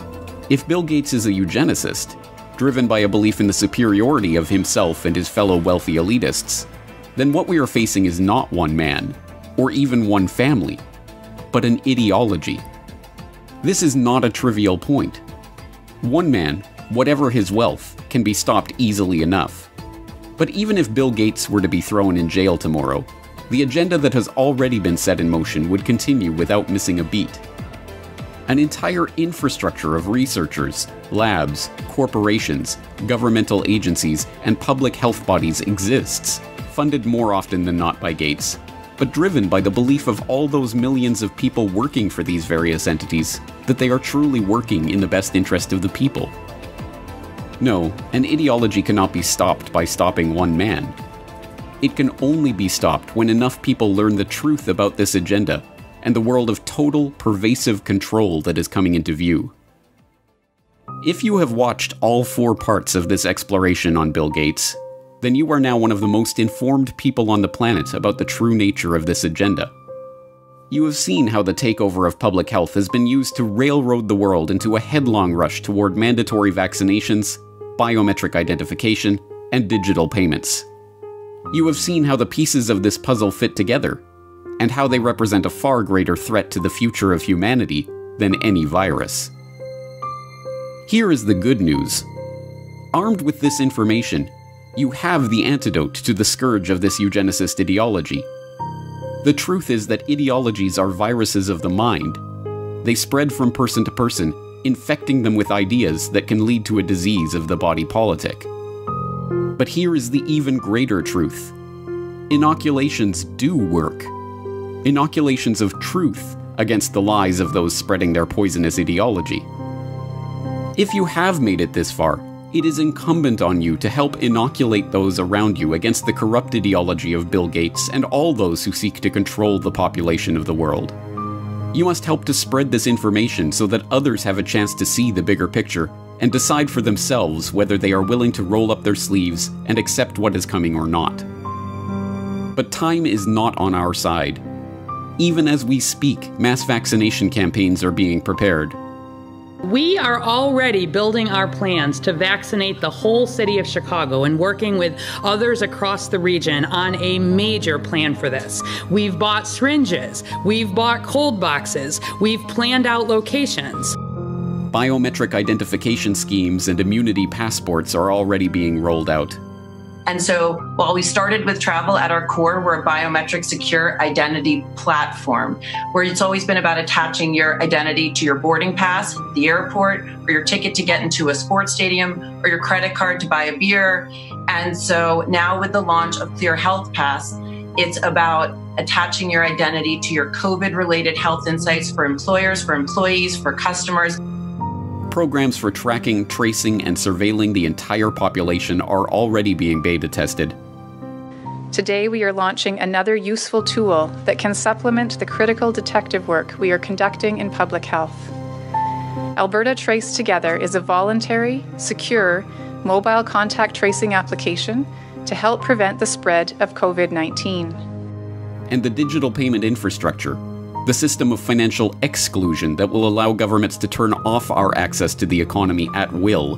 Speaker 2: if Bill Gates is a eugenicist, driven by a belief in the superiority of himself and his fellow wealthy elitists, then what we are facing is not one man, or even one family, but an ideology. This is not a trivial point. One man, whatever his wealth, can be stopped easily enough. But even if Bill Gates were to be thrown in jail tomorrow, the agenda that has already been set in motion would continue without missing a beat. An entire infrastructure of researchers, labs, corporations, governmental agencies, and public health bodies exists, funded more often than not by Gates, but driven by the belief of all those millions of people working for these various entities that they are truly working in the best interest of the people. No, an ideology cannot be stopped by stopping one man. It can only be stopped when enough people learn the truth about this agenda and the world of total, pervasive control that is coming into view. If you have watched all 4 parts of this exploration on Bill Gates, then you are now one of the most informed people on the planet about the true nature of this agenda. You have seen how the takeover of public health has been used to railroad the world into a headlong rush toward mandatory vaccinations, biometric identification, and digital payments. You have seen how the pieces of this puzzle fit together, and how they represent a far greater threat to the future of humanity than any virus. Here is the good news. Armed with this information, you have the antidote to the scourge of this eugenicist ideology. The truth is that ideologies are viruses of the mind. They spread from person to person, infecting them with ideas that can lead to a disease of the body politic. But here is the even greater truth. Inoculations do work. Inoculations of truth against the lies of those spreading their poisonous ideology. If you have made it this far, it is incumbent on you to help inoculate those around you against the corrupt ideology of Bill Gates and all those who seek to control the population of the world. You must help to spread this information so that others have a chance to see the bigger picture and decide for themselves whether they are willing to roll up their sleeves and accept what is coming or not. But time is not on our side. Even as we speak, mass vaccination campaigns are being prepared.
Speaker 10: We are already building our plans to vaccinate the whole city of Chicago and working with others across the region on a major plan for this. We've bought syringes, we've bought cold boxes, we've planned out locations.
Speaker 2: Biometric identification schemes and immunity passports are already being rolled out.
Speaker 11: And so while we started with travel at our core, we're a biometric secure identity platform where it's always been about attaching your identity to your boarding pass at the airport or your ticket to get into a sports stadium or your credit card to buy a beer. And so now with the launch of Clear Health Pass, it's about attaching your identity to your COVID-related health insights for employers, for employees, for customers.
Speaker 2: Programs for tracking, tracing, and surveilling the entire population are already being beta tested.
Speaker 12: Today we are launching another useful tool that can supplement the critical detective work we are conducting in public health. Alberta Trace Together is a voluntary, secure, mobile contact tracing application to help prevent the spread of COVID-19.
Speaker 2: And the digital payment infrastructure, the system of financial exclusion that will allow governments to turn off our access to the economy at will,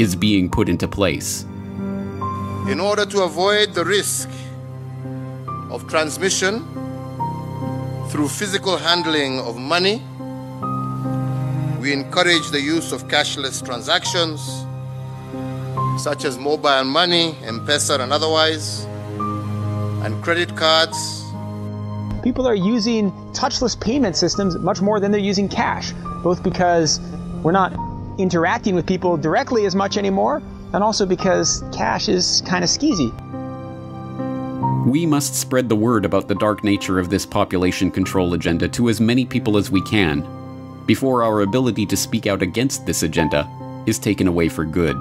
Speaker 2: is being put into place.
Speaker 13: In order to avoid the risk of transmission through physical handling of money, we encourage the use of cashless transactions, such as mobile money, M-Pesa and otherwise, and credit cards.
Speaker 14: People are using touchless payment systems much more than they're using cash, both because we're not interacting with people directly as much anymore, and also because cash is kind of skeezy.
Speaker 2: We must spread the word about the dark nature of this population control agenda to as many people as we can, before our ability to speak out against this agenda is taken away for good.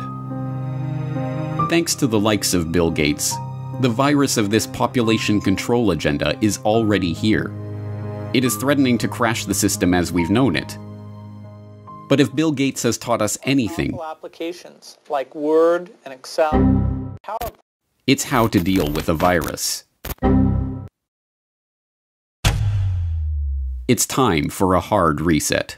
Speaker 2: Thanks to the likes of Bill Gates, the virus of this population control agenda is already here. It is threatening to crash the system as we've known it. But if Bill Gates has taught us anything,
Speaker 15: applications like Word and Excel, PowerPoint.
Speaker 2: It's how to deal with a virus. It's time for a hard reset.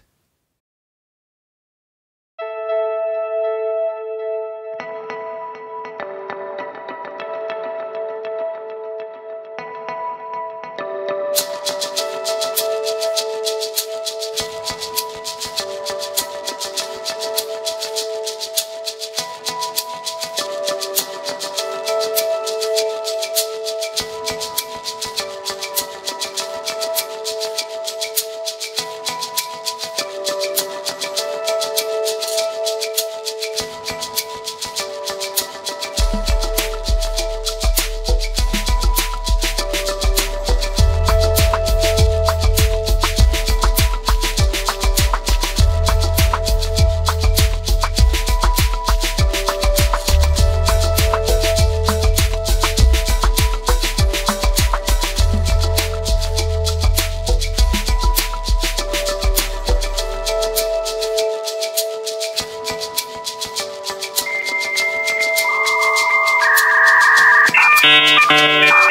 Speaker 16: Vaccinate.